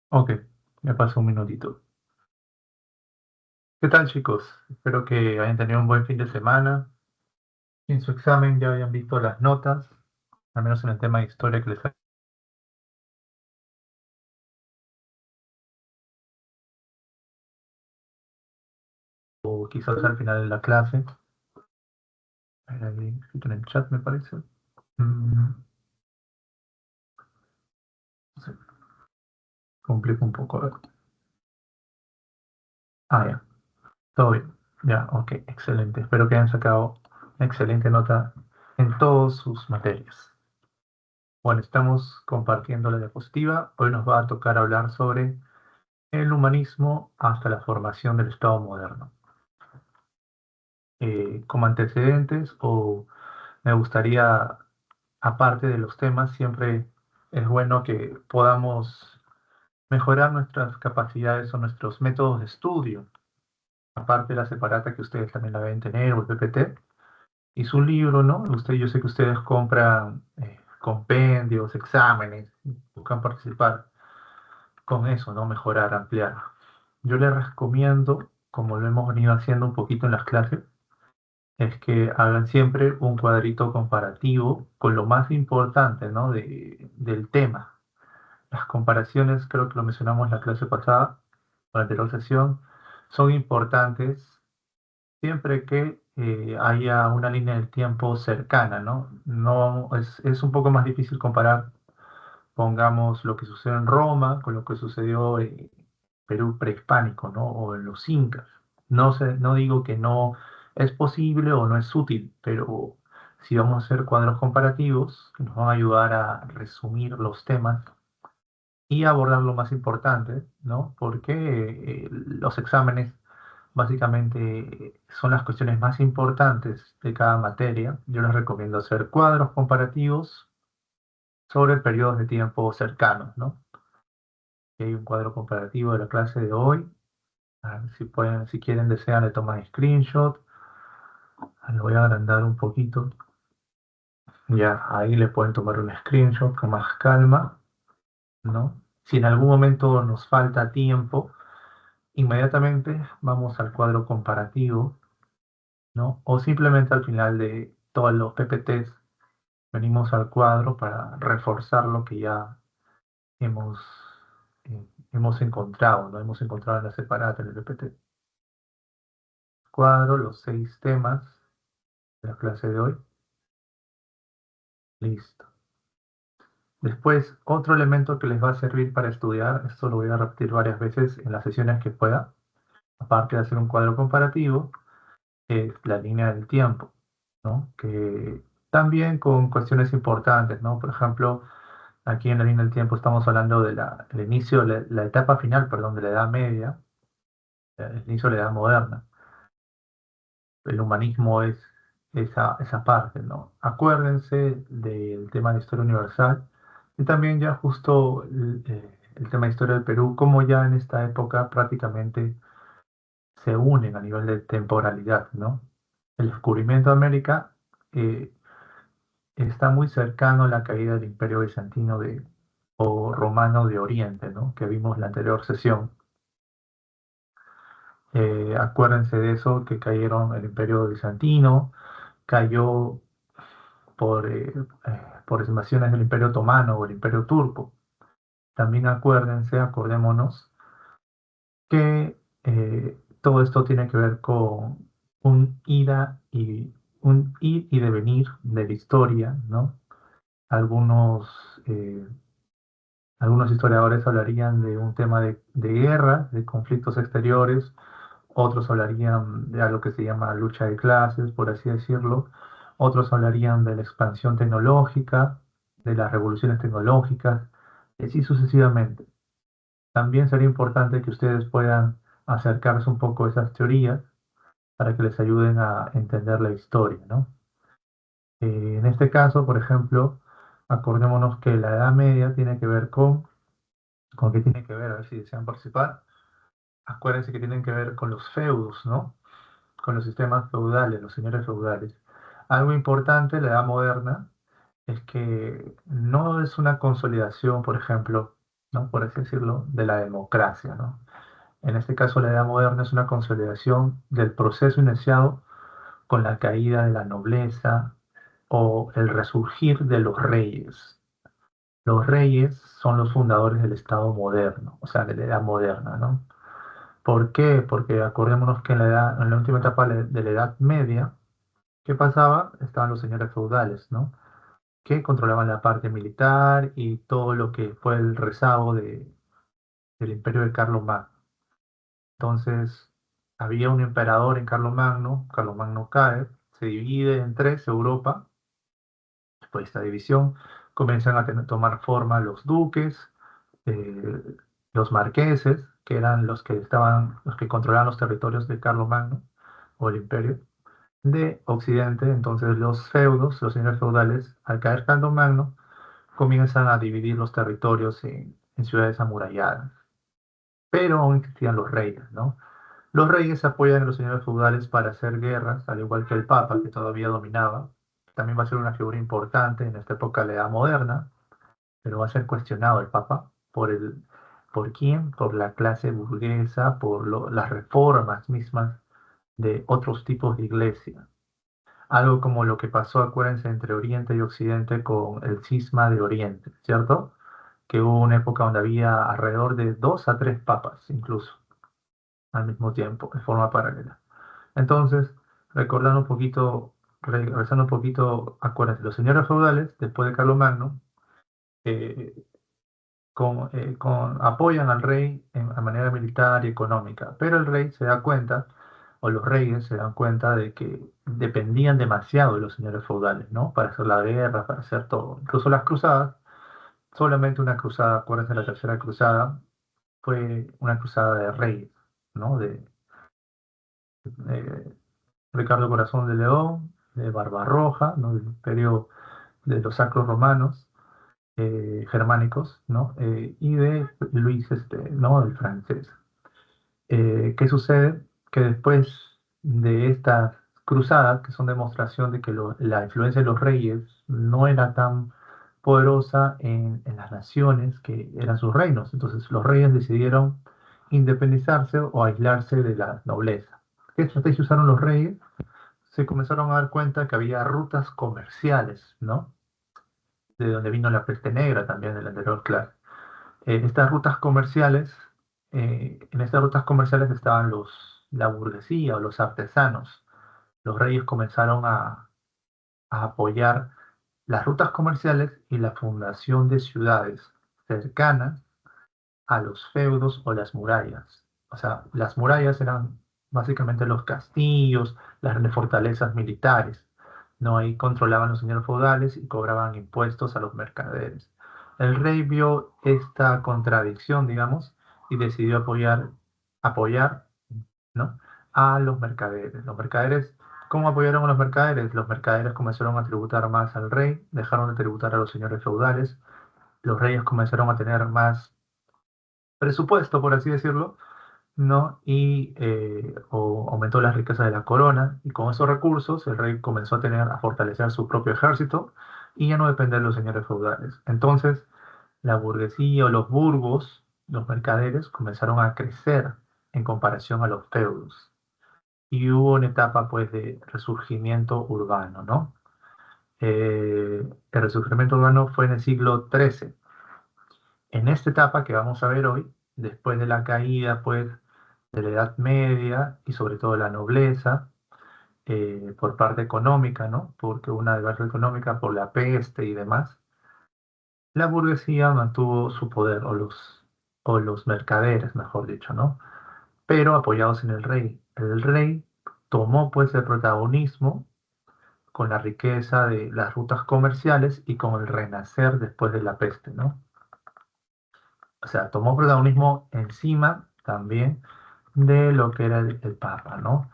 Ok, me paso un minutito. ¿Qué tal, chicos? Espero que hayan tenido un buen fin de semana. En su examen ya hayan visto las notas, al menos en el tema de historia que les ha... o quizás al final de la clase. Ahí escrito en el chat, me parece. No sé, complico un poco. A ver. Ya, todo bien. Ya, ok, excelente. Espero que hayan sacado una excelente nota en todas sus materias. Bueno, estamos compartiendo la diapositiva. Hoy nos va a tocar hablar sobre el humanismo hasta la formación del Estado moderno. Como antecedentes, o me gustaría, aparte de los temas, siempre es bueno que podamos mejorar nuestras capacidades o nuestros métodos de estudio, aparte de la separata que ustedes también la deben tener, o el PPT, y su libro, ¿no? Yo sé que ustedes compran compendios, exámenes, buscan participar con eso, ¿no? Mejorar, ampliar. Yo les recomiendo, como lo hemos venido haciendo un poquito en las clases, es que hagan siempre un cuadrito comparativo con lo más importante, ¿no? Del tema. Las comparaciones, creo que lo mencionamos en la clase pasada, o la anterior sesión, son importantes siempre que haya una línea del tiempo cercana, ¿no? No es un poco más difícil comparar, pongamos, lo que sucede en Roma con lo que sucedió en Perú prehispánico, ¿no? O en los incas. No sé, no digo que no es posible o no es útil, pero si vamos a hacer cuadros comparativos que nos van a ayudar a resumir los temas y abordar lo más importante, ¿no? Porque los exámenes básicamente son las cuestiones más importantes de cada materia. Yo les recomiendo hacer cuadros comparativos sobre periodos de tiempo cercanos, ¿no? Aquí hay un cuadro comparativo de la clase de hoy. A ver si pueden, si quieren, desean, le toman screenshot. Lo voy a agrandar un poquito. Ya, ahí le pueden tomar un screenshot con más calma, ¿no? Si en algún momento nos falta tiempo, inmediatamente vamos al cuadro comparativo, ¿no? O simplemente al final de todos los PPTs venimos al cuadro para reforzar lo que ya hemos, hemos encontrado, ¿no? Hemos encontrado en la separata, en el PPT. Cuadro, los 6 temas de la clase de hoy. Listo. Después, otro elemento que les va a servir para estudiar, esto lo voy a repetir varias veces en las sesiones que pueda, aparte de hacer un cuadro comparativo, es la línea del tiempo, ¿no? Que también con cuestiones importantes, ¿no? Por ejemplo, aquí en la línea del tiempo estamos hablando de el inicio, la etapa final, perdón, de la Edad Media, el inicio de la Edad Moderna. El humanismo es esa parte, ¿no? Acuérdense del tema de historia universal y también ya justo el tema de historia del Perú, como ya en esta época prácticamente se unen a nivel de temporalidad, ¿no? El descubrimiento de América eh, está muy cercano a la caída del Imperio Bizantino o Romano de Oriente, ¿no? Que vimos en la anterior sesión. Acuérdense de eso, que cayeron el Imperio Bizantino, cayó por invasiones del Imperio Otomano o el Imperio Turco. También acordémonos que todo esto tiene que ver con un ir y devenir de la historia, ¿no? Algunos, eh, algunos historiadores hablarían de un tema de guerra, de conflictos exteriores, otros hablarían de algo que se llama lucha de clases, por así decirlo, otros hablarían de la expansión tecnológica, de las revoluciones tecnológicas, y así sucesivamente. También sería importante que ustedes puedan acercarse un poco a esas teorías para que les ayuden a entender la historia, ¿no? En este caso, por ejemplo, acordémonos que la Edad Media tiene que ver ¿con qué tiene que ver? A ver si desean participar. Acuérdense que tienen que ver con los feudos, ¿no? Con los sistemas feudales, los señores feudales. Algo importante, la edad moderna, es que no es una consolidación, por ejemplo. ¿no? Por así decirlo, de la democracia, ¿no? En este caso, la Edad Moderna es una consolidación del proceso iniciado con la caída de la nobleza o el resurgir de los reyes. Los reyes son los fundadores del Estado moderno, o sea, de la Edad Moderna, ¿no? ¿Por qué? Porque acordémonos que en la última etapa de la Edad Media, ¿qué pasaba? Estaban los señores feudales, ¿no? Que controlaban la parte militar y todo lo que fue el rezago del imperio de Carlomagno. Entonces, había un emperador en Carlomagno cae, se divide en tres Europa. Después de esta división comienzan a tomar forma los duques, eh, los marqueses, que eran los que controlaban los territorios de Carlomagno o el imperio de Occidente. Entonces los feudos, los señores feudales, al caer Carlomagno, comienzan a dividir los territorios en ciudades amuralladas. Pero aún existían los reyes, ¿no? Los reyes apoyan a los señores feudales para hacer guerras, al igual que el Papa, que todavía dominaba. También va a ser una figura importante en esta época de la Edad Moderna, pero va a ser cuestionado el Papa ¿por quién? Por la clase burguesa, las reformas mismas de otros tipos de iglesia. Algo como lo que pasó, acuérdense, entre Oriente y Occidente con el cisma de Oriente, ¿cierto? Que hubo una época donde había alrededor de 2 a 3 papas, incluso, al mismo tiempo, de forma paralela. Entonces, recordando un poquito, regresando un poquito, acuérdense, los señores feudales, después de Carlomagno, eh, apoyan al rey de manera militar y económica, pero el rey se da cuenta, o los reyes se dan cuenta de que dependían demasiado de los señores feudales, ¿no? Para hacer la guerra, para hacer todo. Incluso las cruzadas, solamente una cruzada, acuérdense, la tercera cruzada, fue una cruzada de reyes, ¿no? De Ricardo Corazón de León, de Barbarroja, ¿no? Del imperio de los sacros romanos, germánicos, ¿no? Y de Luis, ¿no? El francés. ¿Qué sucede? Que después de estas cruzadas, que son demostración de que la influencia de los reyes no era tan poderosa en las naciones que eran sus reinos, entonces los reyes decidieron independizarse o aislarse de la nobleza. ¿Qué estrategia usaron los reyes? Se comenzaron a dar cuenta que había rutas comerciales, ¿no? De donde vino la peste negra también del anterior clase. Estas rutas comerciales, en estas rutas comerciales estaban la burguesía o los artesanos. Los reyes comenzaron a apoyar las rutas comerciales y la fundación de ciudades cercanas a los feudos o las murallas. O sea, las murallas eran básicamente los castillos, las grandes fortalezas militares. No, ahí controlaban los señores feudales y cobraban impuestos a los mercaderes. El rey vio esta contradicción, digamos, y decidió apoyar, ¿no? A los mercaderes. Los mercaderes, ¿cómo apoyaron a los mercaderes? Los mercaderes comenzaron a tributar más al rey, dejaron de tributar a los señores feudales, los reyes comenzaron a tener más presupuesto, por así decirlo, ¿no? Y aumentó las riquezas de la corona, y con esos recursos el rey comenzó a fortalecer su propio ejército y ya no depender de los señores feudales. Entonces, la burguesía o los burgos, los mercaderes, comenzaron a crecer en comparación a los feudos. Y hubo una etapa, pues, de resurgimiento urbano, ¿no? El resurgimiento urbano fue en el siglo XIII. En esta etapa que vamos a ver hoy, después de la caída, pues, de la Edad Media y sobre todo de la nobleza, por parte económica, ¿no? Porque hubo una debacle económica por la peste y demás, la burguesía mantuvo su poder, o los mercaderes, mejor dicho, ¿no? Pero apoyados en el rey. El rey tomó, pues, el protagonismo con la riqueza de las rutas comerciales y con el renacer después de la peste, ¿no? O sea, tomó protagonismo encima también de lo que era el Papa, ¿no?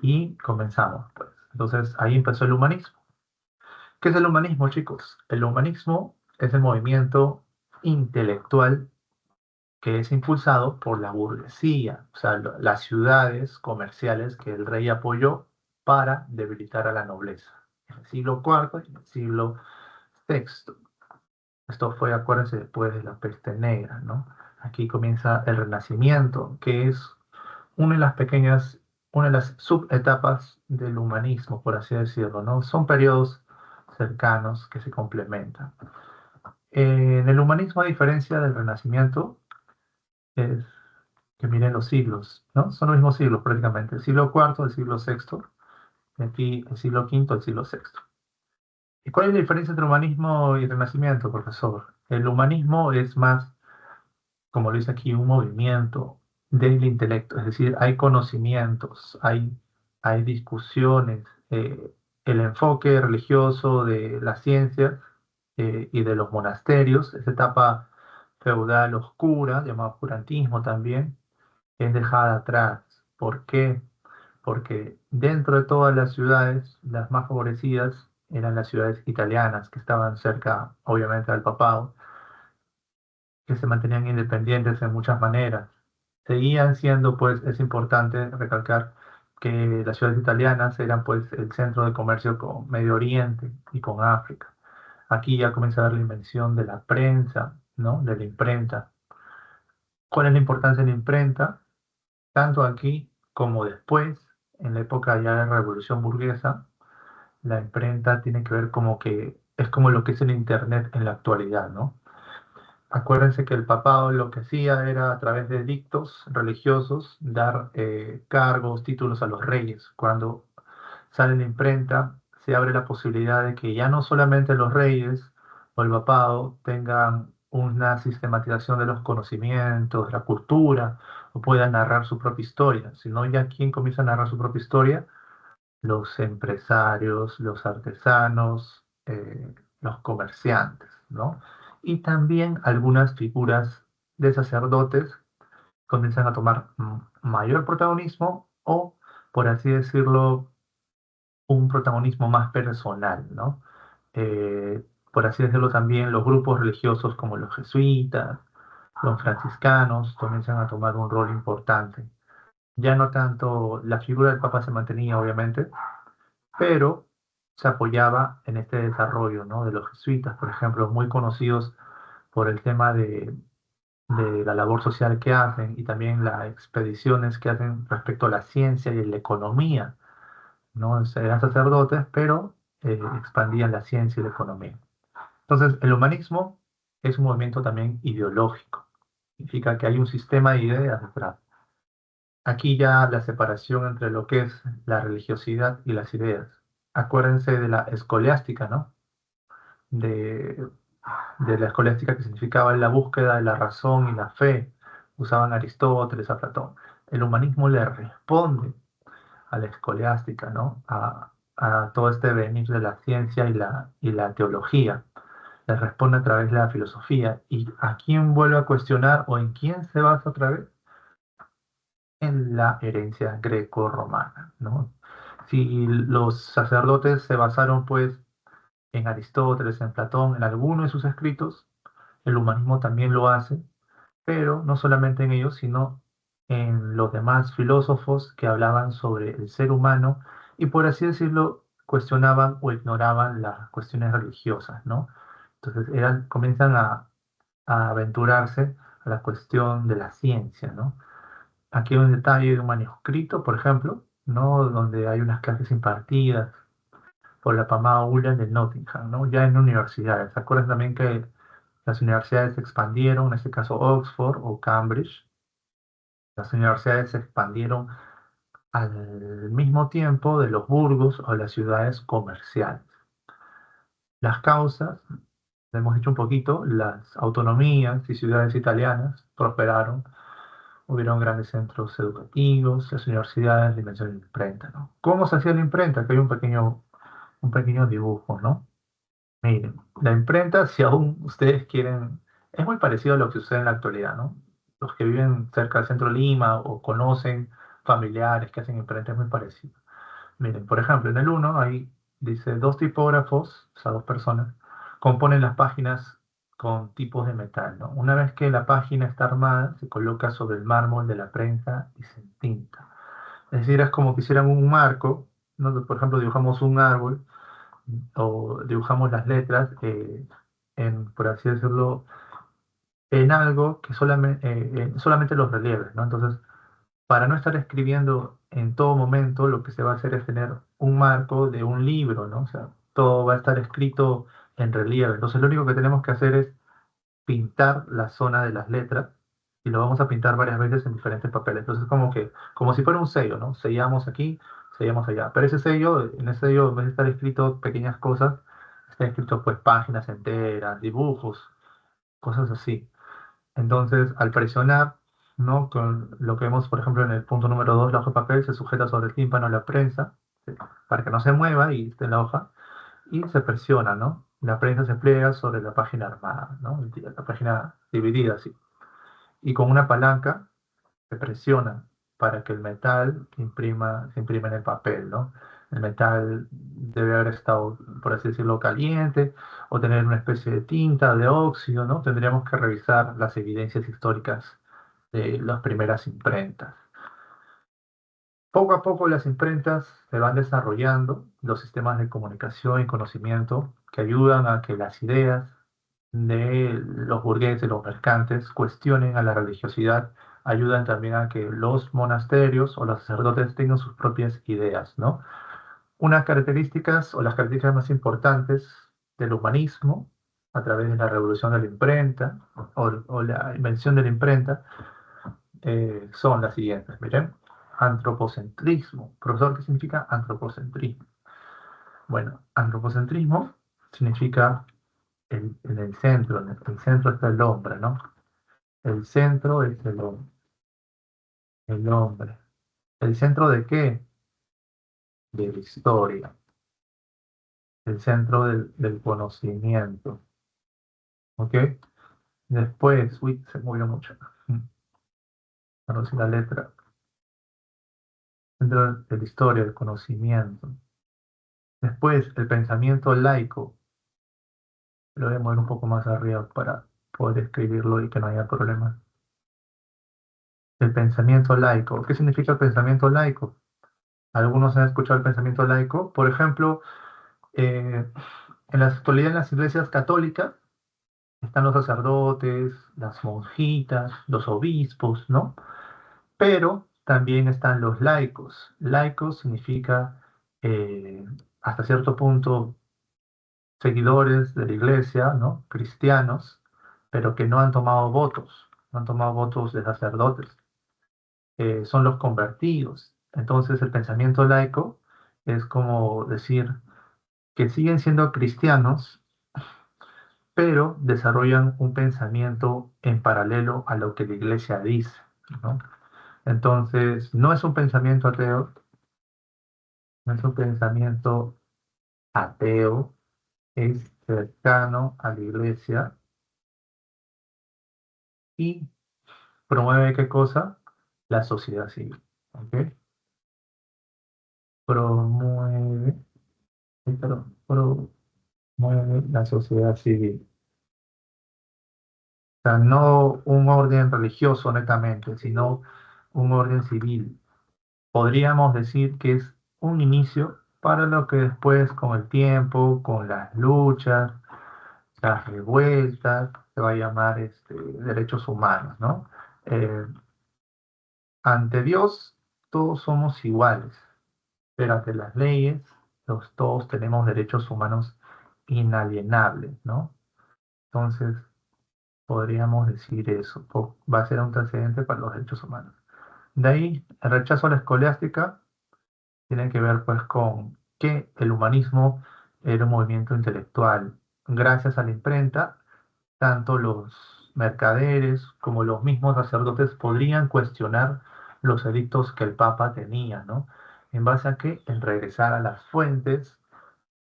Y comenzamos, pues. Entonces ahí empezó el humanismo. ¿Qué es el humanismo, chicos? El humanismo es el movimiento intelectual que es impulsado por la burguesía, o sea, las ciudades comerciales que el rey apoyó para debilitar a la nobleza. En el siglo IV y en el siglo VI. Esto fue, acuérdense, después de la peste negra, ¿no? Aquí comienza el Renacimiento, que es una de las pequeñas, una de las subetapas del humanismo, por así decirlo, ¿no? Son periodos cercanos que se complementan. En el humanismo, a diferencia del Renacimiento, es que miren los siglos, ¿no? Son los mismos siglos prácticamente, el siglo cuarto, el siglo sexto, y aquí el siglo quinto, el siglo sexto. ¿Y cuál es la diferencia entre humanismo y renacimiento, profesor? El humanismo es más, como lo dice aquí, un movimiento del intelecto, es decir, hay conocimientos, hay discusiones, el enfoque religioso de la ciencia y de los monasterios, esa etapa feudal oscura, llamada oscurantismo también, es dejada atrás. ¿Por qué? Porque dentro de todas las ciudades, las más favorecidas eran las ciudades italianas, que estaban cerca, obviamente, del papado, que se mantenían independientes en muchas maneras. Seguían siendo, pues, es importante recalcar que las ciudades italianas eran, pues, el centro de comercio con Medio Oriente y con África. Aquí ya comienza a ver la invención de la prensa, ¿no? De la imprenta. ¿Cuál es la importancia de la imprenta? Tanto aquí como después, en la época ya de la Revolución Burguesa, la imprenta tiene que ver como que es como lo que es el Internet en la actualidad, ¿no? Acuérdense que el papado lo que hacía era a través de edictos religiosos dar cargos, títulos a los reyes. Cuando sale la imprenta, se abre la posibilidad de que ya no solamente los reyes o el papado tengan una sistematización de los conocimientos, de la cultura, o puedan narrar su propia historia, sino ya quien comienza a narrar su propia historia, los empresarios, los artesanos, los comerciantes, ¿no? Y también algunas figuras de sacerdotes comienzan a tomar mayor protagonismo o, por así decirlo, un protagonismo más personal, ¿no? Por así decirlo también, los grupos religiosos como los jesuitas, los franciscanos, comienzan a tomar un rol importante. Ya no tanto la figura del Papa se mantenía, obviamente, pero se apoyaba en este desarrollo, ¿no? De los jesuitas, por ejemplo, muy conocidos por el tema de la labor social que hacen y también las expediciones que hacen respecto a la ciencia y la economía, ¿no? Eran sacerdotes, pero expandían la ciencia y la economía. Entonces, el humanismo es un movimiento también ideológico. Significa que hay un sistema de ideas detrás. Aquí ya la separación entre lo que es la religiosidad y las ideas. Acuérdense de la escolástica, ¿no? De, de la escolástica que significaba la búsqueda de la razón y la fe. Usaban a Aristóteles, a Platón. El humanismo le responde a la escolástica, ¿no? A todo este venir de la ciencia y la teología. Le responde a través de la filosofía. ¿Y a quién vuelve a cuestionar o en quién se basa otra vez? En la herencia greco-romana, ¿no? Si los sacerdotes se basaron, pues, en Aristóteles, en Platón, en alguno de sus escritos, el humanismo también lo hace, pero no solamente en ellos, sino en los demás filósofos que hablaban sobre el ser humano y, por así decirlo, cuestionaban o ignoraban las cuestiones religiosas, ¿no? Entonces comienzan a aventurarse a la cuestión de la ciencia, ¿no? Aquí hay un detalle de un manuscrito, por ejemplo, ¿no? Donde hay unas clases impartidas por la Pamada Ulla de Nottingham, ¿no? Ya en universidades. ¿Se acuerdan también que las universidades se expandieron, en este caso Oxford o Cambridge? Las universidades se expandieron al mismo tiempo de los burgos o las ciudades comerciales. Las causas, lo hemos dicho un poquito, las autonomías y ciudades italianas prosperaron. Hubieron grandes centros educativos, las universidades, la invención de la imprenta, ¿no? ¿Cómo se hacía la imprenta? Aquí hay un pequeño dibujo, ¿no? Miren, la imprenta, si aún ustedes quieren, es muy parecido a lo que sucede en la actualidad, ¿no? Los que viven cerca del centro de Lima o conocen familiares que hacen imprenta es muy parecido. Miren, por ejemplo, en el uno ahí dice dos tipógrafos, o sea, dos personas, componen las páginas con tipos de metal, ¿no? Una vez que la página está armada, se coloca sobre el mármol de la prensa y se entinta. Es decir, es como que hicieran un marco, ¿no? Por ejemplo, dibujamos un árbol o dibujamos las letras. por así decirlo, en algo que solamente los relieves, ¿no? Entonces, para no estar escribiendo en todo momento, lo que se va a hacer es tener un marco de un libro, ¿no? O sea, todo va a estar escrito en relieve. Entonces, lo único que tenemos que hacer es pintar la zona de las letras y lo vamos a pintar varias veces en diferentes papeles. Entonces, como si fuera un sello, ¿no? Sellamos aquí, sellamos allá. Pero ese sello, en ese sello, en vez de estar escrito pequeñas cosas, está escrito pues páginas enteras, dibujos, cosas así. Entonces, al presionar, ¿no? Con lo que vemos, por ejemplo, en el punto número 2, la hoja de papel se sujeta sobre el tímpano de la prensa, ¿sí? Para que no se mueva y esté en la hoja, y se presiona, ¿no? La prensa se pliega sobre la página armada, ¿no? La página dividida, así. Y con una palanca se presiona para que el metal se imprima en el papel, ¿no? El metal debe haber estado, por así decirlo, caliente o tener una especie de tinta, de óxido, ¿no? Tendríamos que revisar las evidencias históricas de las primeras imprentas. Poco a poco las imprentas se van desarrollando, los sistemas de comunicación y conocimiento que ayudan a que las ideas de los burgueses, los mercantes, cuestionen a la religiosidad, ayudan también a que los monasterios o los sacerdotes tengan sus propias ideas, ¿no? Unas características o las características más importantes del humanismo a través de la revolución de la imprenta o la invención de la imprenta son las siguientes. Miren, antropocentrismo. Profesor, ¿qué significa antropocentrismo? Bueno, antropocentrismo significa en el centro, el centro está el hombre, ¿no? El centro es el hombre. ¿El centro de qué? De la historia. El centro del conocimiento. ¿Ok? Después, uy, se movió mucho. Ahora sí la letra. Centro de la historia, del conocimiento. Después, el pensamiento laico. Lo voy a mover un poco más arriba para poder escribirlo y que no haya problemas. El pensamiento laico. ¿Qué significa el pensamiento laico? Algunos han escuchado el pensamiento laico. Por ejemplo, en la actualidad en las iglesias católicas están los sacerdotes, las monjitas, los obispos, ¿no? Pero también están los laicos. Laicos significa eh, hasta cierto punto seguidores de la iglesia, ¿no? Cristianos, pero que no han tomado votos, no han tomado votos de sacerdotes. Son los convertidos. Entonces el pensamiento laico es como decir que siguen siendo cristianos, pero desarrollan un pensamiento en paralelo a lo que la iglesia dice, ¿no? Entonces, no es un pensamiento ateo, no es un pensamiento ateo, es cercano a la iglesia y promueve qué cosa? La sociedad civil, ¿ok? Promueve, perdón, promueve la sociedad civil. O sea, no un orden religioso netamente, sino un orden civil. Podríamos decir que es un inicio para lo que después, con el tiempo, con las luchas, las revueltas, se va a llamar derechos humanos, ¿no? Eh, ante Dios, todos somos iguales, pero ante las leyes, todos tenemos derechos humanos inalienables, ¿no? Entonces, podríamos decir eso, va a ser un antecedente para los derechos humanos. De ahí, el rechazo a la escolástica tiene que ver pues con que el humanismo era un movimiento intelectual. Gracias a la imprenta, tanto los mercaderes como los mismos sacerdotes podrían cuestionar los edictos que el Papa tenía, ¿no? ¿En base a qué? En regresar a las fuentes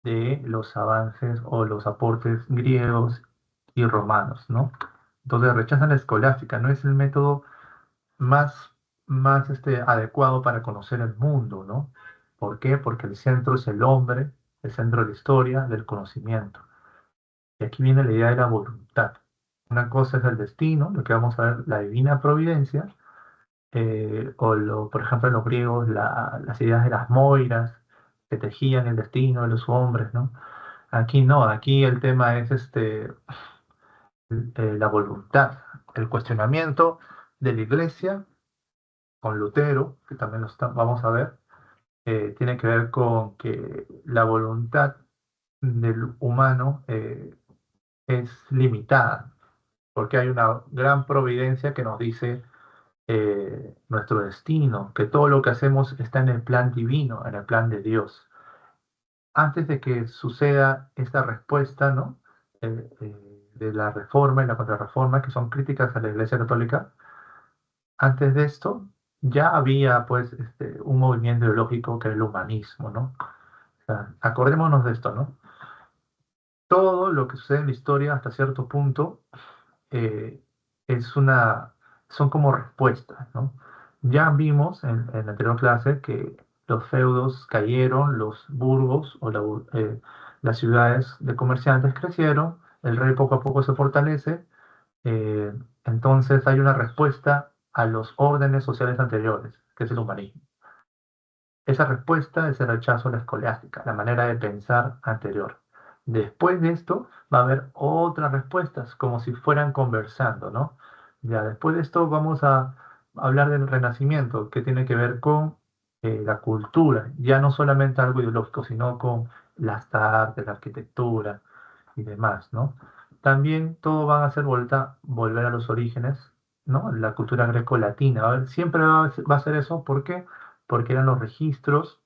de los avances o los aportes griegos y romanos, ¿no? Entonces rechazan la escolástica, no es el método más, más adecuado para conocer el mundo, ¿no? ¿Por qué? Porque el centro es el hombre, el centro de la historia, del conocimiento. Y aquí viene la idea de la voluntad. Una cosa es el destino, lo que vamos a ver, la divina providencia, por ejemplo, en los griegos, las ideas de las moiras que tejían el destino de los hombres, ¿no? Aquí no, aquí el tema es la voluntad, el cuestionamiento de la iglesia con Lutero, que también vamos a ver, tiene que ver con que la voluntad del humano es limitada, porque hay una gran providencia que nos dice nuestro destino, que todo lo que hacemos está en el plan divino, en el plan de Dios. Antes de que suceda esta respuesta, ¿no? De la reforma y la contrarreforma, que son críticas a la Iglesia Católica, antes de esto ya había pues un movimiento ideológico que era el humanismo, ¿no? O sea, acordémonos de esto, ¿no? Todo lo que sucede en la historia hasta cierto punto eh, es son como respuestas, ¿no? Ya vimos en la anterior clase que los feudos cayeron, los burgos o las ciudades de comerciantes crecieron, el rey poco a poco se fortalece, eh, entonces hay una respuesta a los órdenes sociales anteriores, que es el humanismo. Esa respuesta es el rechazo a la escolástica, la manera de pensar anterior. Después de esto va a haber otras respuestas, como si fueran conversando, ¿no? Ya después de esto vamos a hablar del Renacimiento, que tiene que ver con la cultura, ya no solamente algo ideológico, sino con las artes, la arquitectura y demás, ¿no? También todo va a hacer volver a los orígenes, ¿no? La cultura greco-latina. A ver, siempre va a ser eso, ¿por qué? Porque eran los registros,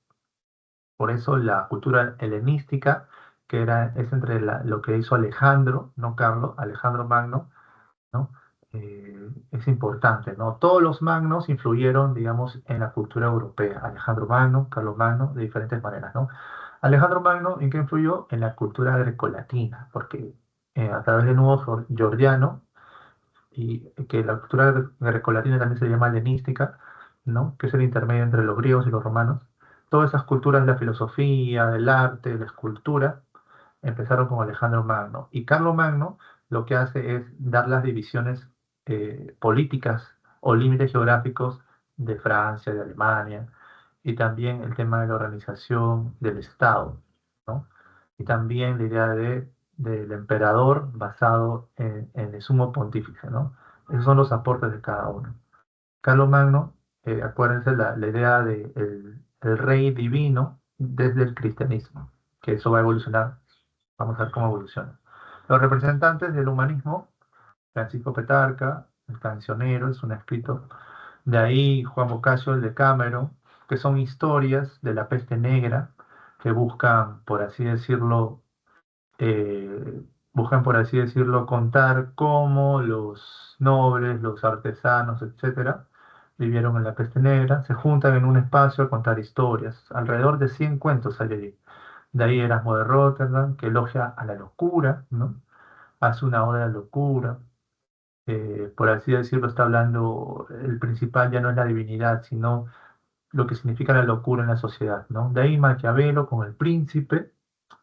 por eso la cultura helenística, es entre lo que hizo Alejandro, no Carlos, Alejandro Magno, ¿no? Es importante, ¿no? Todos los magnos influyeron, digamos, en la cultura europea. Alejandro Magno, Carlos Magno, de diferentes maneras, ¿no? Alejandro Magno, ¿en qué influyó? En la cultura grecolatina, porque a través del nuevo Giordano, y que la cultura grecolatina también se llama helenística, ¿no? Que es el intermedio entre los griegos y los romanos. Todas esas culturas de la filosofía, del arte, de la escultura, empezaron con Alejandro Magno. Y Carlos Magno lo que hace es dar las divisiones políticas o límites geográficos de Francia, de Alemania, y también el tema de la organización del Estado, ¿no? Y también la idea del emperador basado en el sumo pontífice, ¿no? Esos son los aportes de cada uno. Carlos Magno, acuérdense la idea de el rey divino desde el cristianismo, que eso va a evolucionar, vamos a ver cómo evoluciona. Los representantes del humanismo, Francisco Petrarca, el cancionero, es un escrito, de ahí Juan Boccaccio, el Decameron, que son historias de la peste negra que buscan, por así decirlo, eh, por así decirlo, contar cómo los nobles, los artesanos, etcétera, vivieron en la peste negra, se juntan en un espacio a contar historias. Alrededor de 100 cuentos hay allí. De ahí Erasmo de Rotterdam, que elogia a la locura, ¿no? Hace una oda a la locura. Por así decirlo, está hablando, el principal ya no es la divinidad, sino lo que significa la locura en la sociedad, ¿no? De ahí Maquiavelo con el príncipe,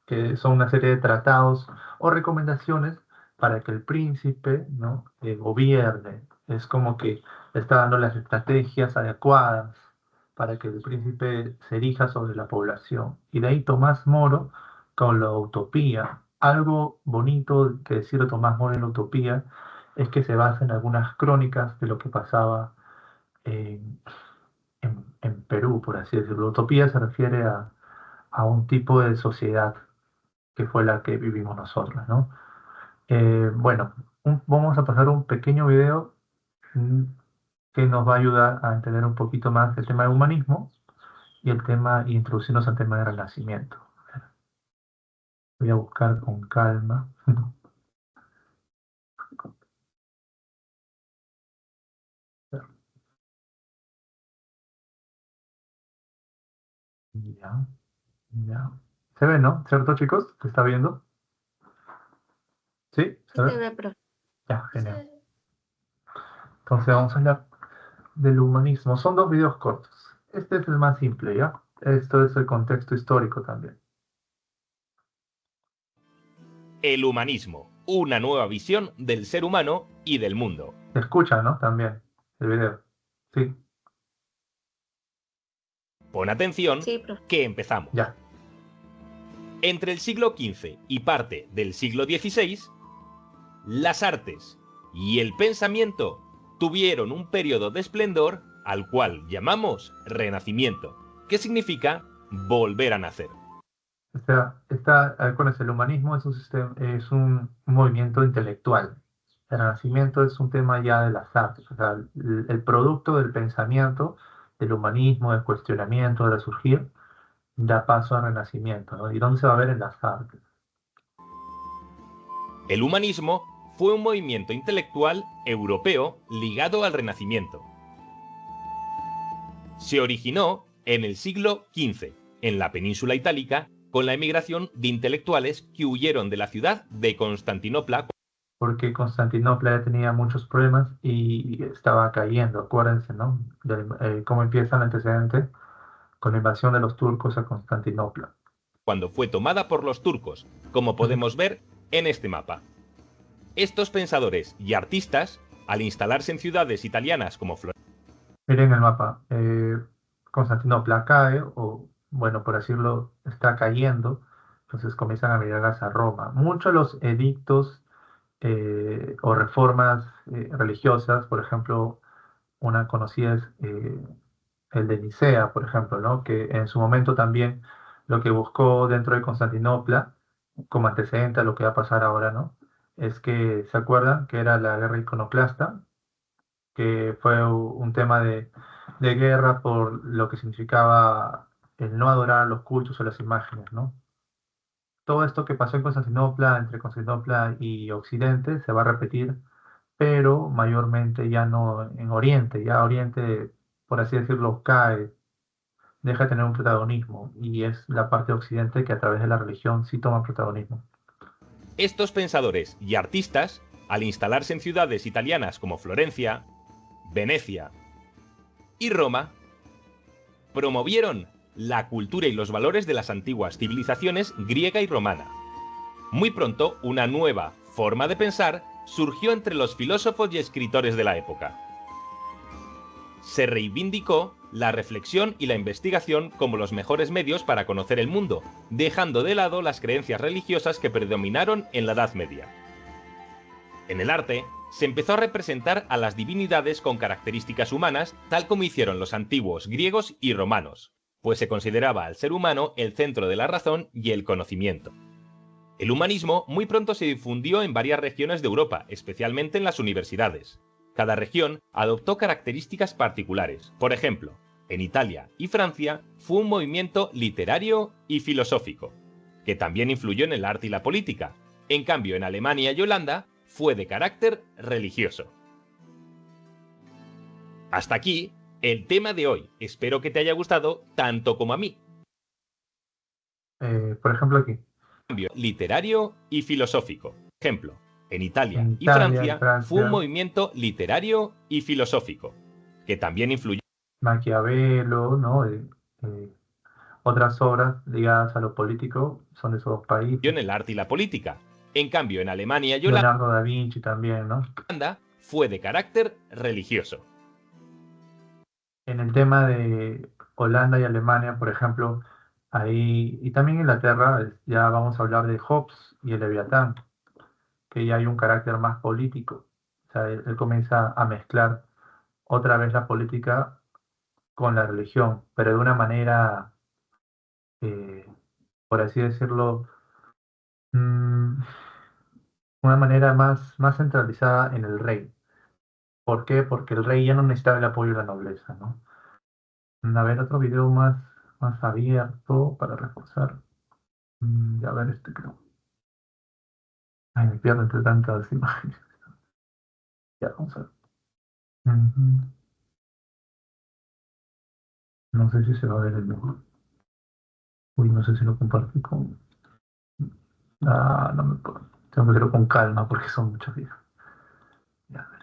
que son una serie de tratados o recomendaciones para que el príncipe, ¿no? Gobierne. Es como que está dando las estrategias adecuadas para que el príncipe se erija sobre la población. Y de ahí Tomás Moro con la utopía. Algo bonito que decir Tomás Moro en la utopía es que se basa en algunas crónicas de lo que pasaba en, en Perú, por así decirlo. La utopía se refiere a un tipo de sociedad que fue la que vivimos nosotros, ¿no? Bueno, vamos a pasar un pequeño video mm, que nos va a ayudar a entender un poquito más el tema del humanismo y introducirnos al tema del renacimiento. Voy a buscar con calma. Ya, ya. ¿Se ve, no? ¿Cierto, chicos? ¿Se está viendo? ¿Sí? Sí ¿Se ve? se ve, profe. Ya, genial. Entonces vamos a hablar del humanismo. Son dos videos cortos. Este es el más simple, ¿ya? Esto es el contexto histórico también. El humanismo, una nueva visión del ser humano y del mundo. Se escucha, ¿no? También el video. Sí, Pon atención, Sí, profe. que empezamos. ya. Entre el siglo XV y parte del siglo XVI, las artes y el pensamiento tuvieron un periodo de esplendor al cual llamamos Renacimiento, que significa volver a nacer. O sea, el humanismo es es un movimiento intelectual. El Renacimiento es un tema ya de las artes, o sea, el producto del pensamiento, del humanismo, del cuestionamiento, del resurgir, da paso al Renacimiento, ¿no? ¿Y dónde se va a ver en las artes? El humanismo fue un movimiento intelectual europeo ligado al Renacimiento. Se originó en el siglo XV, en la península itálica, con la emigración de intelectuales que huyeron de la ciudad de Constantinopla. Porque Constantinopla ya tenía muchos problemas y estaba cayendo, acuérdense, ¿no? Cómo empieza el antecedente con la invasión de los turcos a Constantinopla. Cuando fue tomada por los turcos, como podemos ver en este mapa. Estos pensadores y artistas, al instalarse en ciudades italianas como Florencia, Miren el mapa. Constantinopla cae, o bueno, por decirlo, está cayendo. Entonces comienzan a mirar hacia Roma. Muchos de los edictos o reformas religiosas, por ejemplo, una conocida es el de Nicea, por ejemplo, ¿no? Que en su momento también lo que buscó dentro de Constantinopla, como antecedente a lo que va a pasar ahora, ¿no? Es que, ¿se acuerdan? Que era la guerra iconoclasta, que fue un tema de guerra por lo que significaba el no adorar los cultos o las imágenes, ¿no? Todo esto que pasó en Constantinopla, entre Constantinopla y Occidente, se va a repetir, pero mayormente ya no en Oriente. Ya Oriente, por así decirlo, cae, deja de tener un protagonismo, y es la parte de Occidente que a través de la religión sí toma protagonismo. estos pensadores y artistas, al instalarse en ciudades italianas como Florencia, Venecia y Roma, promovieron la cultura y los valores de las antiguas civilizaciones griega y romana. Muy pronto, una nueva forma de pensar surgió entre los filósofos y escritores de la época. Se reivindicó la reflexión y la investigación como los mejores medios para conocer el mundo, dejando de lado las creencias religiosas que predominaron en la Edad Media. En el arte, se empezó a representar a las divinidades con características humanas, tal como hicieron los antiguos griegos y romanos, pues se consideraba al ser humano el centro de la razón y el conocimiento. El humanismo muy pronto se difundió en varias regiones de Europa, especialmente en las universidades. Cada región adoptó características particulares. Por ejemplo, en Italia y Francia fue un movimiento literario y filosófico, que también influyó en el arte y la política. En cambio, en Alemania y Holanda fue de carácter religioso. Hasta aquí el tema de hoy. Espero que te haya gustado tanto como a mí. Por ejemplo, aquí. Cambio literario y filosófico. Ejemplo, en Italia En y Italia y Francia fue un Francia, movimiento literario y filosófico, que también influyó Maquiavelo, ¿no? Otras obras ligadas a lo político son de esos dos países. en el arte y la política. En cambio, en Alemania y Leonardo da Vinci también, ¿no? Holanda fue de carácter religioso. En el tema de Holanda y Alemania, por ejemplo, ahí, y también Inglaterra, ya vamos a hablar de Hobbes y el Leviatán, que ya hay un carácter más político. O sea, él comienza a mezclar otra vez la política con la religión, pero de una manera, eh, por así decirlo, mm, una manera más centralizada en el rey. ¿Por qué? Porque el rey ya no necesitaba el apoyo de la nobleza, ¿no? A ver, otro video más abierto para reforzar. A ver, este creo. Ay, me pierdo entre tantas imágenes. Ya, vamos a ver. Ujú. No sé si se va a ver el mejor. Uy, no sé si lo comparto con... Ah, no me puedo. Tengo que hacerlo con calma porque son muchos videos. Ya, a ver.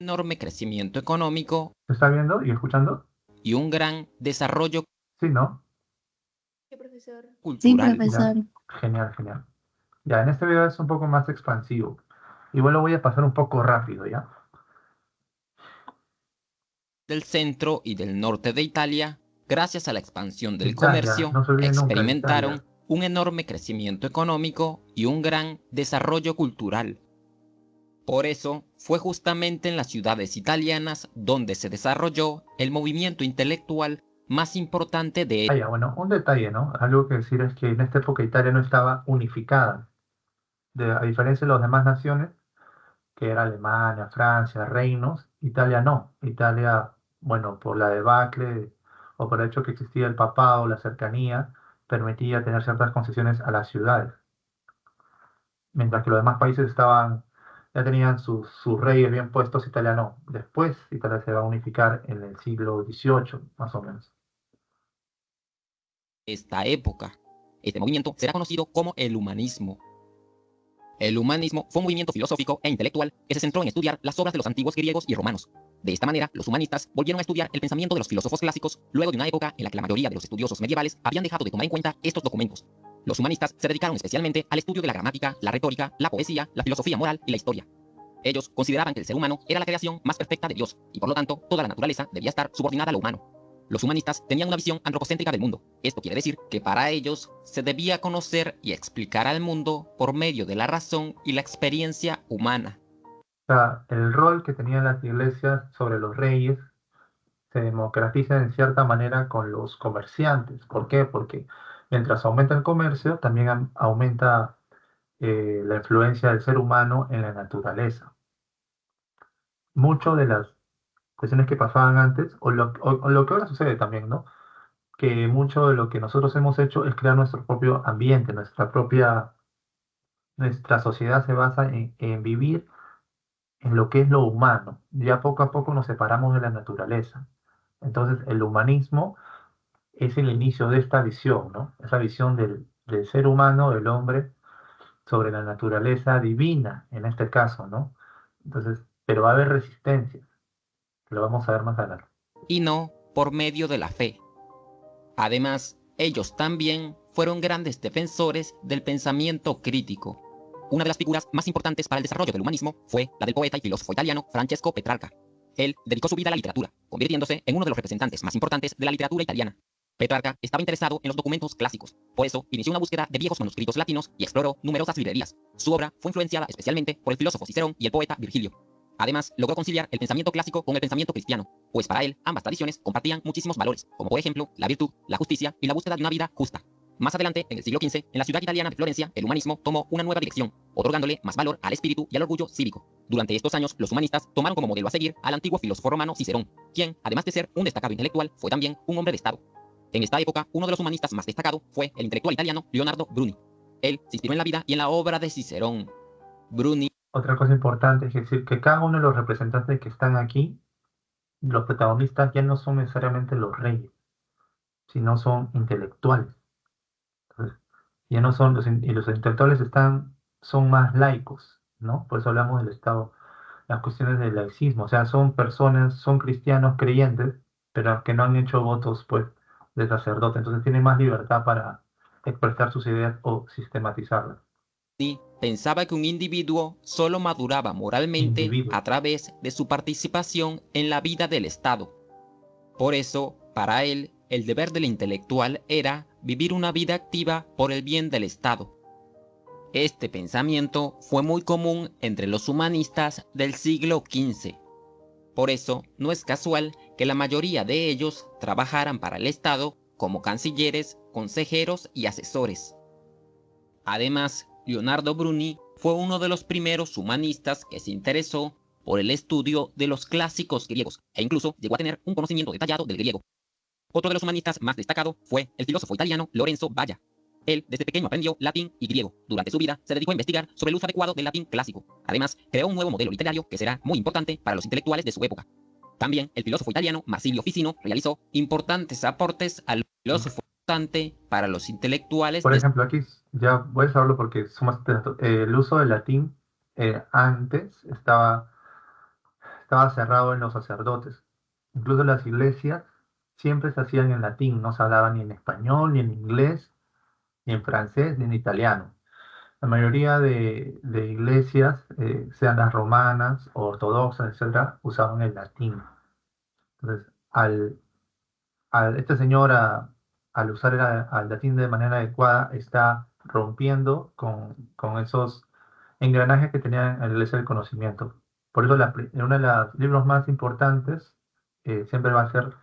Enorme crecimiento económico ¿Se está viendo y escuchando? y un gran desarrollo Sí, ¿no? Sí, profesor. Sí, cultural. Ya, profesor. genial, genial. Ya, en este video es un poco más expansivo. Igual lo voy a pasar un poco rápido, ¿ya? del centro y del norte de Italia, gracias a la expansión del Italia, comercio, no se olviden nunca de experimentaron Italia. un enorme crecimiento económico y un gran desarrollo cultural. Por eso, fue justamente en las ciudades italianas donde se desarrolló el movimiento intelectual más importante de Ah, ya, bueno, un detalle, ¿no? Algo que decir es que en esta época Italia no estaba unificada. A diferencia de las demás naciones, que era Alemania, Francia, reinos, Italia no. Italia, bueno, por la debacle o por el hecho que existía el papado, la cercanía, permitía tener ciertas concesiones a las ciudades, mientras que los demás países ya tenían sus reyes bien puestos, Italia no. Después Italia se va a unificar en el siglo XVIII, más o menos. esta época. Este movimiento será conocido como el humanismo. El humanismo fue un movimiento filosófico e intelectual que se centró en estudiar las obras de los antiguos griegos y romanos. De esta manera, los humanistas volvieron a estudiar el pensamiento de los filósofos clásicos luego de una época en la que la mayoría de los estudiosos medievales habían dejado de tomar en cuenta estos documentos. Los humanistas se dedicaron especialmente al estudio de la gramática, la retórica, la poesía, la filosofía moral y la historia. Ellos consideraban que el ser humano era la creación más perfecta de Dios y por lo tanto toda la naturaleza debía estar subordinada a lo humano. Los humanistas tenían una visión antropocéntrica del mundo. Esto quiere decir que para ellos se debía conocer y explicar al mundo por medio de la razón y la experiencia humana. O sea, el rol que tenían las iglesias sobre los reyes se democratiza en cierta manera con los comerciantes. ¿Por qué? Porque mientras aumenta el comercio, también aumenta la influencia del ser humano en la naturaleza. Mucho de las cuestiones que pasaban antes, o lo que ahora sucede también, ¿no? Que mucho de lo que nosotros hemos hecho es crear nuestro propio ambiente, nuestra sociedad se basa en vivir en lo que es lo humano. Ya poco a poco nos separamos de la naturaleza. Entonces, el humanismo es el inicio de esta visión, ¿no? Esa visión del ser humano, del hombre, sobre la naturaleza divina, en este caso, ¿no? Entonces, pero va a haber resistencia, lo vamos a ver más adelante. Y no por medio de la fe. Además, ellos también fueron grandes defensores del pensamiento crítico. Una de las figuras más importantes para el desarrollo del humanismo fue la del poeta y filósofo italiano Francesco Petrarca. Él dedicó su vida a la literatura, convirtiéndose en uno de los representantes más importantes de la literatura italiana. Petrarca estaba interesado en los documentos clásicos, por eso inició una búsqueda de viejos manuscritos latinos y exploró numerosas librerías. Su obra fue influenciada especialmente por el filósofo Cicerón y el poeta Virgilio. Además, logró conciliar el pensamiento clásico con el pensamiento cristiano, pues para él ambas tradiciones compartían muchísimos valores, como por ejemplo la virtud, la justicia y la búsqueda de una vida justa. Más adelante, en el siglo XV, en la ciudad italiana de Florencia, el humanismo tomó una nueva dirección, otorgándole más valor al espíritu y al orgullo cívico. Durante estos años, los humanistas tomaron como modelo a seguir al antiguo filósofo romano Cicerón, quien, además de ser un destacado intelectual, fue también un hombre de Estado. En esta época, uno de los humanistas más destacados fue el intelectual italiano Leonardo Bruni. Él se inspiró en la vida y en la obra de Cicerón. Bruni Otra cosa importante es decir que cada uno de los representantes que están aquí, los protagonistas ya no son necesariamente los reyes, sino son intelectuales. Entonces, ya no son y los intelectuales son más laicos, ¿no? Por eso hablamos del Estado, las cuestiones del laicismo, o sea, son personas, son cristianos creyentes, pero que no han hecho votos, pues, de sacerdote, entonces tienen más libertad para expresar sus ideas o sistematizarlas. pensaba que un individuo solo maduraba moralmente Individuos. a través de su participación en la vida del Estado. Por eso, para él, el deber del intelectual era vivir una vida activa por el bien del Estado. Este pensamiento fue muy común entre los humanistas del siglo XV. Por eso, no es casual que la mayoría de ellos trabajaran para el Estado como cancilleres, consejeros y asesores. Además, Leonardo Bruni fue uno de los primeros humanistas que se interesó por el estudio de los clásicos griegos e incluso llegó a tener un conocimiento detallado del griego. Otro de los humanistas más destacado fue el filósofo italiano Lorenzo Valla. Él desde pequeño aprendió latín y griego. Durante su vida se dedicó a investigar sobre el uso adecuado del latín clásico. Además, creó un nuevo modelo literario que será muy importante para los intelectuales de su época. También el filósofo italiano Marsilio Ficino realizó importantes aportes al filósofo importante para los intelectuales Por de ejemplo, aquí ya voy a usarlo porque somos el uso del latín antes estaba cerrado en los sacerdotes. Incluso las iglesias siempre se hacían en latín, no se hablaba ni en español, ni en inglés, ni en francés, ni en italiano. La mayoría de iglesias, sean las romanas o ortodoxas, etcétera, usaban el latín. Entonces, este señor, al usar al latín de manera adecuada, está rompiendo con esos engranajes que tenía en la iglesia del conocimiento. Por eso, uno de los libros más importantes siempre va a ser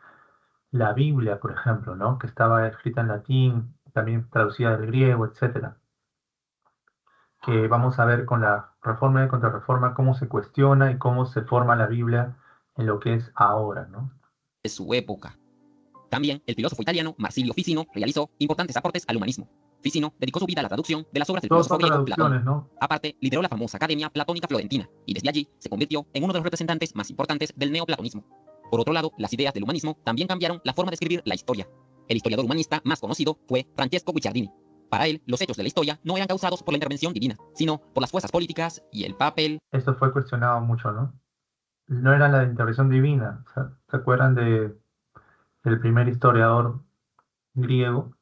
la Biblia, por ejemplo, ¿no? Que estaba escrita en latín, también traducida del griego, etcétera. Que vamos a ver con la Reforma y Contrarreforma cómo se cuestiona y cómo se forma la Biblia en lo que es ahora, ¿no? De su época. También el filósofo italiano Marsilio Ficino realizó importantes aportes al humanismo. Ficino dedicó su vida a la traducción de las obras del Todos filósofo son griego traducciones, Platón. ¿no? Aparte, lideró la famosa Academia Platónica Florentina, y desde allí se convirtió en uno de los representantes más importantes del neoplatonismo. Por otro lado, las ideas del humanismo también cambiaron la forma de escribir la historia. El historiador humanista más conocido fue Francesco Guicciardini. Para él, los hechos de la historia no eran causados por la intervención divina, sino por las fuerzas políticas y el papel. Esto fue cuestionado mucho, ¿no? No era la intervención divina. ¿Se acuerdan del primer historiador griego?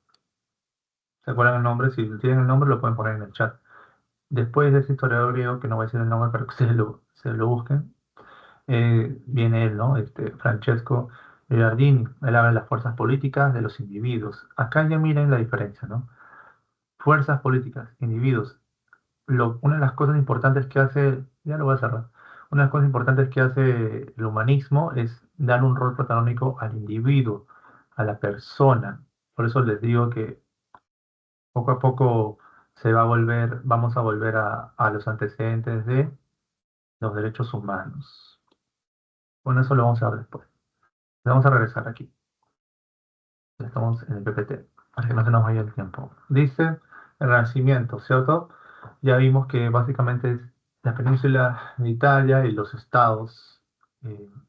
¿Se acuerdan el nombre? Si tienen el nombre lo pueden poner en el chat. Después de ese historiador griego, que no voy a decir el nombre para que se lo busquen, viene él, ¿no? Francesco Girardini. Él habla de las fuerzas políticas de los individuos. Acá ya miren la diferencia, ¿no? Fuerzas políticas, individuos. Una de las cosas importantes que hace, ya lo voy a cerrar, una de las cosas importantes que hace el humanismo es dar un rol protagónico al individuo, a la persona. Por eso les digo que poco a poco vamos a volver a los antecedentes de los derechos humanos. Bueno, eso lo vamos a ver después. Vamos a regresar aquí. Estamos en el PPT, para que no se nos vaya el tiempo. Dice el Renacimiento, ¿cierto? Ya vimos que básicamente es la península de Italia y los estados,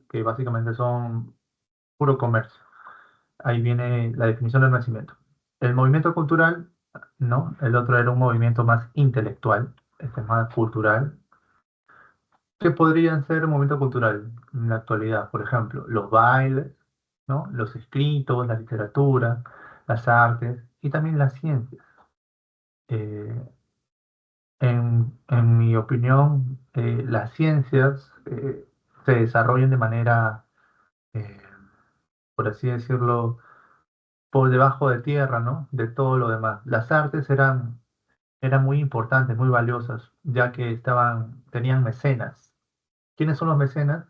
que básicamente son puro comercio. Ahí viene la definición del Renacimiento. El movimiento cultural, no, el otro era un movimiento más intelectual, este es más cultural. ¿Qué podrían ser un movimiento cultural en la actualidad? Por ejemplo, los bailes, ¿no? Los escritos, la literatura, las artes y también las ciencias. Eh, en mi opinión, las ciencias se desarrollan de manera, eh, por así decirlo, por debajo de tierra, ¿no? De todo lo demás. Las artes eran muy importantes, muy valiosas, ya que tenían mecenas. ¿Quiénes son los mecenas?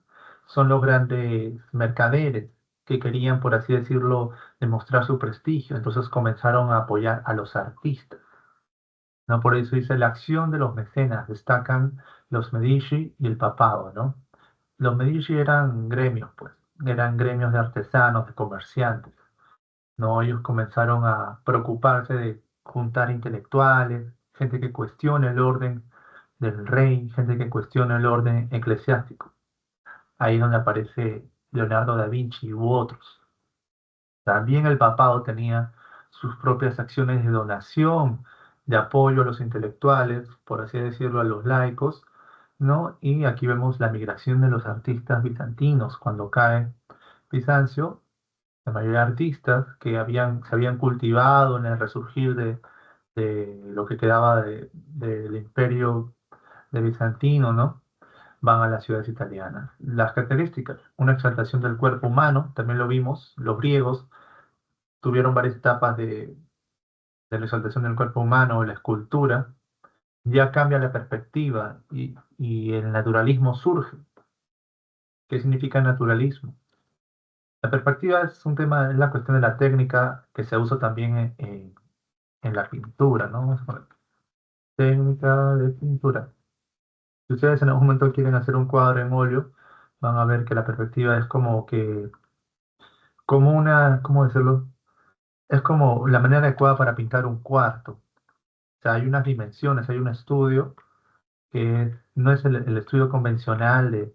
Son los grandes mercaderes que querían, por así decirlo, demostrar su prestigio. Entonces comenzaron a apoyar a los artistas, ¿no? Por eso dice la acción de los mecenas, destacan los Medici y el papado, ¿no? Los Medici eran gremios, pues, eran gremios de artesanos, de comerciantes, ¿no? Ellos comenzaron a preocuparse de juntar intelectuales, gente que cuestione el orden del rey, gente que cuestione el orden eclesiástico. Ahí es donde aparece Leonardo da Vinci u otros. También el papado tenía sus propias acciones de donación, de apoyo a los intelectuales, por así decirlo, a los laicos, ¿no? Y aquí vemos la migración de los artistas bizantinos. Cuando cae Bizancio, la mayoría de artistas que se habían cultivado en el resurgir de lo que quedaba del imperio de bizantino, ¿no? Van a las ciudades italianas. Las características, una exaltación del cuerpo humano, también lo vimos, los griegos tuvieron varias etapas de la exaltación del cuerpo humano, la escultura, ya cambia la perspectiva y el naturalismo surge. ¿Qué significa naturalismo? La perspectiva es un tema, es la cuestión de la técnica que se usa también en la pintura, ¿no? Vamos a poner técnica de pintura. Si ustedes en algún momento quieren hacer un cuadro en óleo, van a ver que la perspectiva es como una, ¿cómo decirlo? Es como la manera adecuada para pintar un cuarto. O sea, hay unas dimensiones, hay un estudio que no es el estudio convencional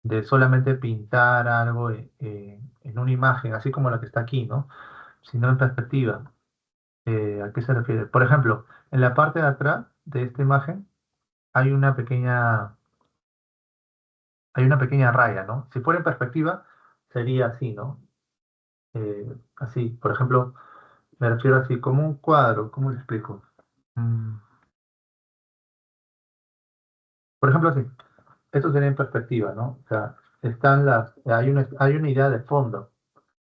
de solamente pintar algo en una imagen, así como la que está aquí, ¿no? Sino en perspectiva. ¿A qué se refiere? Por ejemplo, en la parte de atrás de esta imagen hay hay una pequeña raya, ¿no? Si fuera en perspectiva, sería así, ¿no? Así, por ejemplo, me refiero así, como un cuadro, ¿cómo le explico? Mm, por ejemplo, así, esto sería en perspectiva, ¿no? O sea, hay una idea de fondo,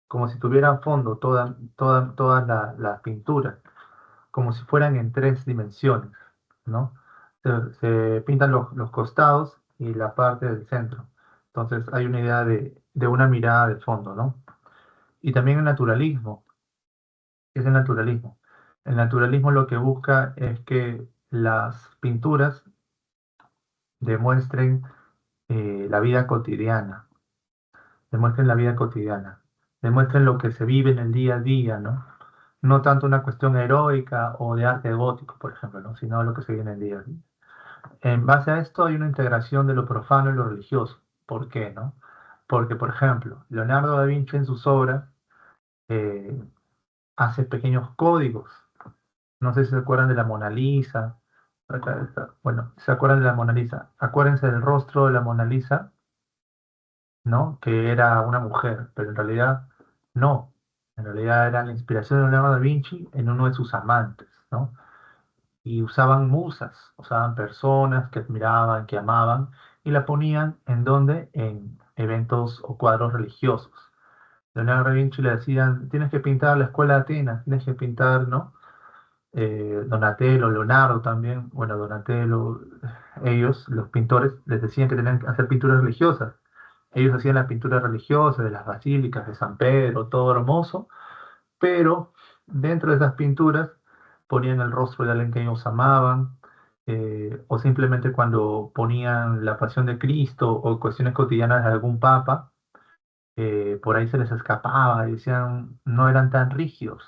como si tuvieran fondo todas las pinturas, como si fueran en tres dimensiones, ¿no? Se pintan los costados y la parte del centro. Entonces hay una idea de una mirada de fondo, ¿no? Y también el naturalismo. ¿Qué es el naturalismo? El naturalismo lo que busca es que las pinturas demuestren la vida cotidiana, demuestren la vida cotidiana, demuestren lo que se vive en el día a día, ¿no? No tanto una cuestión heroica o de arte gótico, por ejemplo, ¿no? Sino lo que se vive en el día a día. En base a esto hay una integración de lo profano y lo religioso. ¿Por qué, no? Porque, por ejemplo, Leonardo da Vinci en sus obras eh, hace pequeños códigos. No sé si se acuerdan de la Mona Lisa. Acá está. Bueno, ¿se acuerdan de la Mona Lisa? Acuérdense del rostro de la Mona Lisa, ¿no? Que era una mujer, pero en realidad no. En realidad era la inspiración de Leonardo da Vinci en uno de sus amantes, ¿no? Y usaban musas, usaban personas que admiraban, que amaban, y la ponían en donde, en eventos o cuadros religiosos. Leonardo da Vinci le decían, tienes que pintar la escuela de Atenas, tienes que pintar, ¿no? Donatello, Leonardo también, bueno, Donatello, ellos, los pintores, les decían que tenían que hacer pinturas religiosas. Ellos hacían las pinturas religiosas de las basílicas de San Pedro, todo hermoso, pero dentro de esas pinturas ponían el rostro de alguien que ellos amaban, o simplemente cuando ponían la pasión de Cristo o cuestiones cotidianas de algún papa, por ahí se les escapaba y decían, no eran tan rígidos.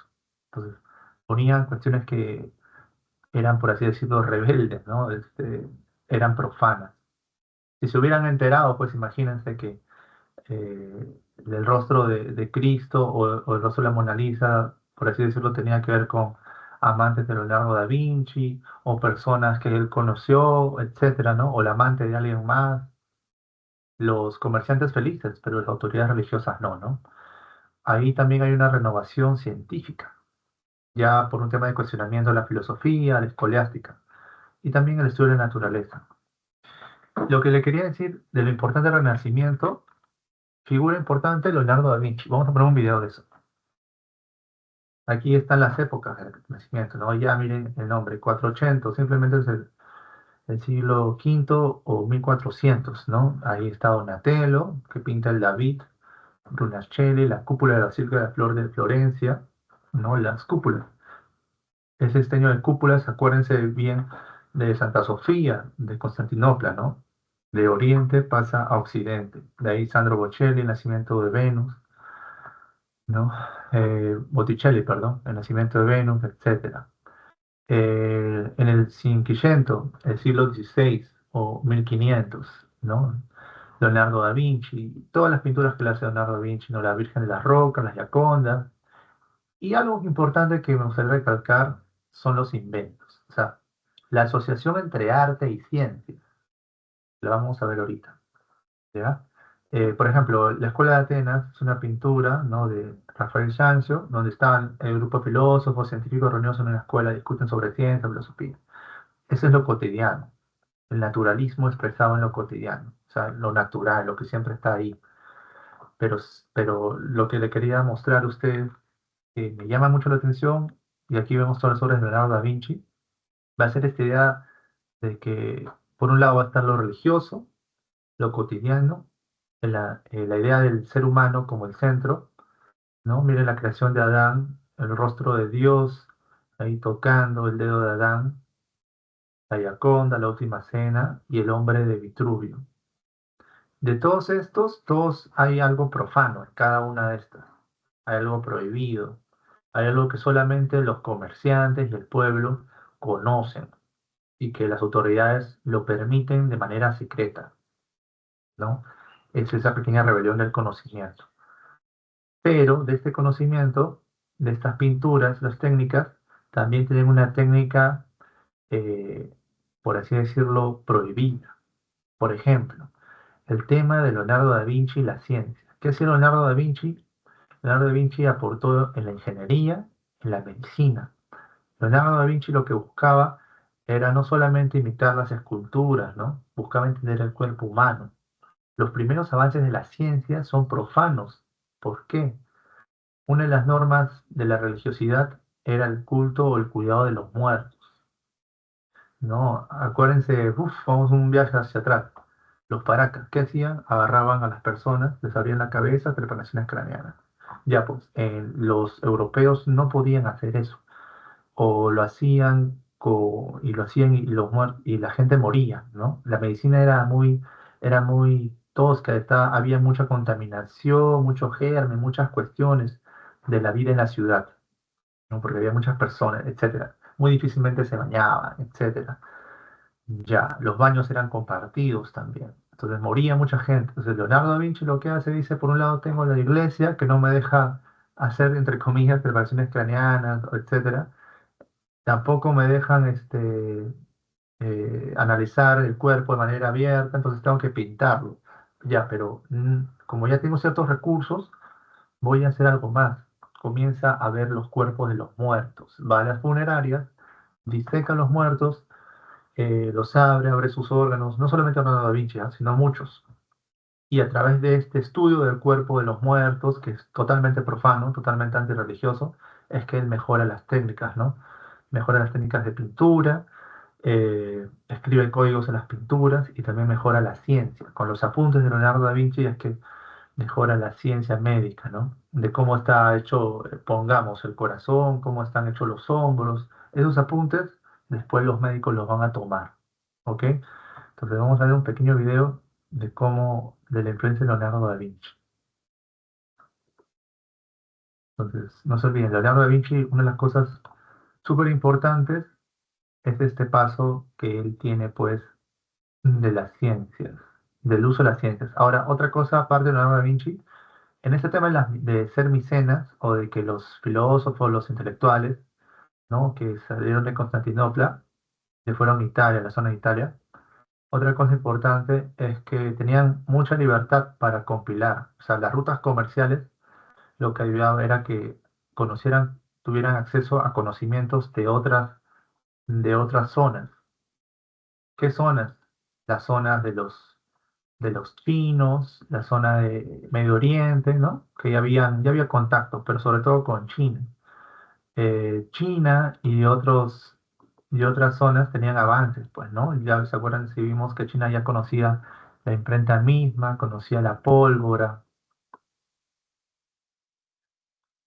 Entonces, ponían cuestiones que eran, por así decirlo, rebeldes, ¿no? Eran profanas. Si se hubieran enterado, pues imagínense que el rostro de Cristo o el rostro de la Mona Lisa, por así decirlo, tenía que ver con amantes de Leonardo da Vinci o personas que él conoció, etcétera, ¿no? O la amante de alguien más. Los comerciantes felices, pero las autoridades religiosas no, ¿no? Ahí también hay una renovación científica, ya por un tema de cuestionamiento de la filosofía, la escolástica y también el estudio de la naturaleza. Lo que le quería decir de lo importante del Renacimiento, figura importante Leonardo da Vinci. Vamos a poner un video de eso. Aquí están las épocas del Renacimiento, ¿no? Ya miren el nombre, 480, simplemente es el siglo V o 1400, ¿no? Ahí está Donatello, que pinta el David, Brunelleschi, la cúpula de la Basílica de la Flor de Florencia, ¿no? Las cúpulas. Ese diseño de cúpulas, acuérdense bien de Santa Sofía, de Constantinopla, ¿no? De Oriente pasa a Occidente. De ahí Sandro Botticelli, el nacimiento de Venus, ¿no? Botticelli, perdón, el nacimiento de Venus, etcétera. En el Cinquecento, el siglo XVI o 1500, ¿no? Leonardo da Vinci, todas las pinturas que le hace Leonardo da Vinci, ¿no? La Virgen de las Rocas, las Giocondas. Y algo importante que me gustaría recalcar son los inventos, o sea, la asociación entre arte y ciencia. La vamos a ver ahorita, ¿ya? Por ejemplo, la Escuela de Atenas es una pintura, ¿no? De Rafael Sanzio, donde están el grupo de filósofos, científicos reunidos en una escuela, discuten sobre ciencia, filosofía. Eso es lo cotidiano, el naturalismo expresado en lo cotidiano, o sea, lo natural, lo que siempre está ahí. Pero, pero lo que le quería mostrar a usted, que me llama mucho la atención, y aquí vemos todas las obras de Leonardo da Vinci, va a ser esta idea de que, por un lado, va a estar lo religioso, lo cotidiano, la idea del ser humano como el centro, ¿no? Miren la creación de Adán, el rostro de Dios, ahí tocando el dedo de Adán, la Gioconda, la Última Cena y el hombre de Vitruvio. De todos estos, todos hay algo profano en cada una de estas. Hay algo prohibido, hay algo que solamente los comerciantes y el pueblo conocen y que las autoridades lo permiten de manera secreta, ¿no? Es esa pequeña rebelión del conocimiento. Pero de este conocimiento, de estas pinturas, las técnicas, también tienen una técnica, eh, por así decirlo, prohibida. Por ejemplo, el tema de Leonardo da Vinci y la ciencia. ¿Qué hacía Leonardo da Vinci? Leonardo da Vinci aportó en la ingeniería, en la medicina. Leonardo da Vinci lo que buscaba era no solamente imitar las esculturas, ¿no? Buscaba entender el cuerpo humano. los primeros avances de la ciencia son profanos. ¿Por qué? Una de las normas de la religiosidad era el culto o el cuidado de los muertos. No, acuérdense, vamos un viaje hacia atrás. Los paracas, ¿qué hacían? Agarraban a las personas, les abrían la cabeza, preparaciones craneanas. Ya pues, los europeos no podían hacer eso. O lo hacían y lo hacían y y la gente moría, ¿no? La medicina era muy tosca, había mucha contaminación, mucho germen, muchas cuestiones de la vida en la ciudad, ¿no? Porque había muchas personas, etcétera. Muy difícilmente se bañaban, etcétera. Ya, los baños eran compartidos también. Entonces moría mucha gente. Entonces Leonardo da Vinci lo que hace, dice, por un lado tengo la iglesia que no me deja hacer, entre comillas, preparaciones craneanas, etcétera. Tampoco me dejan analizar el cuerpo de manera abierta, entonces tengo que pintarlo. Ya, pero como ya tengo ciertos recursos, voy a hacer algo más. Comienza a ver los cuerpos de los muertos. Va a las funerarias, diseca a los muertos, los abre sus órganos, no solamente Leonardo da Vinci, sino muchos. Y a través de este estudio del cuerpo de los muertos, que es totalmente profano, totalmente antirreligioso, es que él mejora las técnicas, ¿no? Mejora las técnicas de pintura, escribe códigos en las pinturas y también mejora la ciencia. Con los apuntes de Leonardo da Vinci es que mejora la ciencia médica, ¿no? De cómo está hecho, pongamos, el corazón, cómo están hechos los hombros. Esos apuntes después los médicos los van a tomar, ¿ok? Entonces vamos a ver un pequeño video de la influencia de Leonardo da Vinci. Entonces, no se olviden, Leonardo da Vinci, una de las cosas súper importantes es este paso que él tiene, pues, de las ciencias, del uso de las ciencias. Ahora, otra cosa aparte de Leonardo da Vinci, en este tema de ser micenas, o de que los filósofos, los intelectuales, ¿no? Que salieron de Constantinopla, que fueron a Italia, la zona de Italia, otra cosa importante es que tenían mucha libertad para compilar. O sea, las rutas comerciales lo que ayudaba era que tuvieran acceso a conocimientos de otras zonas. ¿Qué zonas? Las zonas de los chinos, la zona de Medio Oriente, ¿no? Que ya había contacto, pero sobre todo con China. China y otras zonas tenían avances, pues, ¿no? Ya se acuerdan si vimos que China ya conocía la imprenta misma, conocía la pólvora,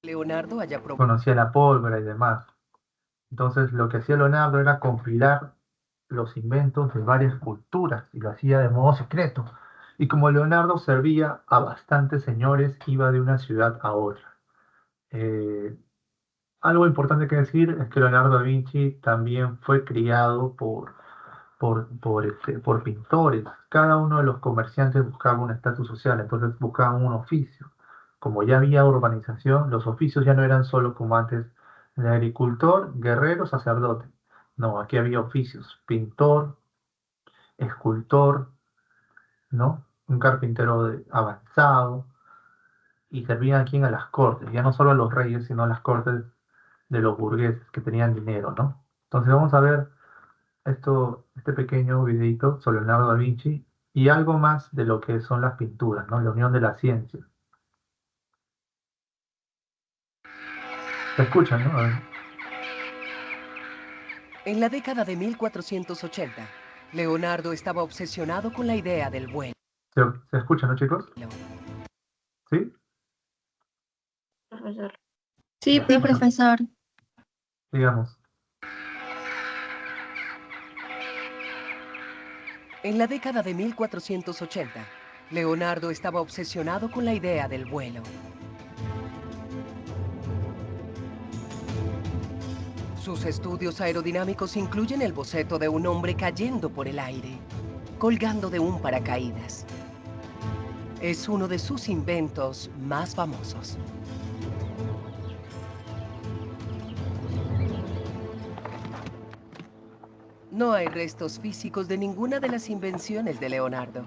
Leonardo haya probado. conocía la pólvora y demás. Entonces, lo que hacía Leonardo era compilar los inventos de varias culturas y lo hacía de modo secreto. Y como Leonardo servía a bastantes señores, iba de una ciudad a otra. Eh, Algo importante que decir es que Leonardo da Vinci también fue criado por pintores. Cada uno de los comerciantes buscaba un estatus social, entonces buscaban un oficio. Como ya había urbanización, los oficios ya no eran solo como antes de agricultor, guerrero, sacerdote. No, aquí había oficios, pintor, escultor, ¿no? Un carpintero avanzado, y servían aquí a las cortes, ya no solo a los reyes, sino a las cortes de los burgueses que tenían dinero, ¿no? Entonces vamos a ver este pequeño videito sobre Leonardo da Vinci y algo más de lo que son las pinturas, ¿no? La unión de la ciencia. ¿Se escuchan, no? A ver. En la década de 1480, Leonardo estaba obsesionado con la idea del vuelo. ¿Se escuchan, no, chicos? ¿Sí? Profesor. Sí, profesor. Digamos. En la década de 1480, Leonardo estaba obsesionado con la idea del vuelo. Sus estudios aerodinámicos incluyen el boceto de un hombre cayendo por el aire, colgando de un paracaídas. Es uno de sus inventos más famosos. No hay restos físicos de ninguna de las invenciones de Leonardo,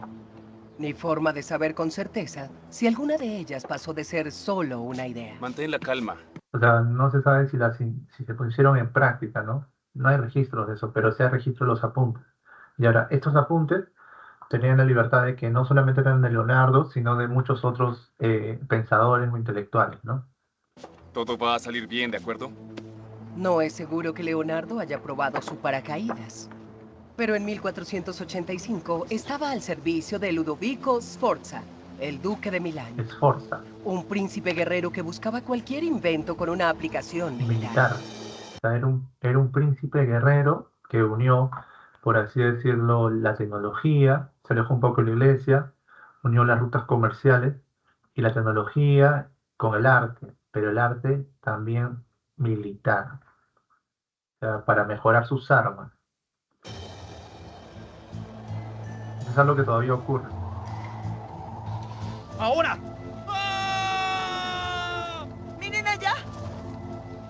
ni forma de saber con certeza si alguna de ellas pasó de ser solo una idea. Mantén la calma. O sea, no se sabe si se pusieron en práctica, ¿no? No hay registros de eso, pero sí hay registros de los apuntes. Y ahora, estos apuntes tenían la libertad de que no solamente eran de Leonardo, sino de muchos otros pensadores o intelectuales, ¿no? Todo va a salir bien, ¿de acuerdo? No es seguro que Leonardo haya probado su paracaídas. Pero en 1485 estaba al servicio de Ludovico Sforza, el duque de Milán, Sforza, un príncipe guerrero que buscaba cualquier invento con una aplicación militar. militar. O sea, era un príncipe guerrero que unió, por así decirlo, la tecnología, se alejó un poco de la iglesia, unió las rutas comerciales y la tecnología con el arte, pero el arte también militar, o sea, para mejorar sus armas. Eso es algo que todavía ocurre. ¡Ahora! ¡Miren allá!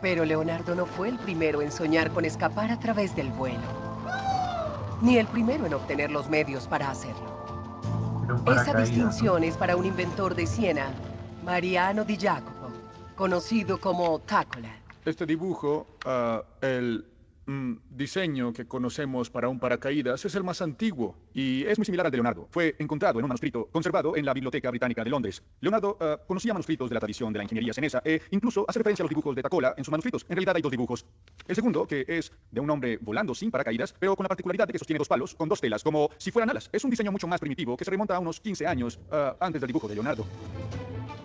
Pero Leonardo no fue el primero en soñar con escapar a través del vuelo, ni el primero en obtener los medios para hacerlo. Era un Esa paracaídas, ¿no? distinción es para un inventor de Siena, Mariano di Jacopo, conocido como Tácola. Este dibujo, el diseño que conocemos para un paracaídas es el más antiguo y es muy similar al de Leonardo. Fue encontrado en un manuscrito conservado en la Biblioteca Británica de Londres. Leonardo conocía manuscritos de la tradición de la ingeniería senesa e incluso hace referencia a los dibujos de Tacola en sus manuscritos. En realidad hay dos dibujos. El segundo, que es de un hombre volando sin paracaídas, pero con la particularidad de que sostiene dos palos con dos telas, como si fueran alas. Es un diseño mucho más primitivo que se remonta a unos 15 años antes del dibujo de Leonardo.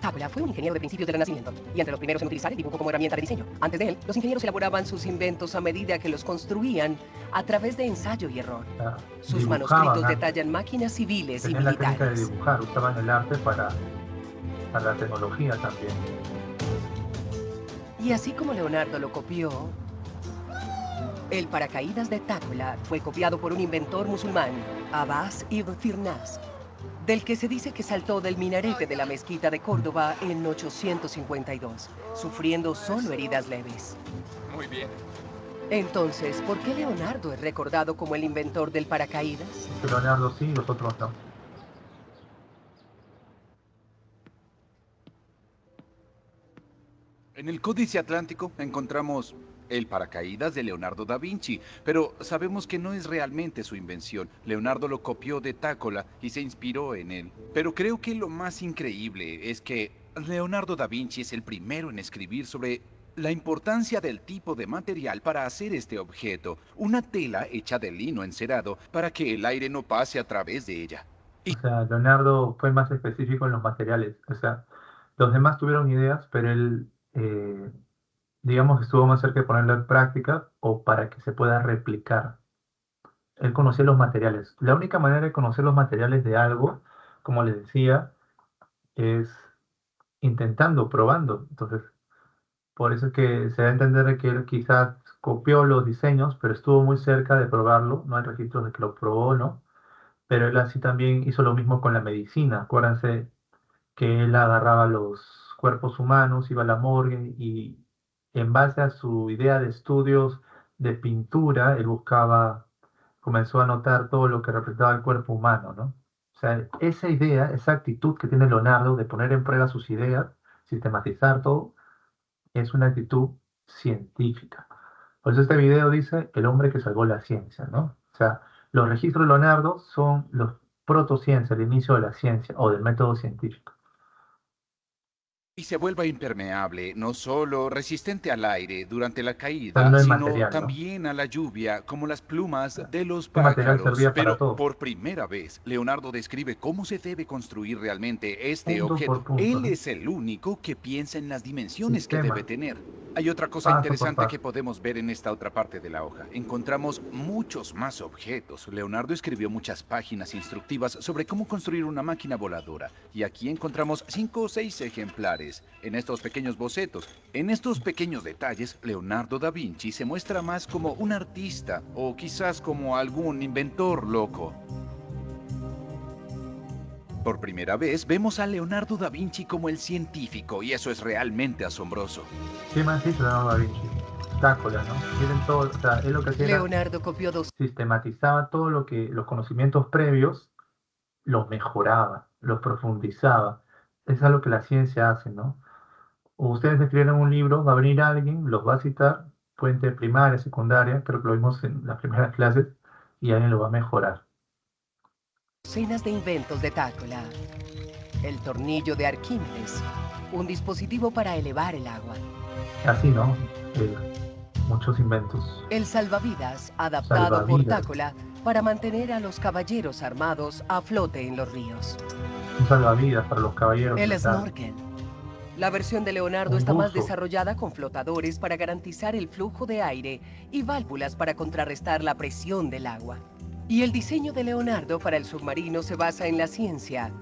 Tácola fue un ingeniero de principios del Renacimiento y entre los primeros en utilizar el dibujo como herramienta de diseño. Antes de él, los ingenieros elaboraban sus inventos a medida que los construían a través de ensayo y error. O sea, Sus dibujaban manuscritos arte. detallan máquinas civiles y Tenían la técnica de militares. dibujar, usaban el arte para la tecnología también. Y así como Leonardo lo copió, el paracaídas de Tácola fue copiado por un inventor musulmán, Abbas ibn Firnas, del que se dice que saltó del minarete de la mezquita de Córdoba en 852, sufriendo solo heridas leves. Muy bien. Entonces, ¿por qué Leonardo es recordado como el inventor del paracaídas? Leonardo sí, los otros no. En el Códice Atlántico encontramos el paracaídas de Leonardo da Vinci, pero sabemos que no es realmente su invención. Leonardo lo copió de Tácola y se inspiró en él. Pero creo que lo más increíble es que Leonardo da Vinci es el primero en escribir sobre la importancia del tipo de material para hacer este objeto, una tela hecha de lino encerado para que el aire no pase a través de ella. O sea, Leonardo fue más específico en los materiales. O sea, los demás tuvieron ideas, pero él, digamos, estuvo más cerca de ponerlo en práctica o para que se pueda replicar. Él conocía los materiales. La única manera de conocer los materiales de algo, como les decía, es intentando, probando. Entonces, por eso es que se da a entender que él quizás copió los diseños, pero estuvo muy cerca de probarlo. No hay registros de que lo probó, ¿no? Pero él así también hizo lo mismo con la medicina. Acuérdense que él agarraba los cuerpos humanos, iba a la morgue y en base a su idea de estudios de pintura, él buscaba, comenzó a notar todo lo que representaba el cuerpo humano, ¿no? O sea, esa idea, esa actitud que tiene Leonardo de poner en prueba sus ideas, sistematizar todo, es una actitud científica. Por eso este video dice el hombre que salvó la ciencia, ¿no? O sea, los registros de Leonardo son los protociencia, el inicio de la ciencia o del método científico. Y se vuelva impermeable, no solo resistente al aire durante la O sea, caída, no el sino material, ¿no? también a la lluvia, como las plumas de los Este material pájaros. servía para Pero todo. por primera vez, Leonardo describe cómo se debe construir realmente este Punto objeto. por punto, Él ¿no? es el único que piensa en las dimensiones que Sistema. debe tener. Hay otra cosa Paso por interesante paso. que podemos ver en esta otra parte de la hoja. Encontramos muchos más objetos. Leonardo escribió muchas páginas instructivas sobre cómo construir una máquina voladora. Y aquí encontramos 5 o 6 ejemplares. En estos pequeños bocetos, en estos pequeños detalles, Leonardo da Vinci se muestra más como un artista o quizás como algún inventor loco. Por primera vez vemos a Leonardo da Vinci como el científico y eso es realmente asombroso. ¿Qué más hizo Leonardo da Vinci? Tácola, ¿no? Miren todo, o sea, él lo que hacía era Leonardo copió dos sistematizaba todo lo que, los conocimientos previos, los mejoraba, los profundizaba. Eso es lo que la ciencia hace, ¿no? Ustedes escriben un libro, va a venir alguien, los va a citar, fuente primaria, secundaria, creo que lo vimos en las primeras clases, y alguien lo va a mejorar. Docenas de inventos de Tácola. El tornillo de Arquímedes, un dispositivo para elevar el agua. Así, ¿no? Muchos inventos. El salvavidas, adaptado por Salvavidas. Tácola para mantener a los caballeros armados a flote en los ríos. Un salvavidas para los caballeros. El ¿verdad? snorkel. La versión de Leonardo Un está más buzo. desarrollada con flotadores para garantizar el flujo de aire y válvulas para contrarrestar la presión del agua. Y el diseño de Leonardo para el submarino se basa en la ciencia.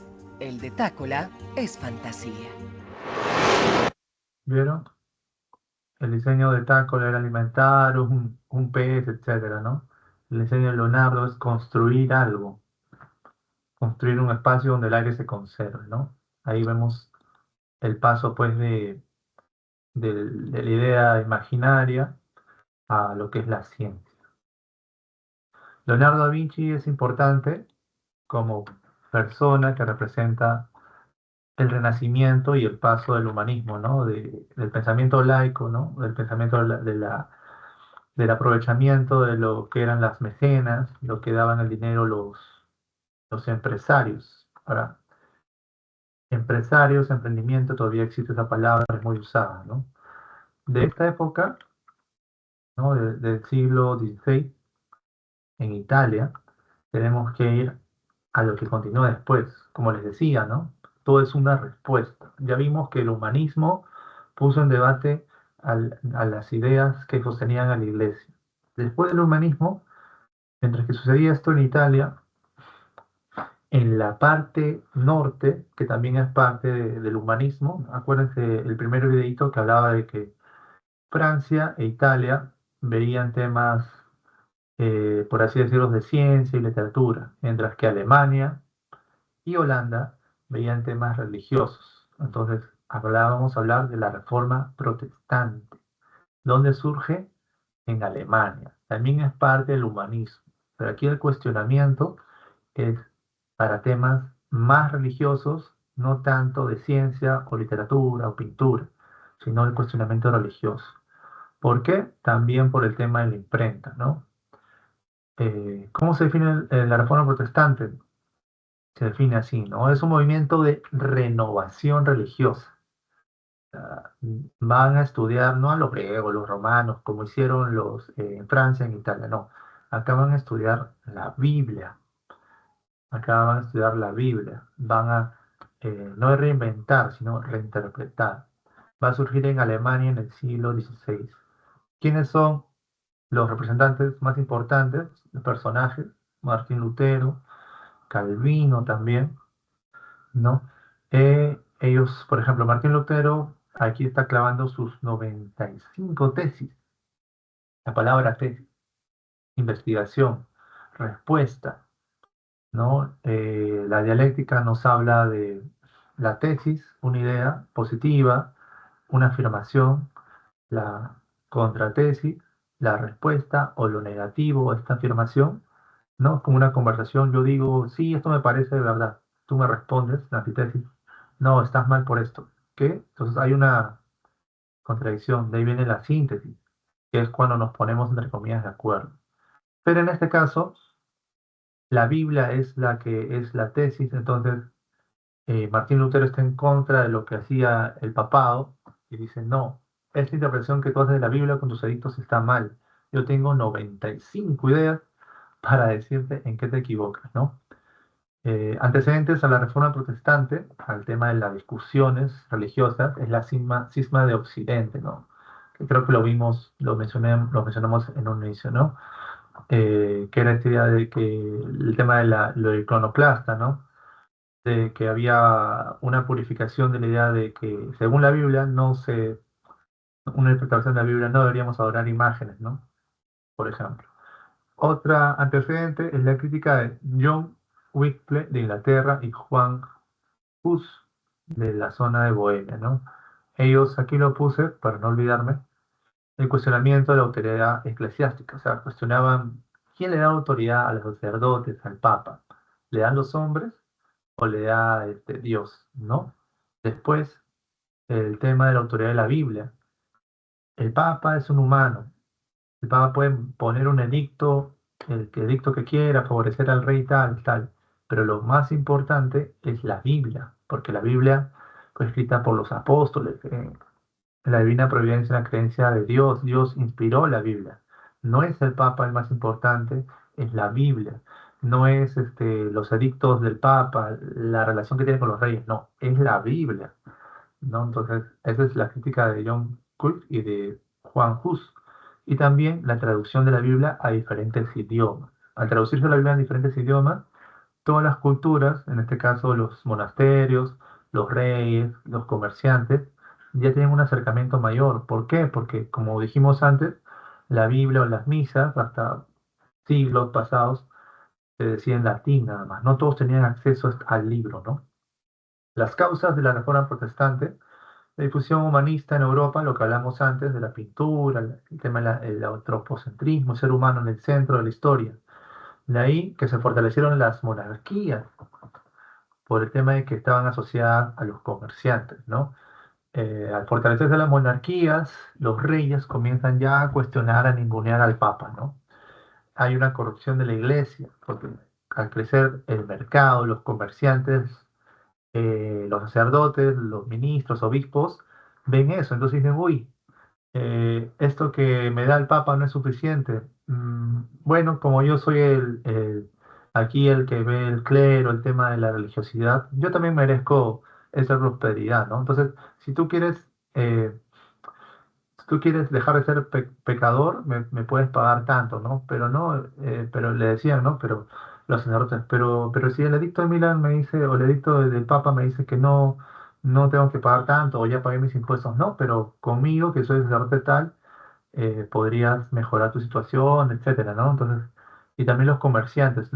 El de Tácola es fantasía. ¿Vieron? El diseño de Tácola era alimentar un pez, etcétera, ¿no? El diseño de Leonardo es construir algo, construir un espacio donde el aire se conserve, ¿no? Ahí vemos el paso, pues, de la idea imaginaria a lo que es la ciencia. Leonardo da Vinci es importante como persona que representa el renacimiento y el paso del humanismo, ¿no? Del pensamiento laico, ¿no? Del pensamiento del aprovechamiento de lo que eran las mecenas, lo que daban el dinero los empresarios. Ahora, empresarios, emprendimiento, todavía existe esa palabra, es muy usada, ¿no? De esta época, ¿no? Del siglo XVI, en Italia, tenemos que ir a lo que continúa después. Como les decía, ¿no? Todo es una respuesta. Ya vimos que el humanismo puso en debate a las ideas que sostenían a la iglesia. Después del humanismo, mientras que sucedía esto en Italia, en la parte norte, que también es parte del humanismo, acuérdense el primer videito que hablaba de que Francia e Italia veían temas, por así decirlo, de ciencia y literatura, mientras que Alemania y Holanda veían temas religiosos. Entonces, vamos a hablar de la Reforma Protestante. ¿Dónde surge? En Alemania. También es parte del humanismo. Pero aquí el cuestionamiento es para temas más religiosos, no tanto de ciencia o literatura o pintura, sino el cuestionamiento religioso. ¿Por qué? También por el tema de la imprenta, ¿no? ¿Cómo se define la Reforma Protestante? Se define así, ¿no? Es un movimiento de renovación religiosa. Van a estudiar no a los griegos, los romanos, como hicieron los en Francia, en Italia, no. Acá van a estudiar la Biblia. Acá van a estudiar la Biblia. Van a no reinventar, sino reinterpretar. Va a surgir en Alemania en el siglo XVI. ¿Quiénes son los representantes más importantes, los personajes? Martín Lutero, Calvino también, ¿no? Ellos, por ejemplo, Martín Lutero aquí está clavando sus 95 tesis. La palabra tesis, investigación, respuesta, ¿no? La dialéctica nos habla de la tesis, una idea positiva, una afirmación, la contratesis, la respuesta o lo negativo a esta afirmación, ¿no? Como una conversación, yo digo, sí, esto me parece de verdad. Tú me respondes, la antítesis, no, estás mal por esto. ¿Qué? Entonces hay una contradicción, de ahí viene la síntesis, que es cuando nos ponemos entre comillas de acuerdo. Pero en este caso, la Biblia es la que es la tesis, entonces Martín Lutero está en contra de lo que hacía el papado y dice, no, esta interpretación que tú haces de la Biblia con tus edictos está mal. Yo tengo 95 ideas para decirte en qué te equivocas, ¿no? Antecedentes a la Reforma Protestante, al tema de las discusiones religiosas, es la cisma de Occidente, ¿no? Que creo que lo vimos, lo mencionamos en un inicio, ¿no? Que era esta idea de que el tema de lo iconoclasta, ¿no? De que había una purificación de la idea de que, según la Biblia, una interpretación de la Biblia, no deberíamos adorar imágenes, ¿no? Por ejemplo. Otra antecedente es la crítica de John Wycliffe de Inglaterra y Juan Hus de la zona de Bohemia, ¿no? Ellos, aquí lo puse para no olvidarme, el cuestionamiento de la autoridad eclesiástica, o sea, cuestionaban quién le da autoridad a los sacerdotes, al Papa, ¿le dan los hombres o le da Dios, ¿no? Después, el tema de la autoridad de la Biblia. El Papa es un humano, el Papa puede poner un edicto, el edicto que quiera, favorecer al rey tal, tal. pero lo más importante es la Biblia, porque la Biblia fue escrita por los apóstoles. La divina providencia es una creencia de Dios. Dios inspiró la Biblia. No es el Papa el más importante, es la Biblia. No es los edictos del Papa, la relación que tiene con los reyes, no, es la Biblia, ¿no? Entonces, esa es la crítica de John Cook y de Juan Hus. Y también la traducción de la Biblia a diferentes idiomas. Al traducirse la Biblia en diferentes idiomas, todas las culturas, en este caso los monasterios, los reyes, los comerciantes, ya tienen un acercamiento mayor. ¿Por qué? Porque, como dijimos antes, la Biblia o las misas, hasta siglos pasados, se decía en latín nada más. No todos tenían acceso al libro, ¿no? Las causas de la Reforma Protestante, la difusión humanista en Europa, lo que hablamos antes de la pintura, el tema del antropocentrismo, el ser humano en el centro de la historia. De ahí que se fortalecieron las monarquías, por el tema de que estaban asociadas a los comerciantes, ¿no? Al fortalecerse las monarquías, los reyes comienzan ya a cuestionar, a ningunear al Papa, ¿no? Hay una corrupción de la iglesia, porque al crecer el mercado, los comerciantes, los sacerdotes, los ministros, obispos, ven eso, entonces dicen, uy, esto que me da el Papa no es suficiente. Bueno, como yo soy aquí el que ve el clero, el tema de la religiosidad, yo también merezco esa prosperidad, ¿no? Entonces, si tú quieres, eh, si tú quieres dejar de ser pecador, me puedes pagar tanto, ¿no? Pero no, pero le decían, ¿no? Pero los sacerdotes, pero si el edicto de Milán me dice, o el edicto del Papa me dice que no tengo que pagar tanto, o ya pagué mis impuestos, no, pero conmigo, que soy sacerdote tal, podrías mejorar tu situación, etcétera, ¿no? Entonces, y también los comerciantes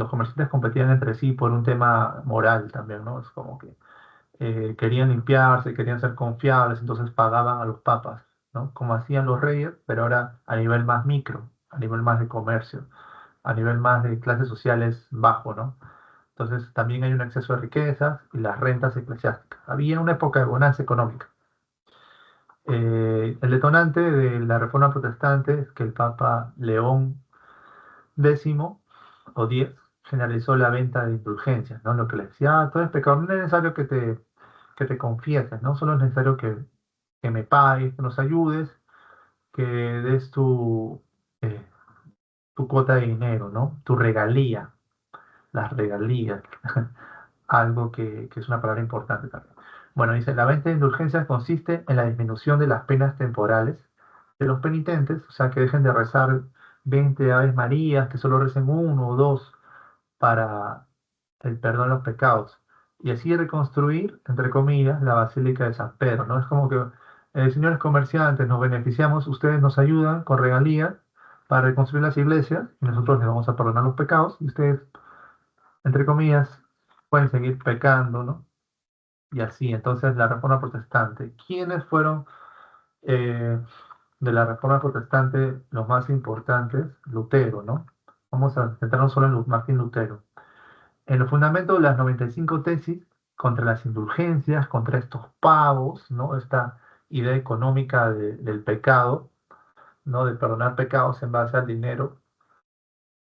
competían entre sí por un tema moral también, ¿no? Es como que querían limpiarse, querían ser confiables, entonces pagaban a los papas, ¿no? Como hacían los reyes, pero ahora a nivel más micro, a nivel más de comercio, a nivel más de clases sociales bajo, ¿no? Entonces también hay un exceso de riquezas y las rentas eclesiásticas. Había una época de bonanza económica. El detonante de la Reforma Protestante es que el Papa León X o X generalizó la venta de indulgencias, ¿no? Lo que le decía, tú eres pecador, no es necesario que te confieses, ¿no? Solo es necesario que me pagues, que nos ayudes, que des eh, tu cuota de dinero, ¿no? Tu regalía, las regalías, algo que es una palabra importante también. Bueno, dice, la venta de indulgencias consiste en la disminución de las penas temporales de los penitentes, o sea, que dejen de rezar 20 Aves Marías, que solo recen uno o dos para el perdón de los pecados. Y así reconstruir, entre comillas, la Basílica de San Pedro, ¿no? Es como que, señores comerciantes, nos beneficiamos, ustedes nos ayudan con regalías para reconstruir las iglesias y nosotros les vamos a perdonar los pecados y ustedes, entre comillas, pueden seguir pecando, ¿no? Y así, entonces la Reforma Protestante. ¿Quiénes fueron de la Reforma Protestante los más importantes? Lutero, ¿no? Vamos a centrarnos solo en Martín Lutero. En los fundamentos de las 95 tesis contra las indulgencias, contra estos pagos, ¿no? Esta idea económica del pecado, ¿no? De perdonar pecados en base al dinero,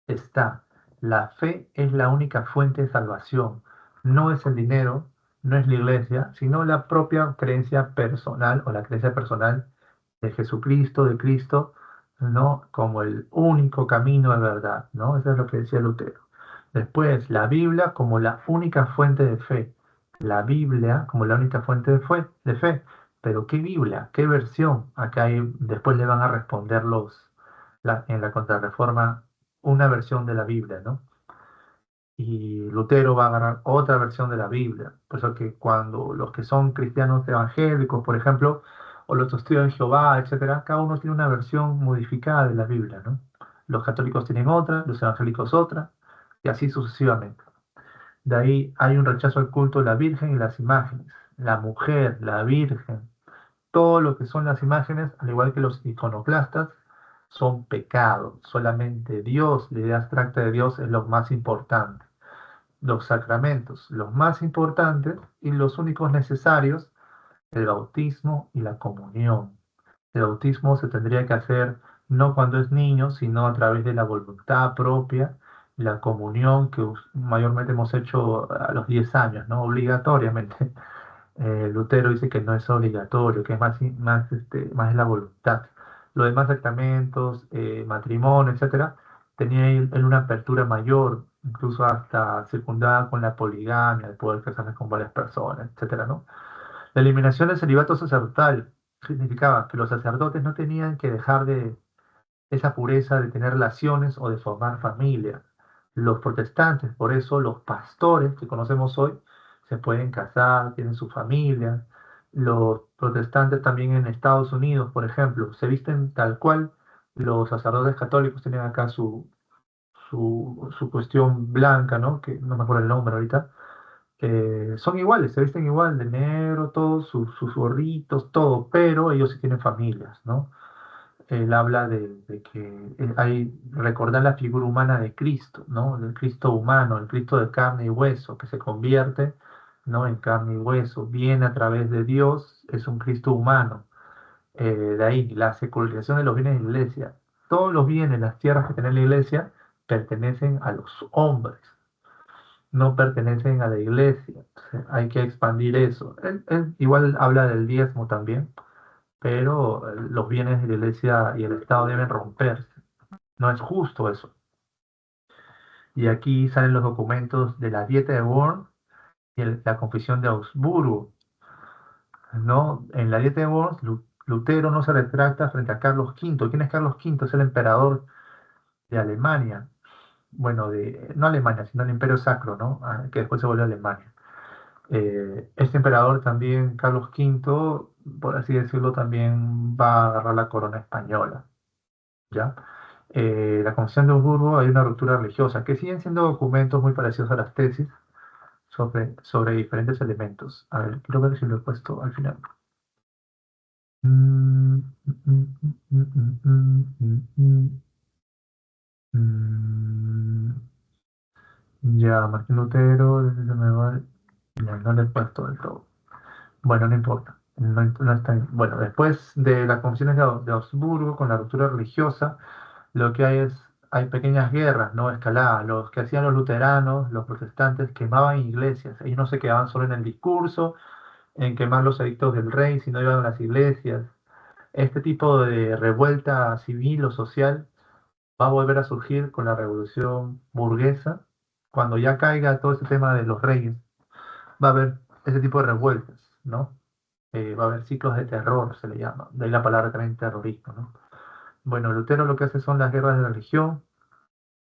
está, la fe es la única fuente de salvación. No es el dinero, no es la iglesia, sino la propia creencia personal o la creencia personal de Jesucristo, de Cristo, ¿no? Como el único camino de verdad, ¿no? Eso es lo que decía Lutero. Después, la Biblia como la única fuente de fe. La Biblia como la única fuente de fe. Pero ¿qué Biblia? ¿Qué versión? Después le van a responder en la Contrarreforma una versión de la Biblia, ¿no? Y Lutero va a agarrar otra versión de la Biblia. Por eso que cuando los que son cristianos evangélicos, por ejemplo, o los testigos de Jehová, etcétera, cada uno tiene una versión modificada de la Biblia, ¿no? Los católicos tienen otra, los evangélicos otra, y así sucesivamente. De ahí hay un rechazo al culto de la Virgen y las imágenes. La mujer, la Virgen, todo lo que son las imágenes, al igual que los iconoclastas, son pecados. Solamente Dios, la idea abstracta de Dios, es lo más importante. Los sacramentos, los más importantes y los únicos necesarios, el bautismo y la comunión. El bautismo se tendría que hacer no cuando es niño, sino a través de la voluntad propia la comunión que mayormente hemos hecho a los 10 años, ¿no? Obligatoriamente. Lutero dice que no es obligatorio, que es más es la voluntad. Los demás sacramentos, matrimonio, etcétera, tenía él una apertura mayor, incluso hasta secundada con la poligamia, de poder casarse con varias personas, etcétera, ¿no? La eliminación del celibato sacerdotal significaba que los sacerdotes no tenían que dejar de esa pureza de tener relaciones o de formar familia. Los protestantes, por eso los pastores que conocemos hoy, se pueden casar, tienen su familia. Los protestantes también en Estados Unidos, por ejemplo, se visten tal cual. Los sacerdotes católicos tienen acá su cuestión blanca, ¿no? Que no me acuerdo el nombre ahorita. Son iguales, se visten igual, de negro, todos sus gorritos, todo, pero ellos sí tienen familias, ¿no? Él habla de que hay recordar la figura humana de Cristo, ¿no? El Cristo humano, el Cristo de carne y hueso, que se convierte, ¿no? En carne y hueso, viene a través de Dios, es un Cristo humano. De ahí, la secularización de los bienes de la iglesia. Todos los bienes, las tierras que tiene la iglesia, pertenecen a los hombres, no pertenecen a la iglesia. Hay que expandir eso. Él igual habla del diezmo también, pero los bienes de la iglesia y el Estado deben romperse. No es justo eso. Y aquí salen los documentos de la Dieta de Worms y la Confesión de Augsburgo, ¿no? En la Dieta de Worms, Lutero no se retracta frente a Carlos V. ¿Quién es Carlos V? Es el emperador de Alemania. Bueno, no Alemania, sino el Imperio Sacro, ¿no? Que después se volvió Alemania. Este emperador también, Carlos V, por así decirlo, también va a agarrar la corona española, ¿ya? La Confesión de Augsburgo hay una ruptura religiosa, que siguen siendo documentos muy parecidos a las tesis sobre diferentes elementos. A ver, quiero ver si lo he puesto al final. Mm, mm, mm, mm, mm, mm, mm, mm. Ya, Martín Lutero, ya, no le he puesto del todo. Bueno, no importa. No está bueno, después de las confesiones de Augsburgo, con la ruptura religiosa, lo que hay pequeñas guerras, no escaladas. Los que hacían los luteranos, los protestantes, quemaban iglesias. Ellos no se quedaban solo en el discurso, en quemar los edictos del rey, sino iban a las iglesias. Este tipo de revuelta civil o social va a volver a surgir con la revolución burguesa. Cuando ya caiga todo ese tema de los reyes, va a haber ese tipo de revueltas, ¿no? Va a haber ciclos de terror, se le llama. De ahí la palabra también terrorismo, ¿no? Bueno, Lutero lo que hace son las guerras de la religión.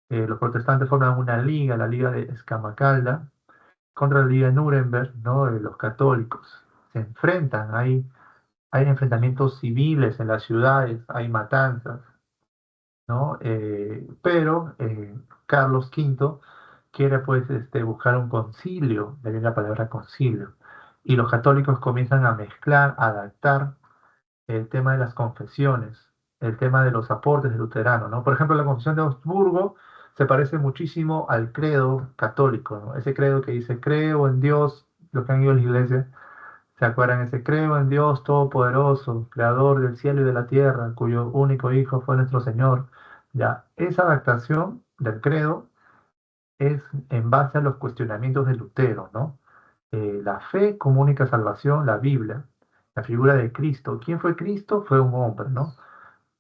Los protestantes forman una liga, la Liga de Escamacalda, contra la Liga de Nuremberg, ¿no? Los católicos se enfrentan, hay enfrentamientos civiles en las ciudades, hay matanzas, ¿no? Pero Carlos V quiere pues buscar un concilio, de ahí la palabra concilio, y los católicos comienzan a mezclar, a adaptar el tema de las confesiones, el tema de los aportes de Luterano, ¿no? Por ejemplo, la confesión de Augsburgo se parece muchísimo al credo católico, ¿no? Ese credo que dice, creo en Dios, los que han ido a la iglesia, ¿se acuerdan? Ese creo en Dios Todopoderoso, Creador del cielo y de la tierra, cuyo único Hijo fue nuestro Señor. Ya, esa adaptación del credo es en base a los cuestionamientos de Lutero, ¿no? La fe como única salvación, la Biblia, la figura de Cristo. ¿Quién fue Cristo? Fue un hombre, ¿no?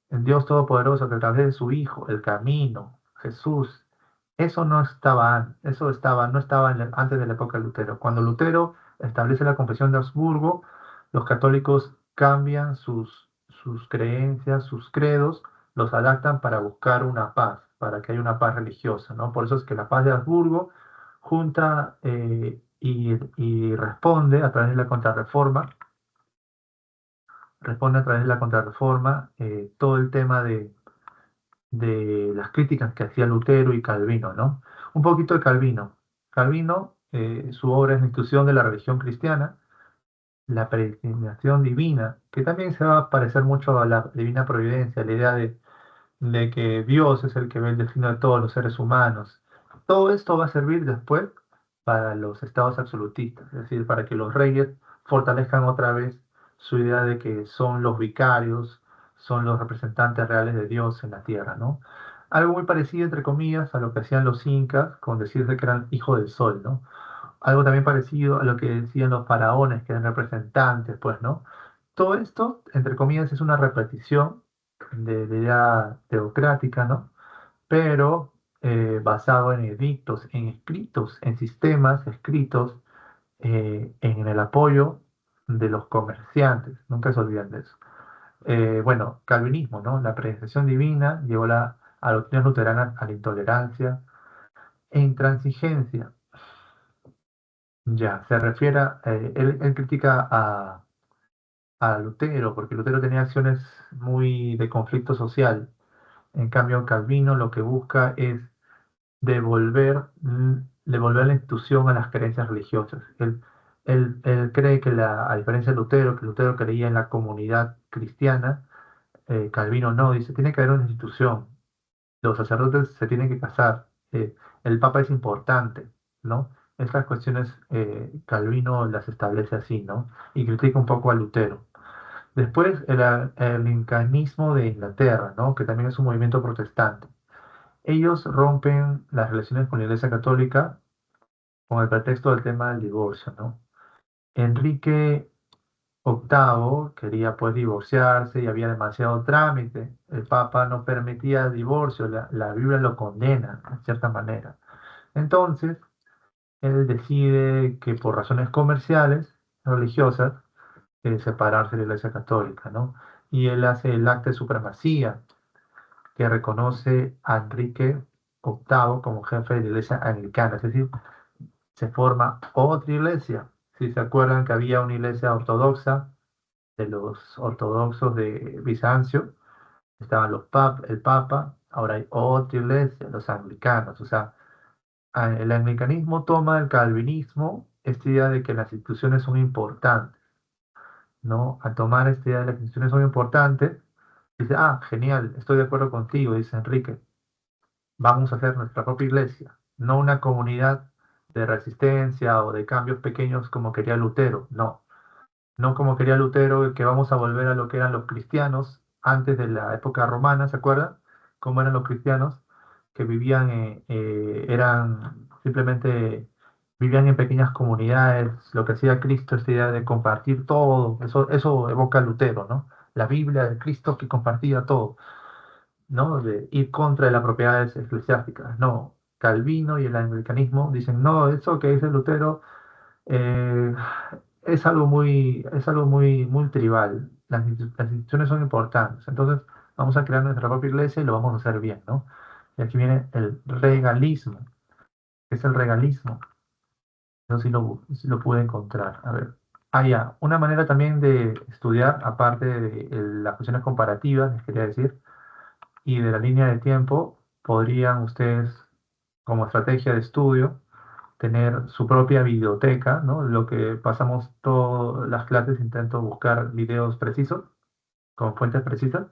El Dios Todopoderoso que a través de su Hijo, el camino, Jesús, eso no estaba antes de la época de Lutero. Cuando Lutero establece la Confesión de Augsburgo, los católicos cambian sus creencias, sus credos, los adaptan para buscar una paz, para que haya una paz religiosa, ¿no? Por eso es que la paz de Augsburgo junta y responde a través de la Contrarreforma, todo el tema de las críticas que hacía Lutero y Calvino, ¿no? Un poquito de Calvino. Calvino, su obra es la institución de la religión cristiana, la predestinación divina, que también se va a parecer mucho a la divina providencia, la idea de que Dios es el que ve el destino de todos los seres humanos. Todo esto va a servir después para los estados absolutistas, es decir, para que los reyes fortalezcan otra vez su idea de que son los vicarios, son los representantes reales de Dios en la tierra, ¿no? Algo muy parecido, entre comillas, a lo que hacían los incas, con decirse que eran hijos del sol, ¿no? Algo también parecido a lo que decían los faraones, que eran representantes, pues, ¿no? Todo esto, entre comillas, es una repetición de la idea teocrática, ¿no? Pero basado en edictos, en escritos, en sistemas escritos, en el apoyo de los comerciantes. Nunca se olviden de eso. Bueno, calvinismo, ¿no? La predestinación divina llevó a la doctrina luterana a la intolerancia e intransigencia. Ya, se refiere, él critica a Lutero, porque Lutero tenía acciones muy de conflicto social. En cambio, Calvino lo que busca es devolver la institución a las creencias religiosas. Él cree que a diferencia de Lutero, que Lutero creía en la comunidad cristiana, Calvino no, dice, tiene que haber una institución, los sacerdotes se tienen que casar, el papa es importante, ¿no? Estas cuestiones Calvino las establece así, ¿no? Y critica un poco a Lutero. Después el anglicanismo de Inglaterra, ¿no? Que también es un movimiento protestante. Ellos rompen las relaciones con la Iglesia Católica con el pretexto del tema del divorcio, ¿no? Enrique VIII quería pues divorciarse y había demasiado trámite. El Papa no permitía el divorcio, la Biblia lo condena, de cierta manera. Entonces, él decide que por razones comerciales, religiosas, separarse de la Iglesia Católica, ¿no? Y él hace el acta de supremacía, que reconoce a Enrique VIII como jefe de la Iglesia Anglicana, es decir, se forma otra iglesia. Si se acuerdan que había una iglesia ortodoxa de los ortodoxos de Bizancio, estaban el Papa, ahora hay otra iglesia, los anglicanos. O sea, el anglicanismo toma el calvinismo, esta idea de que las instituciones son importantes, ¿no? Al tomar esta idea de las instituciones son importantes, dice, ah, genial, estoy de acuerdo contigo, dice Enrique, vamos a hacer nuestra propia iglesia, no una comunidad de resistencia o de cambios pequeños como quería Lutero, no. No como quería Lutero, que vamos a volver a lo que eran los cristianos antes de la época romana, ¿se acuerdan? ¿Cómo eran los cristianos? Que vivían, eran simplemente, vivían en pequeñas comunidades, lo que hacía Cristo, esta idea de compartir todo, eso evoca Lutero, ¿no? La Biblia de Cristo que compartía todo, ¿no? De ir contra de las propiedades eclesiásticas, no. Calvino y el anglicanismo dicen, no, eso que dice Lutero eh, muy tribal. Las instituciones son importantes. Entonces, vamos a crear nuestra propia iglesia y lo vamos a hacer bien, ¿no? Y aquí viene el regalismo. ¿Qué es el regalismo? Yo sí lo pude encontrar. A ver. Ah, ya. Una manera también de estudiar, aparte de las cuestiones comparativas, les quería decir, y de la línea de tiempo, podrían ustedes, como estrategia de estudio, tener su propia biblioteca, ¿no? Lo que pasamos todas las clases, intento buscar videos precisos, con fuentes precisas.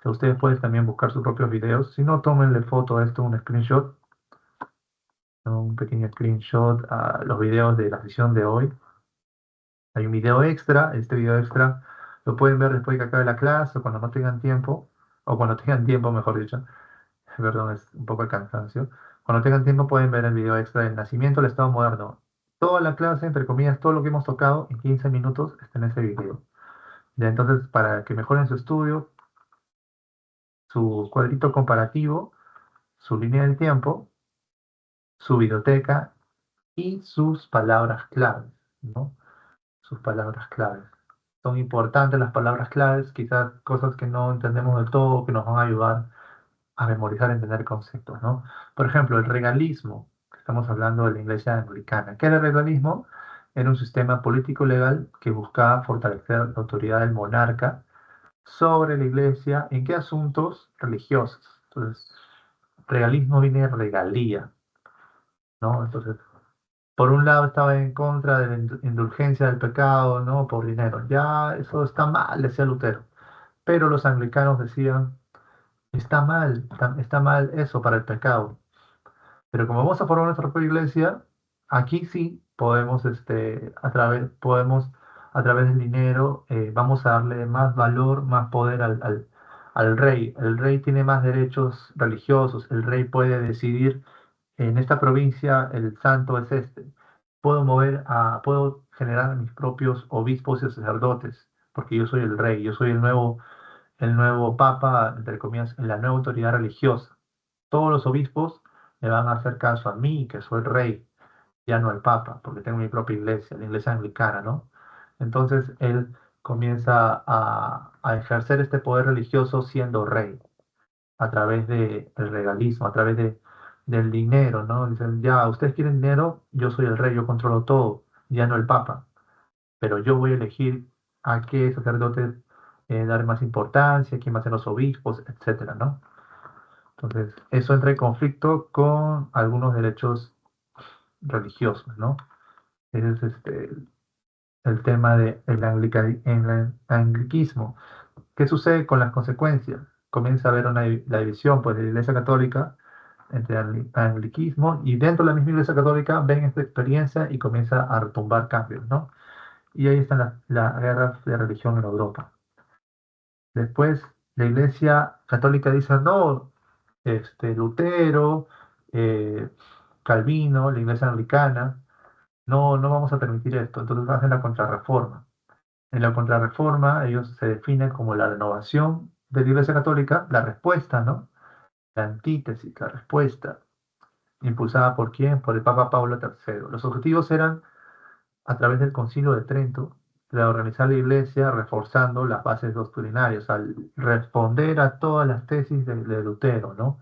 Que ustedes pueden también buscar sus propios videos. Si no, tómenle foto a esto, un screenshot, ¿no? Un pequeño screenshot a los videos de la sesión de hoy. Hay un video extra, este video extra lo pueden ver después de que acabe la clase o cuando no tengan tiempo, o cuando tengan tiempo, mejor dicho. Perdón, es un poco el cansancio. Cuando tengan tiempo pueden ver el video extra del nacimiento del Estado moderno. Toda la clase, entre comillas, todo lo que hemos tocado en 15 minutos está en ese video. Ya, entonces, para que mejoren su estudio, su cuadrito comparativo, su línea del tiempo, su biblioteca y sus palabras claves, ¿no? Sus palabras claves. Son importantes las palabras claves, quizás cosas que no entendemos del todo, que nos van a ayudar a memorizar, entender conceptos, ¿no? Por ejemplo, el regalismo, que estamos hablando de la Iglesia anglicana. ¿Qué era el regalismo? Era un sistema político legal que buscaba fortalecer la autoridad del monarca sobre la Iglesia. ¿En qué asuntos religiosos? Entonces, regalismo viene de regalía, ¿no? Entonces, por un lado estaba en contra de la indulgencia del pecado, ¿no? Por dinero. Ya eso está mal, decía Lutero. Pero los anglicanos decían, está mal eso para el pecado. Pero como vamos a formar nuestra propia iglesia, aquí sí podemos, a través del dinero, vamos a darle más valor, más poder al rey. El rey tiene más derechos religiosos, el rey puede decidir, en esta provincia el santo es este. Puedo generar mis propios obispos y sacerdotes, porque yo soy el rey, yo soy el nuevo papa, entre comillas, en la nueva autoridad religiosa. Todos los obispos me van a hacer caso a mí, que soy el rey, ya no al papa, porque tengo mi propia iglesia, la iglesia anglicana, ¿no? Entonces él comienza a ejercer este poder religioso siendo rey, a través del regalismo, a través del dinero, ¿no? Dicen, ya, ustedes quieren dinero, yo soy el rey, yo controlo todo, ya no el papa, pero yo voy a elegir a qué sacerdotes dar más importancia, quién va a ser los obispos, etcétera, ¿no? Entonces, eso entra en conflicto con algunos derechos religiosos, ¿no? Ese es el tema del anglicismo. ¿Qué sucede con las consecuencias? Comienza a haber la división pues, de la Iglesia Católica entre anglicismo y dentro de la misma Iglesia Católica ven esta experiencia y comienza a retumbar cambios, ¿no? Y ahí están las guerras de religión en Europa. Después la Iglesia Católica dice, no, Lutero, eh, Calvino, la Iglesia Anglicana, no, no vamos a permitir esto. Entonces hacen la contrarreforma. En la contrarreforma ellos se definen como la renovación de la Iglesia Católica, la respuesta, ¿no? La antítesis, la respuesta, impulsada por quién? Por el Papa Pablo III. Los objetivos eran, a través del Concilio de Trento, reorganizar la Iglesia reforzando las bases doctrinarias, al responder a todas las tesis de Lutero, ¿no?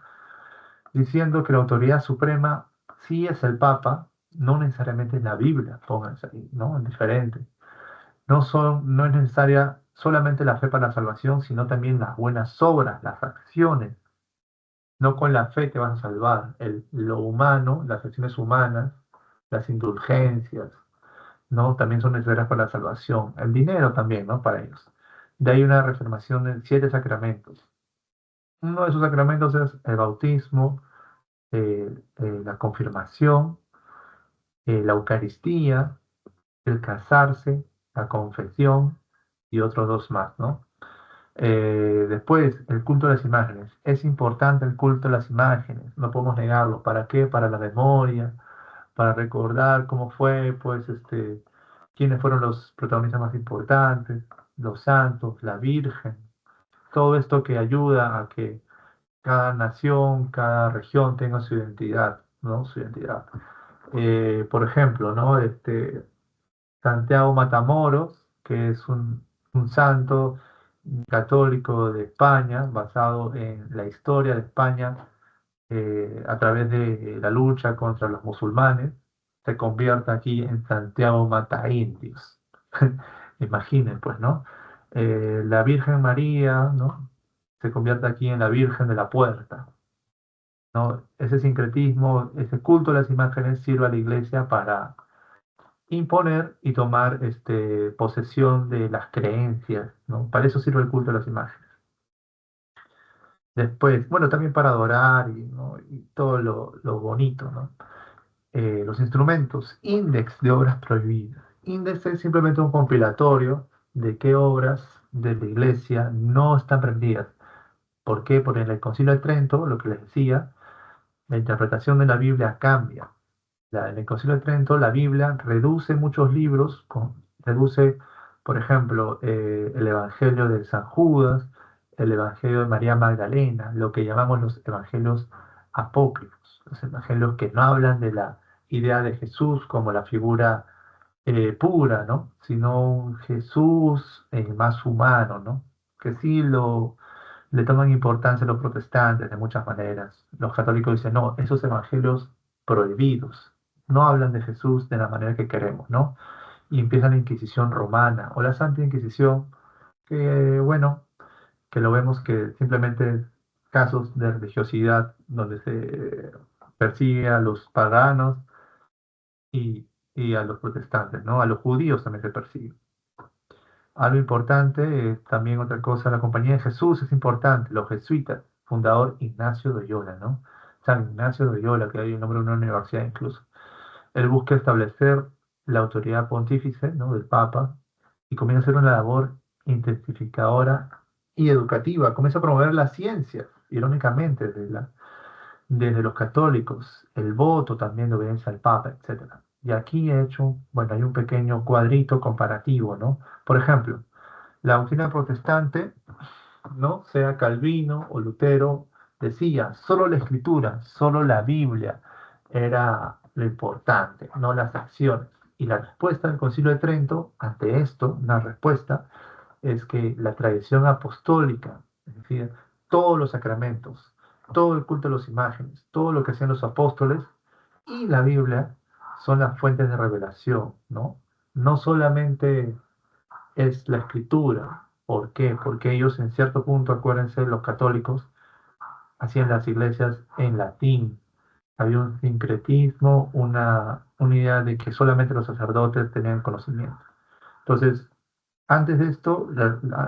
Diciendo que la autoridad suprema sí es el Papa, no necesariamente es la Biblia, pónganse ahí, ¿no? Es diferente. No es necesaria solamente la fe para la salvación, sino también las buenas obras, las acciones. No con la fe te vas a salvar. Lo humano, las acciones humanas, las indulgencias, ¿no? También son necesarias para la salvación. El dinero también, ¿no? Para ellos. De ahí una reafirmación en 7 sacramentos. Uno de esos sacramentos es el bautismo, la confirmación, la Eucaristía, el casarse, la confesión y otros 2 más, ¿no? Después, el culto de las imágenes. Es importante el culto de las imágenes, no podemos negarlo. ¿Para qué? Para la memoria, para recordar cómo fue, pues, quiénes fueron los protagonistas más importantes, los santos, la Virgen. Todo esto que ayuda a que cada nación, cada región tenga su identidad, ¿no? Su identidad. Por ejemplo, ¿no? Santiago Matamoros, que es un santo católico de España, basado en la historia de España a través de la lucha contra los musulmanes, se convierte aquí en Santiago Mataindios. Imaginen, pues, ¿no? La Virgen María, ¿no? Se convierte aquí en la Virgen de la Puerta, ¿no? Ese sincretismo, ese culto a las imágenes sirve a la iglesia para imponer y tomar posesión de las creencias, ¿no? Para eso sirve el culto a las imágenes. Después, bueno, también para adorar ¿no? Y todo lo bonito, ¿no? Los instrumentos, índex de obras prohibidas. Índex es simplemente un compilatorio de qué obras de la iglesia no están permitidas. ¿Por qué? Porque en el Concilio de Trento, lo que les decía, la interpretación de la Biblia cambia. En el Concilio de Trento, la Biblia reduce muchos libros, reduce, por ejemplo, el Evangelio de San Judas, el Evangelio de María Magdalena, lo que llamamos los evangelios apócrifos, los evangelios que no hablan de la idea de Jesús como la figura pura, ¿no? Sino un Jesús más humano, ¿no? Que sí le toman importancia a los protestantes de muchas maneras. Los católicos dicen, no, esos evangelios prohibidos no hablan de Jesús de la manera que queremos, ¿no? Y empieza la Inquisición romana o la Santa Inquisición, que bueno, que lo vemos que simplemente es casos de religiosidad donde se persigue a los paganos y a los protestantes, ¿no? A los judíos también se persigue. Algo importante, también otra cosa, la Compañía de Jesús es importante, los jesuitas, fundador Ignacio de Loyola, ¿no? San Ignacio de Loyola, que hay un nombre de una universidad incluso. Él busca establecer la autoridad pontífice, ¿no? Del Papa y comienza a hacer una labor intensificadora y educativa. Comienza a promover la ciencia, irónicamente, desde los católicos, el voto también de obediencia al Papa, etcétera. Y aquí he hecho, bueno, hay un pequeño cuadrito comparativo, ¿no? Por ejemplo, la doctrina protestante, ¿no? Sea Calvino o Lutero, decía, solo la escritura, solo la Biblia era lo importante, no las acciones. Y la respuesta del Concilio de Trento ante esto, una respuesta, es que la tradición apostólica, es decir, todos los sacramentos, todo el culto de las imágenes, todo lo que hacían los apóstoles y la Biblia son las fuentes de revelación, ¿no? No solamente es la escritura. ¿Por qué? Porque ellos en cierto punto, acuérdense, los católicos hacían las iglesias en latín. Había un sincretismo, una idea de que solamente los sacerdotes tenían conocimiento. Entonces, antes de esto,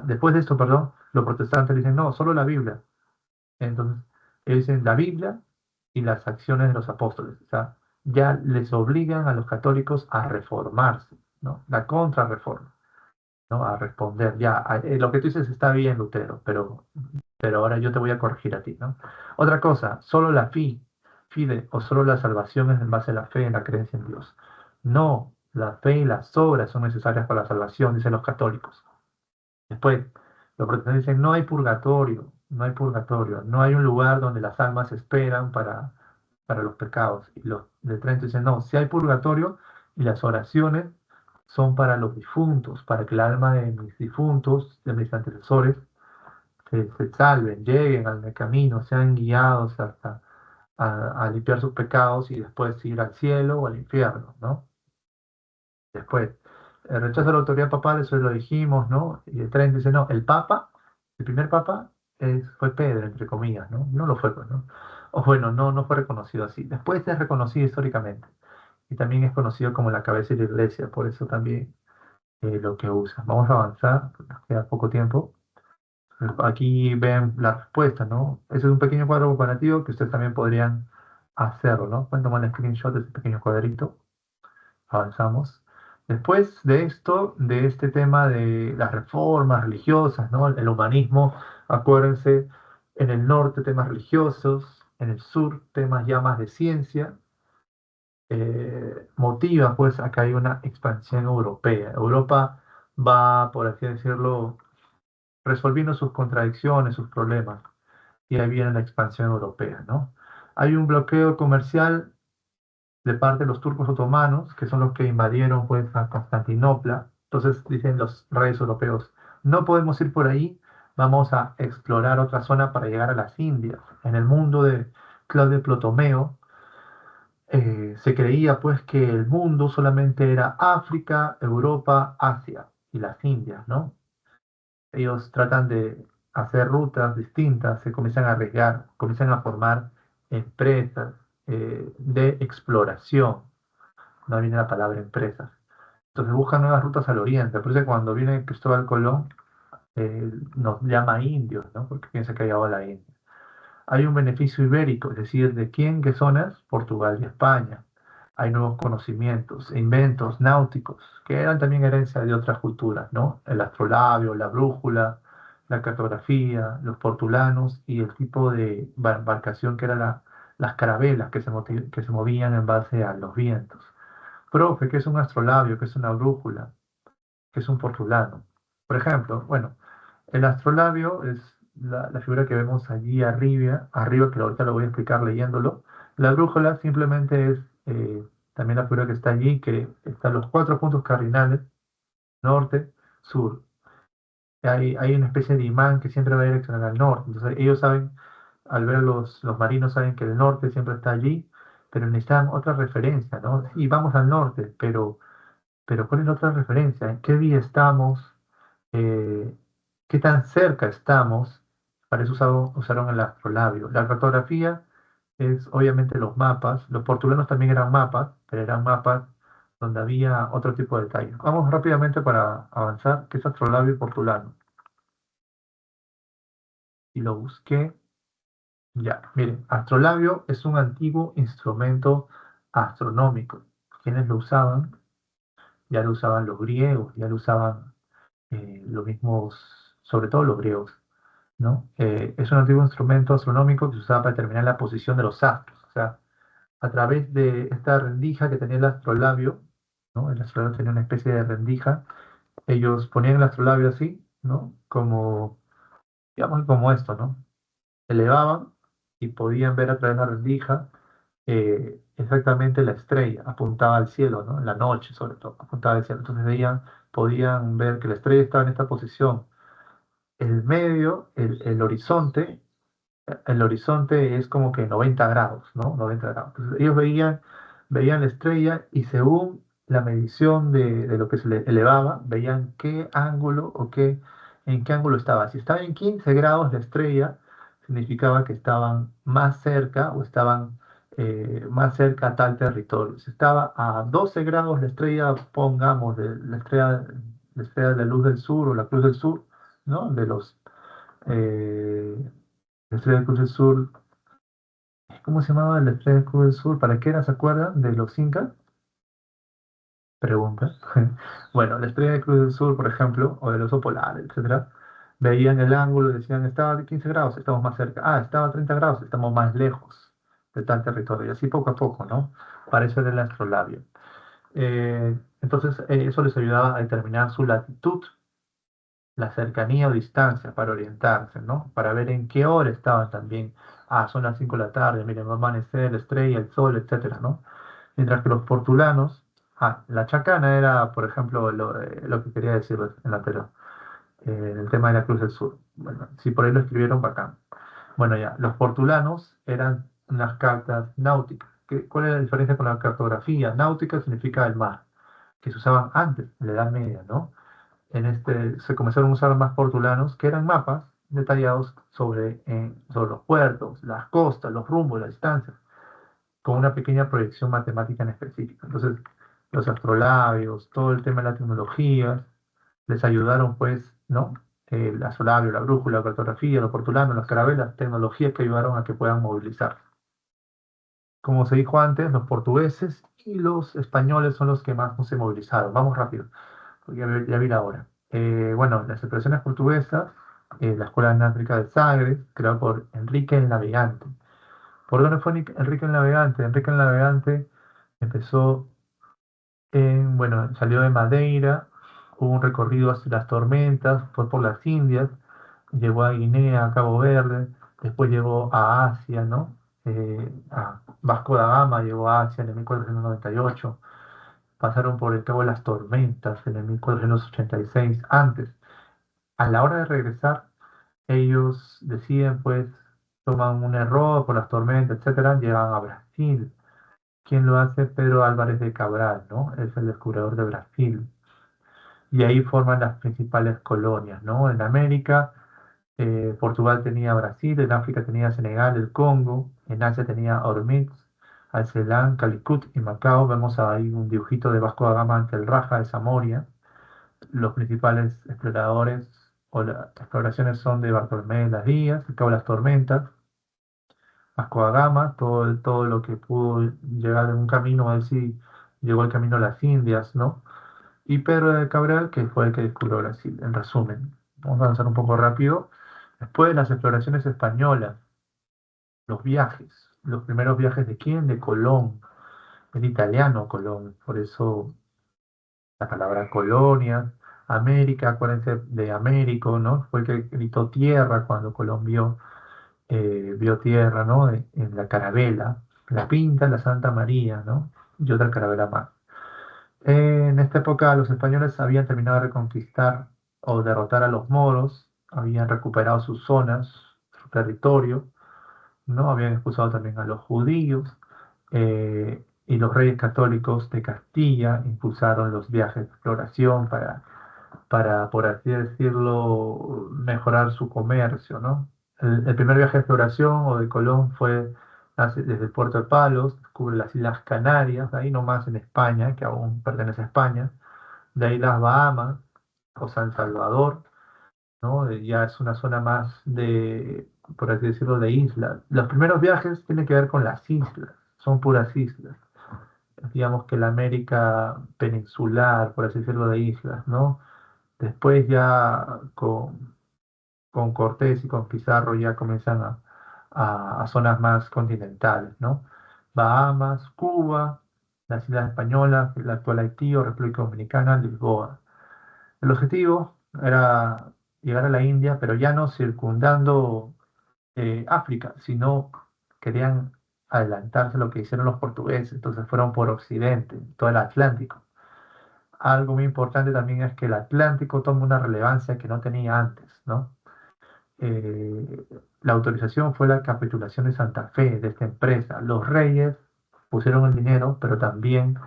después de esto, perdón, los protestantes dicen, no, solo la Biblia. Entonces, ellos dicen la Biblia y las acciones de los apóstoles. O sea, ya les obligan a los católicos a reformarse, ¿no? La contrarreforma, ¿no? A responder, ya, lo que tú dices está bien, Lutero, pero ahora yo te voy a corregir a ti, ¿no? Otra cosa, solo la fide, o solo la salvación es en base a la fe, en la creencia en Dios. No, la fe y las obras son necesarias para la salvación, dicen los católicos. Después, los protestantes dicen, no hay purgatorio, no hay purgatorio, no hay un lugar donde las almas esperan para los pecados. Y los de Trento dicen, no, si hay purgatorio y las oraciones son para los difuntos, para que el alma de mis difuntos, de mis antecesores, se salven, lleguen al camino, sean guiados hasta a limpiar sus pecados y después ir al cielo o al infierno, ¿no? Después, el rechazo a la autoridad papal, eso lo dijimos, ¿no? Y el tren dice, no, el papa, el primer papa fue Pedro, entre comillas, ¿no? No lo fue, pues, ¿no? O bueno, no fue reconocido así. Después es reconocido históricamente. Y también es conocido como la cabeza de la iglesia, por eso también lo que usa. Vamos a avanzar, nos queda poco tiempo. Aquí ven la respuesta, ¿no? Ese es un pequeño cuadro comparativo que ustedes también podrían hacerlo, ¿no? Pueden tomar el screenshot de ese pequeño cuadrito. Avanzamos. Después de esto, de este tema de las reformas religiosas, ¿no? El humanismo, acuérdense, en el norte temas religiosos, en el sur temas ya más de ciencia, motiva pues acá hay una expansión europea. Europa va, por así decirlo, resolviendo sus contradicciones, sus problemas, y ahí viene la expansión europea, ¿no? Hay un bloqueo comercial de parte de los turcos otomanos, que son los que invadieron pues a Constantinopla. Entonces dicen los reyes europeos, no podemos ir por ahí, vamos a explorar otra zona para llegar a las Indias. En el mundo de Claudio Ptolomeo se creía pues que el mundo solamente era África, Europa, Asia y las Indias, ¿no? Ellos tratan de hacer rutas distintas, se comienzan a arriesgar, comienzan a formar empresas de exploración. No viene la palabra empresas. Entonces buscan nuevas rutas al oriente. Por eso cuando viene Cristóbal Colón nos llama indios, ¿no? Porque piensa que ha llegado a la India. Hay un beneficio ibérico, es decir, ¿de quién? ¿Qué zonas? Portugal y España. Hay nuevos conocimientos e inventos náuticos que eran también herencia de otras culturas, ¿no? El astrolabio, la brújula, la cartografía, los portulanos y el tipo de embarcación que eran las carabelas que se movían en base a los vientos. Profe, ¿qué es un astrolabio? ¿Qué es una brújula? ¿Qué es un portulano? Por ejemplo, bueno, el astrolabio es la figura que vemos allí arriba, que ahorita lo voy a explicar leyéndolo. La brújula simplemente es también la figura que está allí, que están los 4 puntos cardinales, norte, sur. Hay una especie de imán que siempre va a direccionar al norte. Entonces ellos saben, al ver los marinos saben que el norte siempre está allí, pero necesitan otra referencia, ¿no? Y vamos al norte, pero ¿cuál es la otra referencia? ¿En qué vía estamos? Eh, ¿Qué tan cerca estamos? Para eso usaron el astrolabio. La cartografía es obviamente los mapas. Los portulanos también eran mapas, pero eran mapas donde había otro tipo de detalles. Vamos rápidamente para avanzar. ¿Qué es astrolabio y portulano? Y lo busqué. Ya, miren, astrolabio es un antiguo instrumento astronómico. ¿Quiénes lo usaban? Ya lo usaban los griegos, ya lo usaban los mismos, sobre todo los griegos. ¿no? Es un antiguo instrumento astronómico que se usaba para determinar la posición de los astros. O sea, a través de esta rendija que tenía el astrolabio, ¿no? El astrolabio tenía una especie de rendija. Ellos ponían el astrolabio así, ¿no? Como, digamos, como esto, ¿no? Elevaban y podían ver a través de la rendija exactamente la estrella, apuntaba al cielo, ¿no? En la noche, sobre todo, apuntaba al cielo. Entonces veían, podían ver que la estrella estaba en esta posición. El medio, el horizonte es como que 90 grados, ¿no? 90 grados. Entonces, ellos veían la estrella y según la medición de lo que se le elevaba, veían qué ángulo en qué ángulo estaba. Si estaba en 15 grados la estrella, significaba que estaban más cerca o estaban más cerca a tal territorio. Si estaba a 12 grados la estrella, pongamos, la estrella de la luz del sur o la cruz del sur, ¿no? Eh, la estrella de cruz del sur. ¿Cómo se llamaba la estrella del Cruz del Sur? ¿Para qué era? ¿Se acuerdan de los incas? Pregunta. Bueno, la estrella del Cruz del Sur, por ejemplo, o del oso polar, etcétera, veían el ángulo y decían, estaba a 15 grados, estamos más cerca. Ah, estaba a 30 grados, estamos más lejos de tal territorio. Y así poco a poco, ¿no? Para eso era el astrolabio. Entonces, eso les ayudaba a determinar su latitud, la cercanía o distancia para orientarse, ¿no? Para ver en qué hora estaban también. Ah, son las 5 de la tarde, miren, va a amanecer, la estrella, el sol, etcétera, ¿no? Mientras que los portulanos, la chacana era, por ejemplo, lo que quería decir en la anterior, el tema de la Cruz del Sur. Bueno, si por ahí lo escribieron, bacán. Bueno, ya, los portulanos eran unas cartas náuticas. ¿Cuál es la diferencia con la cartografía? Náutica significa el mar, que se usaban antes, en la Edad Media, ¿no? Se comenzaron a usar más portulanos, que eran mapas detallados sobre los puertos, las costas, los rumbos, las distancias con una pequeña proyección matemática en específico. Entonces, los astrolabios, todo el tema de la tecnología, les ayudaron, pues, ¿no? El astrolabio, la brújula, la cartografía, los portulanos, las carabelas, tecnologías que ayudaron a que puedan movilizar. Como se dijo antes, los portugueses y los españoles son los que más no se movilizaron. Vamos rápido, porque ya vi la hora. Bueno, las exploraciones portuguesas, la Escuela Náutica de Sagres, creada por Enrique el Navegante. ¿Por dónde fue Enrique el Navegante? Enrique el Navegante empezó bueno, salió de Madeira, hubo un recorrido hacia las tormentas, fue por las Indias, llegó a Guinea, a Cabo Verde, después llegó a Asia, ¿no? A Vasco da Gama llegó a Asia en el 1498, pasaron por el Cabo de las Tormentas en el 1486. Antes, a la hora de regresar, ellos deciden, pues, toman un error por las tormentas, etcétera, llegan a Brasil. ¿Quién lo hace? Pedro Álvarez de Cabral, ¿no? Es el descubridor de Brasil. Y ahí forman las principales colonias, ¿no? En América, Portugal tenía Brasil, en África tenía Senegal, el Congo, en Asia tenía Ormuz, Alcelán, Calicut y Macao. Vemos ahí un dibujito de Vasco da Gama ante el Raja de Zamoria. Los principales exploradores o las exploraciones son de Bartolomé de las Díaz, el Cabo de las Tormentas, Vasco da Gama, todo lo que pudo llegar en un camino, a ver si llegó el camino a las Indias, ¿no? Y Pedro de Cabral, que fue el que descubrió Brasil. En resumen, vamos a avanzar un poco rápido. Después de las exploraciones españolas, los viajes, los primeros viajes de quién? De Colón, el italiano Colón, por eso la palabra colonia, América, acuérdense de Américo, ¿no? Fue el que gritó tierra cuando Colón vio tierra, ¿no? En la carabela, la Pinta, la Santa María, ¿no? Y otra carabela más. En esta época los españoles habían terminado de reconquistar o derrotar a los moros, habían recuperado sus zonas, su territorio, ¿no? Habían expulsado también a los judíos, y los reyes católicos de Castilla impulsaron los viajes de exploración para, por así decirlo, mejorar su comercio, ¿no? El primer viaje de exploración o de Colón fue desde el puerto de Palos, descubre las Islas Canarias, ahí nomás en España, que aún pertenece a España, de ahí las Bahamas o San Salvador, ¿no? Ya es una zona más de, por así decirlo, de islas. Los primeros viajes tienen que ver con las islas, son puras islas. Digamos que la América peninsular, por así decirlo, de islas, ¿no? Después ya con Cortés y con Pizarro ya comienzan a zonas más continentales, ¿no? Bahamas, Cuba, las Islas Españolas, la actual Haití o República Dominicana, Lisboa. El objetivo era llegar a la India, pero ya no circundando África, sino querían adelantarse a lo que hicieron los portugueses, entonces fueron por Occidente, todo el Atlántico. Algo muy importante también es que el Atlántico toma una relevancia que no tenía antes, ¿no? Eh, la autorización fue la capitulación de Santa Fe, de esta empresa. Los reyes pusieron el dinero, pero también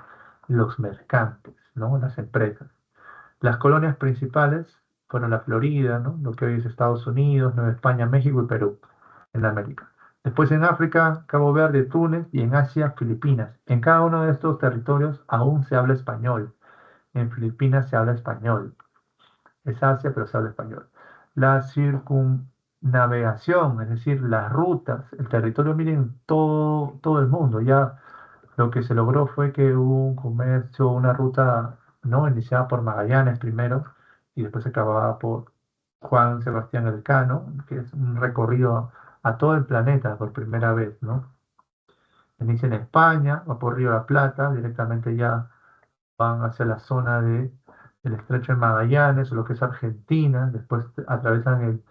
los mercantes, ¿no? Las empresas. Las colonias principales fueron la Florida, ¿no? Lo que hoy es Estados Unidos, Nueva España, México y Perú, en América. Después en África, Cabo Verde, Túnez y en Asia, Filipinas. En cada uno de estos territorios aún se habla español. En Filipinas se habla español. Es Asia, pero se habla español. La circunnavegación, es decir, las rutas, el territorio, miren, todo el mundo. Ya lo que se logró fue que hubo un comercio, una ruta, ¿no? Iniciada por Magallanes primero y después se acababa por Juan Sebastián Elcano, que es un recorrido a todo el planeta por primera vez, ¿no? Inicia en España, va por Río de la Plata, directamente ya van hacia la zona del Estrecho de Magallanes, lo que es Argentina, después atraviesan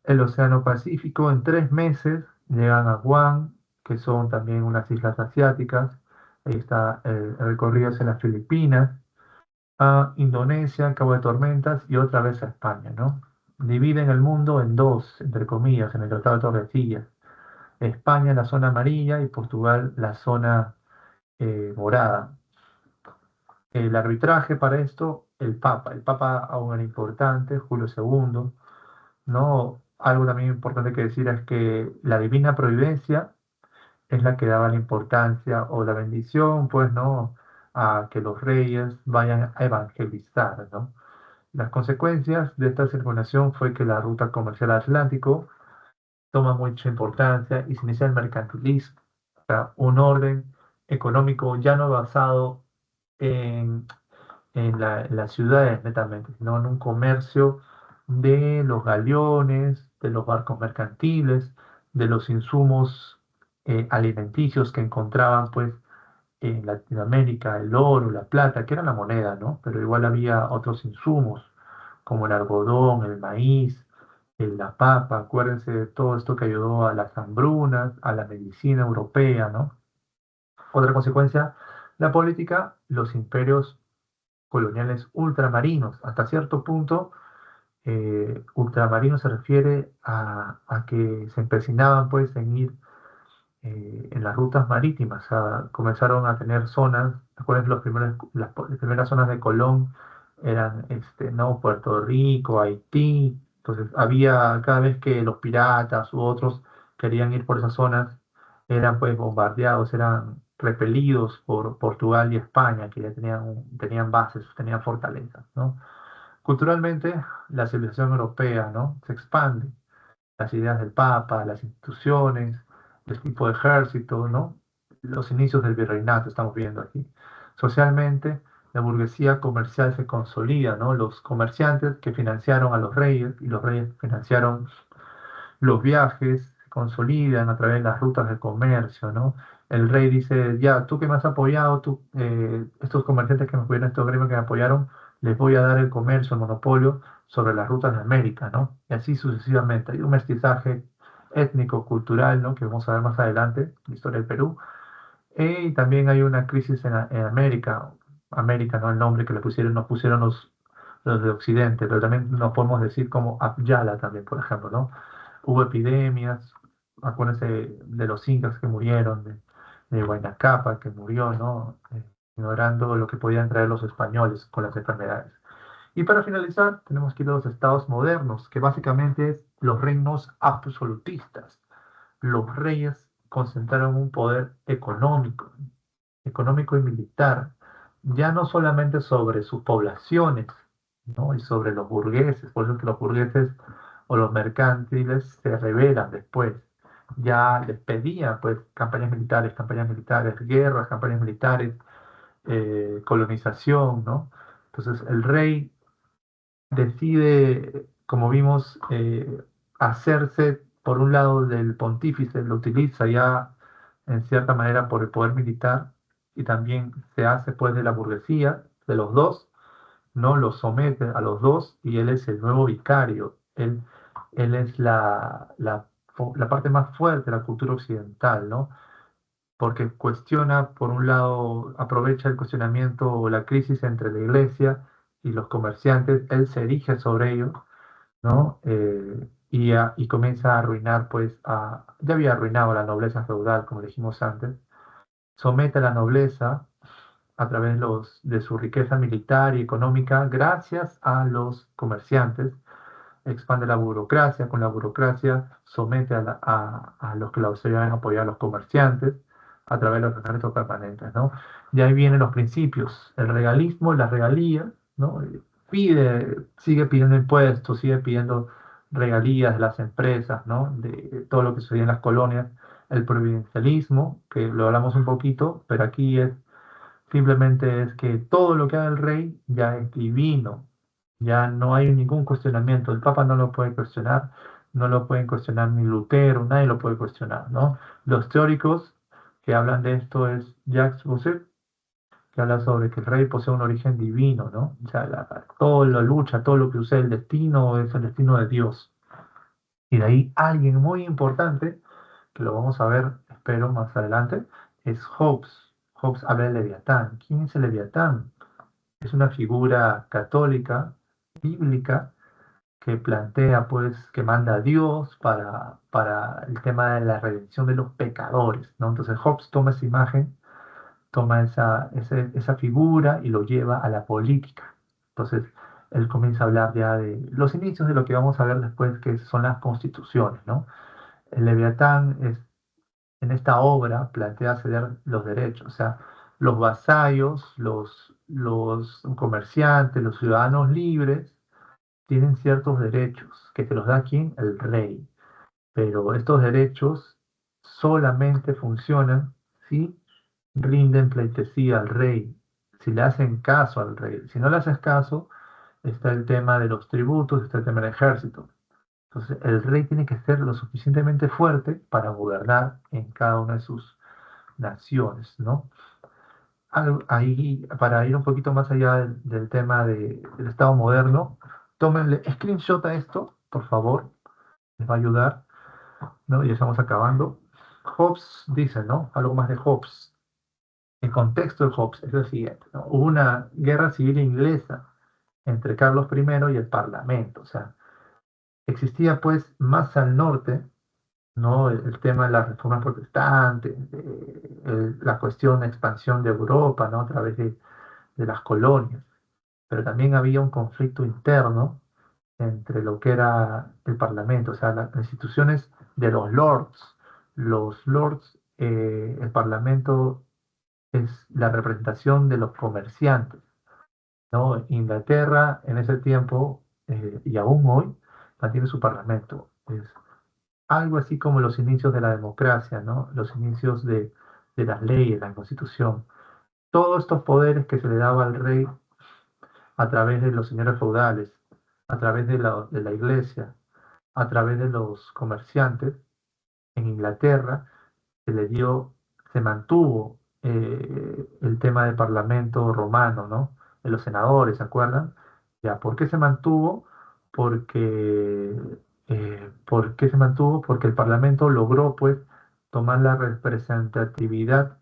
el Océano Pacífico, en 3 meses llegan a Guam, que son también unas islas asiáticas, ahí está el recorrido hacia las Filipinas, a Indonesia, Cabo de Tormentas y otra vez a España, ¿no? Dividen el mundo en dos, entre comillas, en el Tratado de Tordesillas. España la zona amarilla y Portugal la zona morada. El arbitraje para esto, el Papa aún era importante, Julio II, ¿no? Algo también importante que decir es que la divina providencia es la que daba la importancia o la bendición, pues, ¿no? A que los reyes vayan a evangelizar, ¿no? Las consecuencias de esta circulación fue que la ruta comercial Atlántico toma mucha importancia y se inicia el mercantilismo, o sea, un orden económico ya no basado en en las ciudades netamente, sino en un comercio de los galeones, de los barcos mercantiles, de los insumos alimenticios que encontraban pues en Latinoamérica, el oro, la plata, que era la moneda, ¿no? Pero igual había otros insumos como el algodón, el maíz, la papa, acuérdense de todo esto que ayudó a las hambrunas, a la medicina europea, ¿no? Otra consecuencia, la política, los imperios coloniales ultramarinos. Hasta cierto punto, ultramarino se refiere a que se empecinaban pues en ir en las rutas marítimas. O sea, comenzaron a tener zonas, recuerden las primeras zonas de Colón eran ¿no? Puerto Rico, Haití. Entonces había, cada vez que los piratas u otros querían ir por esas zonas, eran pues bombardeados, eran repelidos por Portugal y España, que ya tenían bases, tenían fortalezas, ¿no? Culturalmente, la civilización europea, ¿no? Se expande, las ideas del Papa, las instituciones, el tipo de ejército, ¿no? Los inicios del virreinato estamos viendo aquí. Socialmente, la burguesía comercial se consolida, ¿no? Los comerciantes que financiaron a los reyes y los reyes que financiaron los viajes, se consolidan a través de las rutas de comercio, ¿no? El rey dice, ya, tú que me has apoyado, estos comerciantes que me apoyaron, estos gremios que me apoyaron, les voy a dar el comercio, el monopolio sobre las rutas de América, ¿no? Y así sucesivamente. Hay un mestizaje étnico, cultural, ¿no? Que vamos a ver más adelante, en la historia del Perú. Y también hay una crisis en América, América, ¿no? El nombre que nos pusieron los de Occidente, pero también nos podemos decir como Abyala también, por ejemplo, ¿no? Hubo epidemias, acuérdense de los incas que murieron, de Huayna Cápac que murió, ¿no? Ignorando lo que podían traer los españoles con las enfermedades. Y para finalizar, tenemos que ir a los estados modernos, que básicamente es los reinos absolutistas. Los reyes concentraron un poder económico y militar, ya no solamente sobre sus poblaciones, ¿no? Y sobre los burgueses, por eso que los burgueses o los mercantiles se rebelan después. Ya les pedían pues campañas militares, guerras, campañas militares, colonización, ¿no? Entonces el rey decide como vimos, hacerse por un lado del pontífice, lo utiliza ya en cierta manera por el poder militar y también se hace pues de la burguesía, de los dos, ¿no? Los somete a los dos y él es el nuevo vicario. Él es la parte más fuerte de la cultura occidental, ¿no? Porque cuestiona, por un lado, aprovecha el cuestionamiento o la crisis entre la iglesia y los comerciantes, él se erige sobre ellos, ¿no? Y comienza a arruinar, pues, ya había arruinado a la nobleza feudal, como dijimos antes, somete a la nobleza a través de su riqueza militar y económica gracias a los comerciantes, expande la burocracia, con la burocracia somete a los que la auxilian apoyar a los comerciantes a través de los ejércitos permanentes, ¿no? Y ahí vienen los principios, el regalismo, la regalía, ¿no? Sigue pidiendo impuestos, sigue pidiendo regalías de las empresas, ¿no? De todo lo que sucede en las colonias, el provincialismo, que lo hablamos un poquito, pero aquí simplemente es que todo lo que haga el rey ya es divino, ya no hay ningún cuestionamiento. El Papa no lo puede cuestionar, no lo pueden cuestionar ni Lutero, nadie lo puede cuestionar, ¿no? Los teóricos que hablan de esto es Jacques Rousseau, que habla sobre que el rey posee un origen divino, ¿no? O sea, toda la lucha, todo lo que sucede, el destino es el destino de Dios. Y de ahí alguien muy importante, que lo vamos a ver, espero, más adelante, es Hobbes. Hobbes habla del Leviatán. ¿Quién es el Leviatán? Es una figura católica, bíblica, que plantea, pues, que manda a Dios para el tema de la redención de los pecadores, ¿no? Entonces Hobbes toma esa imagen, toma esa figura y lo lleva a la política. Entonces él comienza a hablar ya de los inicios de lo que vamos a ver después, que son las constituciones, ¿no? El Leviatán en esta obra plantea ceder los derechos, o sea, los vasallos, los comerciantes, los ciudadanos libres tienen ciertos derechos que te los da quién, el rey, pero estos derechos solamente funcionan si rinden pleitesía al rey, si le hacen caso al rey. Si no le haces caso, está el tema de los tributos, está el tema del ejército. Entonces, el rey tiene que ser lo suficientemente fuerte para gobernar en cada una de sus naciones, ¿no? Ahí, para ir un poquito más allá del tema del Estado moderno, tómenle screenshot a esto, por favor, les va a ayudar, ¿no? Y estamos acabando. Hobbes dice, ¿no? Algo más de Hobbes. El contexto de Hobbes es el siguiente, ¿no? Hubo una guerra civil inglesa entre Carlos I y el Parlamento, o sea, existía pues más al norte, ¿no? El tema de las reformas protestantes, la cuestión de expansión de Europa, ¿no? A través de las colonias, pero también había un conflicto interno entre lo que era el Parlamento, o sea, las instituciones de los lords. Los lords, el Parlamento es la representación de los comerciantes, ¿no? Inglaterra en ese tiempo y aún hoy mantiene su Parlamento. Es algo así como los inicios de la democracia, ¿no? Los inicios de las leyes, la Constitución. Todos estos poderes que se le daba al rey a través de los señores feudales, a través de la iglesia, a través de los comerciantes, en Inglaterra se mantuvo el tema del parlamento romano, ¿no? De los senadores, ¿se acuerdan? Ya, ¿por qué se mantuvo? ¿Por qué se mantuvo? Porque el parlamento logró, pues, tomar la representatividad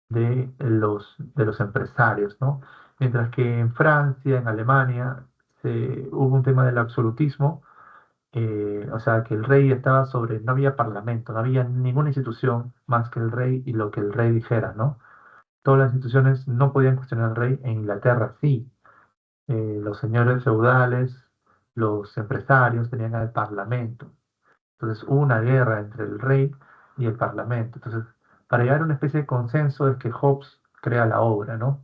de los empresarios, ¿no? Mientras que en Francia, en Alemania, hubo un tema del absolutismo, o sea, que el rey estaba sobre, no había parlamento, no había ninguna institución más que el rey y lo que el rey dijera, ¿no? Todas las instituciones no podían cuestionar al rey, en Inglaterra sí. Los señores feudales, los empresarios tenían al parlamento. Entonces hubo una guerra entre el rey y el parlamento. Entonces, para llegar a una especie de consenso es que Hobbes crea la obra, ¿no?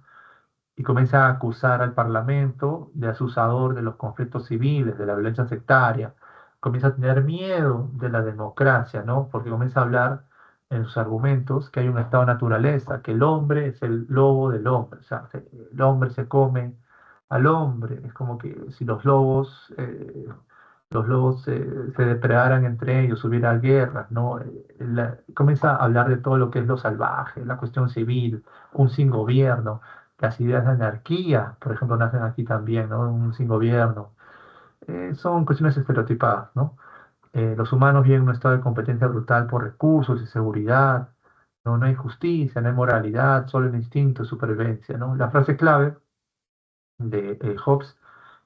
Y comienza a acusar al Parlamento de asusador de los conflictos civiles, de la violencia sectaria, comienza a tener miedo de la democracia, ¿no? Porque comienza a hablar en sus argumentos que hay un estado de naturaleza, que el hombre es el lobo del hombre, o sea, el hombre se come al hombre, es como que si los lobos los lobos se depredaran entre ellos, hubiera guerras, ¿no? Comienza a hablar de todo lo que es lo salvaje, la cuestión civil, un sin gobierno, las ideas de anarquía, por ejemplo, nacen aquí también, ¿no? Un sin gobierno. Son cuestiones estereotipadas, ¿no? Los humanos viven en un estado de competencia brutal por recursos y seguridad, ¿no? No hay justicia, no hay moralidad, solo el instinto de supervivencia, ¿no? La frase clave de Hobbes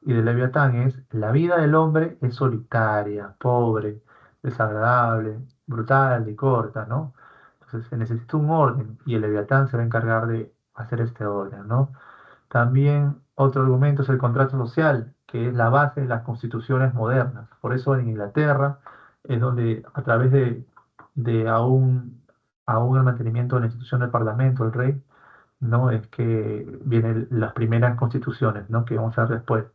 y de Leviatán es: la vida del hombre es solitaria, pobre, desagradable, brutal y corta, ¿no? Entonces se necesita un orden y el Leviatán se va a encargar de hacer este orden, ¿no? También otro argumento es el contrato social, que es la base de las constituciones modernas. Por eso en Inglaterra es donde a través de aún el mantenimiento de la institución del Parlamento, el rey, ¿no? Es que vienen las primeras constituciones, ¿no? Que vamos a ver después.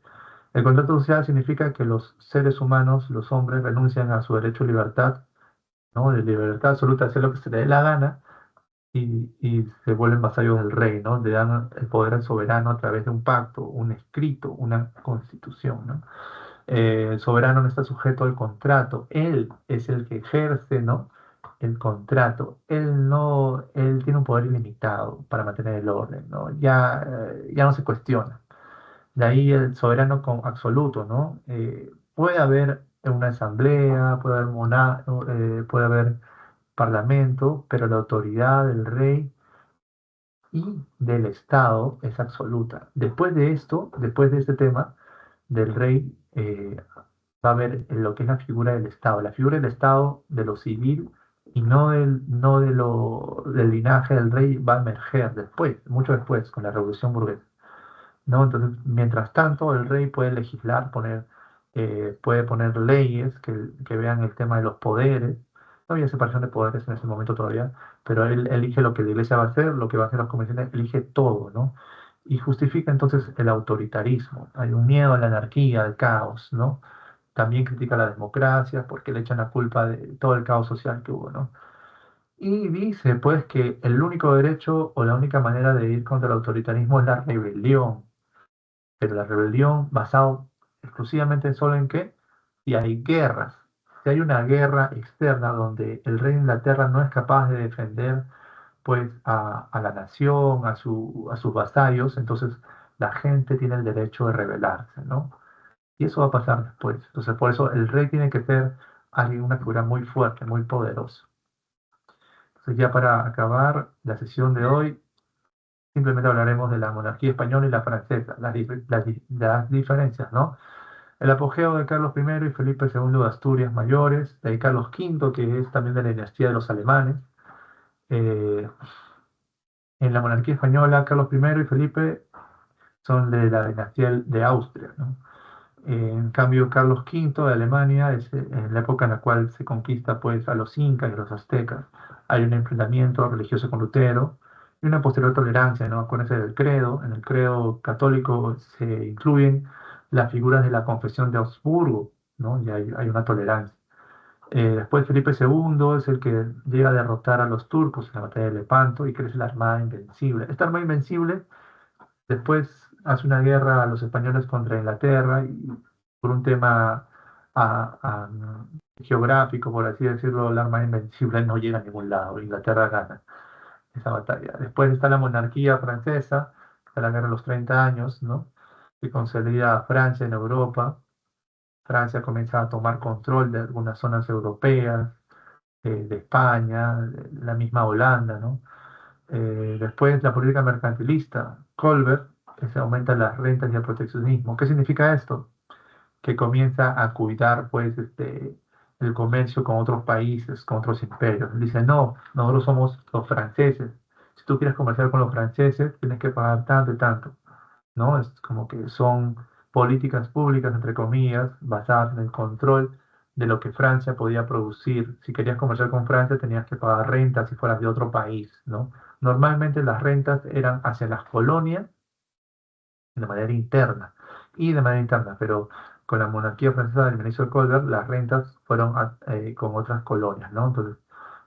El contrato social significa que los seres humanos, los hombres, renuncian a su derecho a libertad, ¿no? De libertad absoluta, de hacer lo que se les dé la gana, y se vuelven vasallos del rey, ¿no? Le dan el poder al soberano a través de un pacto, un escrito, una constitución, ¿no? El soberano no está sujeto al contrato, él es el que ejerce, ¿no? El contrato. Él no, él tiene un poder ilimitado para mantener el orden, ¿no? Ya no se cuestiona. De ahí el soberano absoluto, ¿no? Puede haber una asamblea, puede haber parlamento, pero la autoridad del rey y del Estado es absoluta. Después de esto, después de este tema del rey, va a haber lo que es la figura del Estado. La figura del Estado, de lo civil y no del linaje del rey, va a emerger después, mucho después, con la Revolución Burguesa, ¿no? Entonces, mientras tanto, el rey puede legislar, puede poner leyes que vean el tema de los poderes. No había separación de poderes en ese momento todavía, pero él elige lo que la iglesia va a hacer, lo que va a hacer las convenciones, elige todo, ¿no? Y justifica entonces el autoritarismo. Hay un miedo a la anarquía, al caos, ¿no? También critica la democracia porque le echan la culpa de todo el caos social que hubo, ¿no? Y dice, pues, que el único derecho o la única manera de ir contra el autoritarismo es la rebelión, pero la rebelión basado exclusivamente solo en qué, si hay guerras, si hay una guerra externa donde el rey de Inglaterra no es capaz de defender pues a la nación, a sus vasallos, entonces la gente tiene el derecho de rebelarse, ¿no? Y eso va a pasar después. Entonces por eso el rey tiene que ser alguien, una figura muy fuerte, muy poderosa. Entonces ya para acabar la sesión de hoy, simplemente hablaremos de la monarquía española y la francesa, las diferencias, ¿no? El apogeo de Carlos I y Felipe II de Asturias mayores, de ahí Carlos V, que es también de la dinastía de los alemanes. Eh, en la monarquía española, Carlos I y Felipe son de la dinastía de Austria, ¿no? En cambio, Carlos V de Alemania es en la época en la cual se conquista pues, a los incas y a los aztecas. Hay un enfrentamiento religioso con Lutero y una posterior tolerancia, ¿no? Acuérdense del credo. En el credo católico se incluyen las figuras de la confesión de Augsburgo, ¿no? Y hay una tolerancia. Después Felipe II es el que llega a derrotar a los turcos en la batalla de Lepanto y crece la Armada Invencible. Esta Armada Invencible después hace una guerra a los españoles contra Inglaterra y por un tema geográfico, por así decirlo, la Armada Invencible no llega a ningún lado. Inglaterra gana esa batalla. Después está la monarquía francesa, está la guerra de los 30 años, ¿no? Que consolida a Francia en Europa. Francia comienza a tomar control de algunas zonas europeas, de España, de la misma Holanda, ¿no? Después la política mercantilista, Colbert, que se aumentan las rentas y el proteccionismo. ¿Qué significa esto? Que comienza a cuidar pues el comercio con otros países, con otros imperios. Dice, no, nosotros somos los franceses. Si tú quieres comerciar con los franceses, tienes que pagar tanto y tanto, ¿no? Es como que son políticas públicas, entre comillas, basadas en el control de lo que Francia podía producir. Si querías comerciar con Francia, tenías que pagar rentas si fueras de otro país, ¿no? Normalmente las rentas eran hacia las colonias de manera interna y de manera interna, pero con la monarquía francesa del ministro de Colbert, las rentas fueron con otras colonias, ¿no? Entonces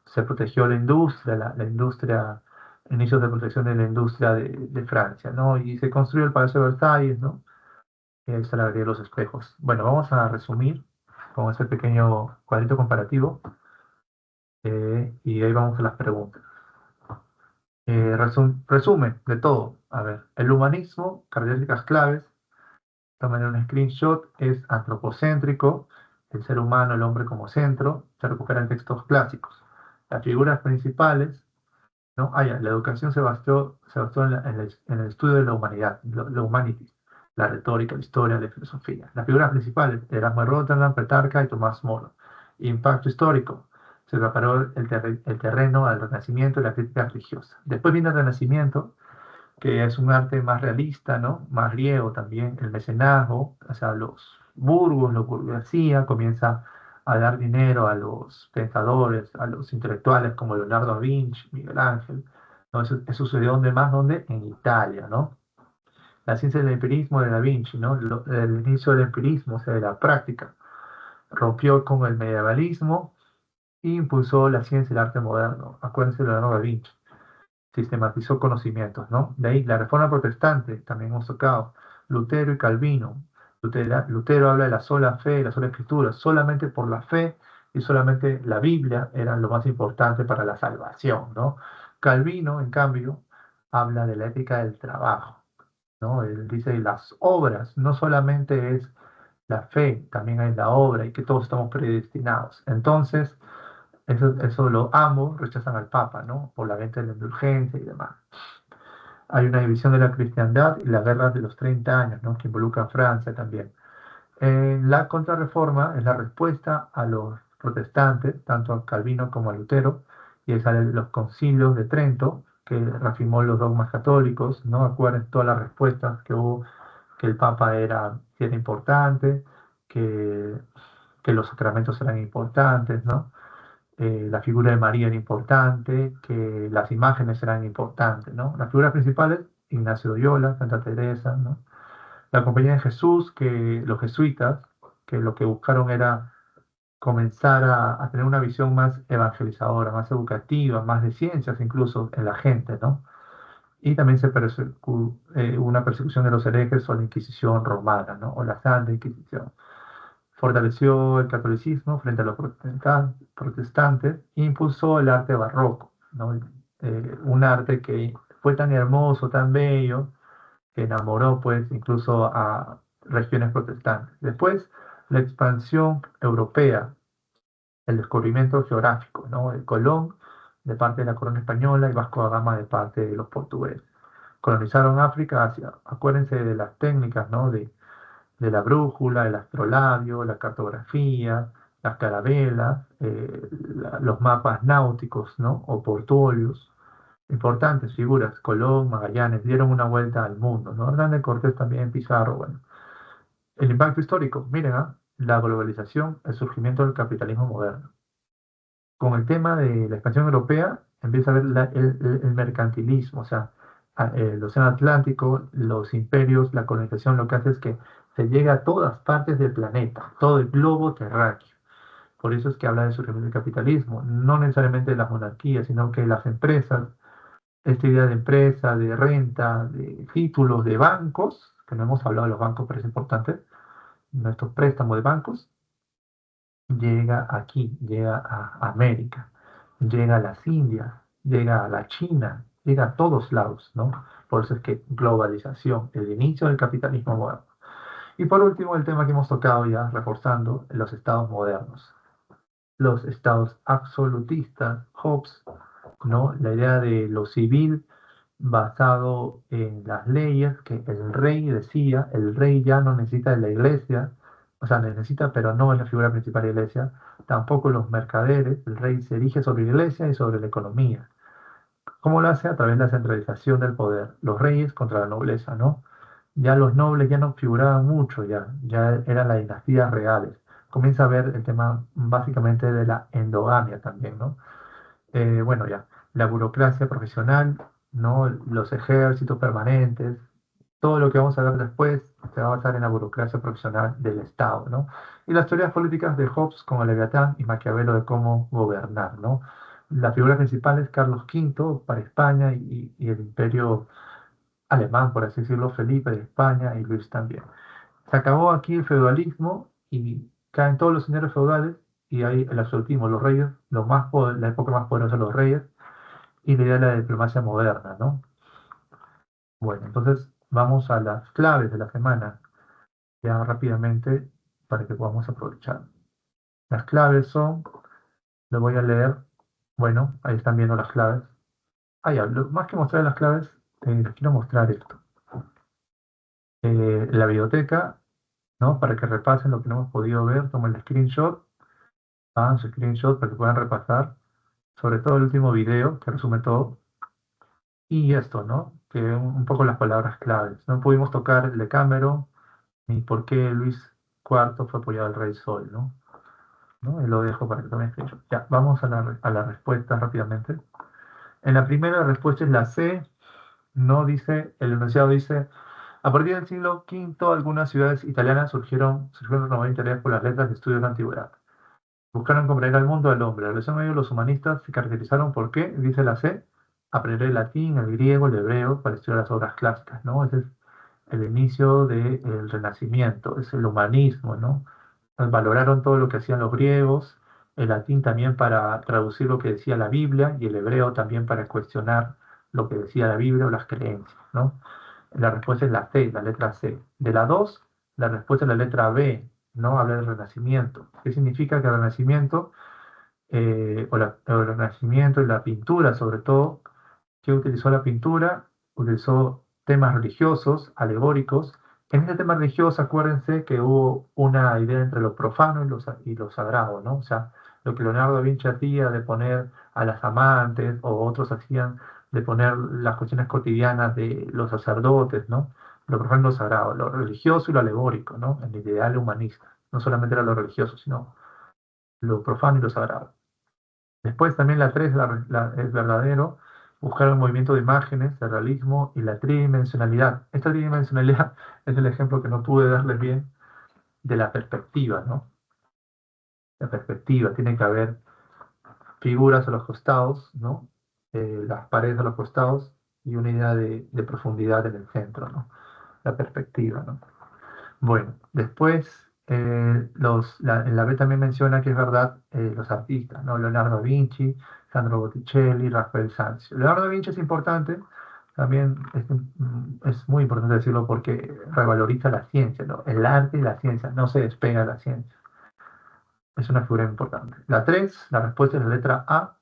se protegió la industria, la industria, inicios de protección de la industria de Francia, ¿no? Y se construyó el Palacio de Versalles, ¿no? Que ahí está la Galería de los Espejos. Bueno, vamos a resumir. con ese pequeño cuadrito comparativo. Y ahí vamos a las preguntas. Resumen de todo. A ver, el humanismo, características claves. Tomen un screenshot, es antropocéntrico, el ser humano, el hombre como centro, se recupera en textos clásicos. Las figuras principales, ¿no? La educación se basó en el estudio de la humanidad, la humanities, la retórica, la historia, la filosofía. Las figuras principales, Erasmo de Rotterdam, Petrarca y Tomás Moro. Impacto histórico, se preparó el terreno al Renacimiento y la crítica religiosa. Después viene el Renacimiento, que es un arte más realista, ¿no? Más griego también, el mecenazgo, o sea, los burgos, la burguesía comienza a dar dinero a los pensadores, a los intelectuales como Leonardo da Vinci, Miguel Ángel, ¿no? Eso sucedió ¿dónde más? ¿Dónde? En Italia, ¿no? La ciencia del empirismo de Da Vinci, ¿no? El inicio del empirismo, o sea, de la práctica, rompió con el medievalismo e impulsó la ciencia y el arte moderno. Acuérdense de Leonardo da Vinci, sistematizó conocimientos, ¿no? De ahí la reforma protestante, también hemos tocado, Lutero y Calvino. Lutero habla de la sola fe y la sola escritura, solamente por la fe y solamente la Biblia eran lo más importante para la salvación, ¿no? Calvino, en cambio, habla de la ética del trabajo, ¿no? Él dice, las obras no solamente es la fe, también hay la obra y que todos estamos predestinados. Entonces, ambos rechazan al Papa, ¿no? Por la venta de la indulgencia y demás. Hay una división de la cristiandad y la guerra de los 30 años, ¿no? Que involucra a Francia también. La contrarreforma es la respuesta a los protestantes, tanto a Calvino como a Lutero, y es los concilios de Trento, que reafirmó los dogmas católicos, ¿no? Acuérdense todas las respuestas que hubo, que el Papa era importante, que los sacramentos eran importantes, ¿no? La figura de María era importante, que las imágenes eran importantes, ¿no? Las figuras principales, Ignacio de Loyola, Santa Teresa, ¿no? La Compañía de Jesús, que los jesuitas, que lo que buscaron era comenzar a tener una visión más evangelizadora, más educativa, más de ciencias incluso en la gente, ¿no? Y también una persecución de los herejes o la Inquisición romana, ¿no? O la Santa Inquisición. Fortaleció el catolicismo frente a los protestantes e impulsó el arte barroco, ¿no? Un arte que fue tan hermoso, tan bello, que enamoró pues incluso a regiones protestantes. Después, la expansión europea, el descubrimiento geográfico, ¿no? El Colón de parte de la corona española y Vasco da Gama de parte de los portugueses. Colonizaron África, Asia. Acuérdense de las técnicas, ¿no? De la brújula, el astrolabio, la cartografía, las carabelas, los mapas náuticos, ¿no? O portuolios. Importantes figuras, Colón, Magallanes, dieron una vuelta al mundo, ¿no? Hernández Cortés también, Pizarro, bueno. El impacto histórico, miren, la globalización, el surgimiento del capitalismo moderno. Con el tema de la expansión europea, empieza a ver el mercantilismo, o sea, el océano Atlántico, los imperios, la colonización, lo que hace es que se llega a todas partes del planeta, todo el globo terráqueo. Por eso es que habla de surgimiento del capitalismo, no necesariamente de las monarquías, sino que las empresas, esta idea de empresa, de renta, de títulos, de bancos, que no hemos hablado de los bancos, pero es importante, nuestros préstamos de bancos, llega aquí, llega a América, llega a las Indias, llega a la China, llega a todos lados, ¿no? Por eso es que globalización, el inicio del capitalismo moderno. Y por último, el tema que hemos tocado ya, reforzando, los estados modernos. Los estados absolutistas, Hobbes, ¿no? La idea de lo civil basado en las leyes, que el rey decía, el rey ya no necesita de la iglesia, o sea, necesita, pero no es la figura principal de la iglesia, tampoco los mercaderes, el rey se erige sobre la iglesia y sobre la economía. ¿Cómo lo hace? A través de la centralización del poder, los reyes contra la nobleza, ¿no? Ya los nobles ya no figuraban mucho, ya eran las dinastías reales. Comienza a ver el tema básicamente de la endogamia también, ¿no? Bueno, ya, la burocracia profesional, ¿no? Los ejércitos permanentes, todo lo que vamos a ver después se va a basar en la burocracia profesional del Estado, ¿no? Y las teorías políticas de Hobbes con el Leviatán y Maquiavelo de cómo gobernar, ¿no? La figura principal es Carlos V para España y el imperio alemán, por así decirlo, Felipe de España y Luis también. Se acabó aquí el feudalismo y caen todos los señores feudales y hay el absolutismo, los reyes, la época más poderosa de los reyes, y la idea de la diplomacia moderna, ¿no? Bueno, entonces vamos a las claves de la semana, ya rápidamente, para que podamos aprovechar. Las claves son, lo voy a leer, bueno, ahí están viendo las claves. Más que mostrar las claves, les quiero mostrar esto. La biblioteca, ¿no? Para que repasen lo que no hemos podido ver, tomen el screenshot, hagan su screenshot para que puedan repasar, sobre todo el último video que resume todo. Y esto, ¿no? Que un poco las palabras claves. No pudimos tocar el Decameron, ni por qué Luis IV fue apoyado al Rey Sol, ¿no? Y lo dejo para que tomen screenshot. Ya, vamos a la respuesta rápidamente. En la primera respuesta es la C, no dice, el enunciado dice, a partir del siglo V, algunas ciudades italianas surgieron renovar interés por las letras de estudios de antigüedad. Buscaron comprender al mundo del hombre. La relación con ellos, los humanistas se caracterizaron por qué, dice la C, aprender el latín, el griego, el hebreo para estudiar las obras clásicas, ¿no? Ese es el inicio del Renacimiento, es el humanismo, ¿no? Valoraron todo lo que hacían los griegos, el latín también para traducir lo que decía la Biblia y el hebreo también para cuestionar lo que decía la Biblia o las creencias, ¿no? La respuesta es la C, la letra C. De la 2, la respuesta es la letra B, ¿no? Habla del Renacimiento. ¿Qué significa que el Renacimiento, el Renacimiento y la pintura, sobre todo, que utilizó la pintura? Utilizó temas religiosos, alegóricos. En este tema religioso, acuérdense que hubo una idea entre lo profano y lo sagrado, ¿no? O sea, lo que Leonardo da Vinci hacía de poner a las amantes, o otros hacían de poner las cuestiones cotidianas de los sacerdotes, ¿no? Lo profano y lo sagrado, lo religioso y lo alegórico, ¿no? El ideal humanista. No solamente era lo religioso, sino lo profano y lo sagrado. Después también la 3 es verdadero, buscar el movimiento de imágenes, el realismo y la tridimensionalidad. Esta tridimensionalidad es el ejemplo que no pude darles bien de la perspectiva, ¿no? La perspectiva, tiene que haber figuras a los costados, ¿no? Las paredes a los costados y una idea de profundidad en el centro, ¿no? La perspectiva, ¿no? Bueno, después en la B también menciona que es verdad los artistas, ¿no? Leonardo da Vinci, Sandro Botticelli, Rafael Sanzio. Leonardo da Vinci es importante, también es muy importante decirlo porque revaloriza la ciencia, ¿no? El arte y la ciencia, no se despega de la ciencia. Es una figura importante. La 3, la respuesta es la letra A,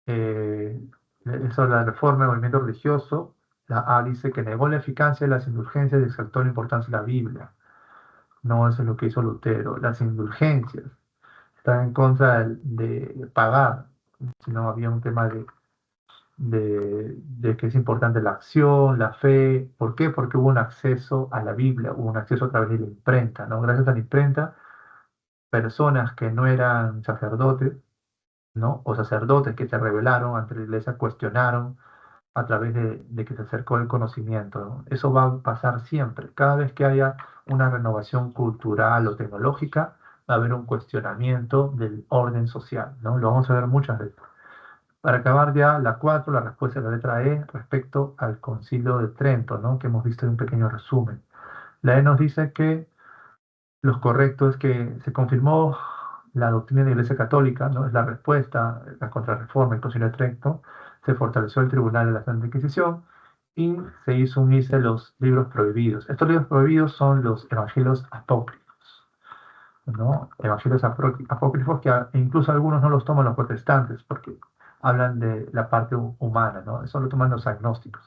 eso es la reforma del movimiento religioso. La A dice que negó la eficacia de las indulgencias y exaltó la importancia de la Biblia. No, eso es lo que hizo Lutero. Las indulgencias están en contra de pagar, sino había un tema de que es importante la acción, la fe. ¿Por qué? Porque hubo un acceso a la Biblia, hubo un acceso a través de la imprenta, ¿no? Gracias a la imprenta, personas que no eran sacerdotes, ¿no? O sacerdotes que se rebelaron ante la iglesia, cuestionaron a través de que se acercó el conocimiento, ¿no? Eso va a pasar siempre. Cada vez que haya una renovación cultural o tecnológica, va a haber un cuestionamiento del orden social, ¿no? Lo vamos a ver muchas veces. Para acabar ya, la 4, la respuesta de la letra E, respecto al Concilio de Trento, ¿no? Que hemos visto en un pequeño resumen. La E nos dice que lo correcto es que se confirmó la doctrina de la Iglesia Católica, ¿no? Es la respuesta, la contrarreforma, el Concilio de Trento, se fortaleció el Tribunal de la Santa Inquisición y se hizo unirse los libros prohibidos. Estos libros prohibidos son los evangelios apócrifos, ¿no? Evangelios apócrifos que incluso algunos no los toman los protestantes porque hablan de la parte humana, ¿no? Eso lo toman los agnósticos.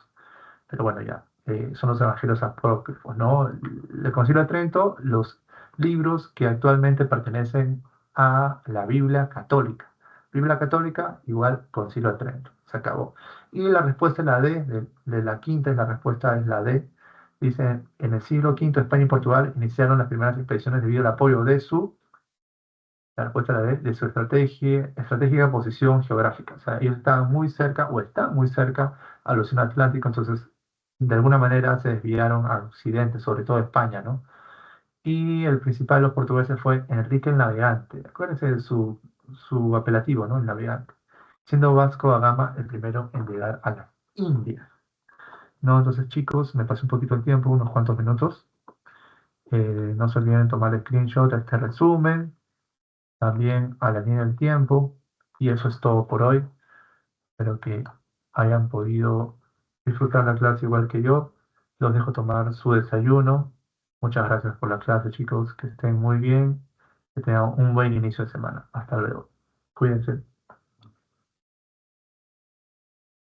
Pero bueno, ya, son los evangelios apócrifos, ¿no? El Concilio de Trento, los libros que actualmente pertenecen a la Biblia católica. Biblia católica igual Concilio de Trento. Se acabó. Y la respuesta es la D, de la quinta, la respuesta es la D. Dice, en el siglo V España y Portugal iniciaron las primeras expediciones debido al apoyo la respuesta es la D, de su estratégica posición geográfica. O sea, ellos estaban muy cerca, o están muy cerca al Océano Atlántico, entonces de alguna manera se desviaron al occidente, sobre todo España, ¿no? Y el principal de los portugueses fue Enrique el Navegante. Acuérdense de su apelativo, ¿no? El Navegante. Siendo Vasco da Gama el primero en llegar a las Indias. ¿No? Entonces, chicos, me pasé un poquito el tiempo, unos cuantos minutos. No se olviden de tomar screenshot a este resumen, también a la línea del tiempo. Y eso es todo por hoy. Espero que hayan podido disfrutar la clase igual que yo. Los dejo tomar su desayuno. Muchas gracias por la clase, chicos. Que estén muy bien. Que tengan un buen inicio de semana. Hasta luego. Cuídense.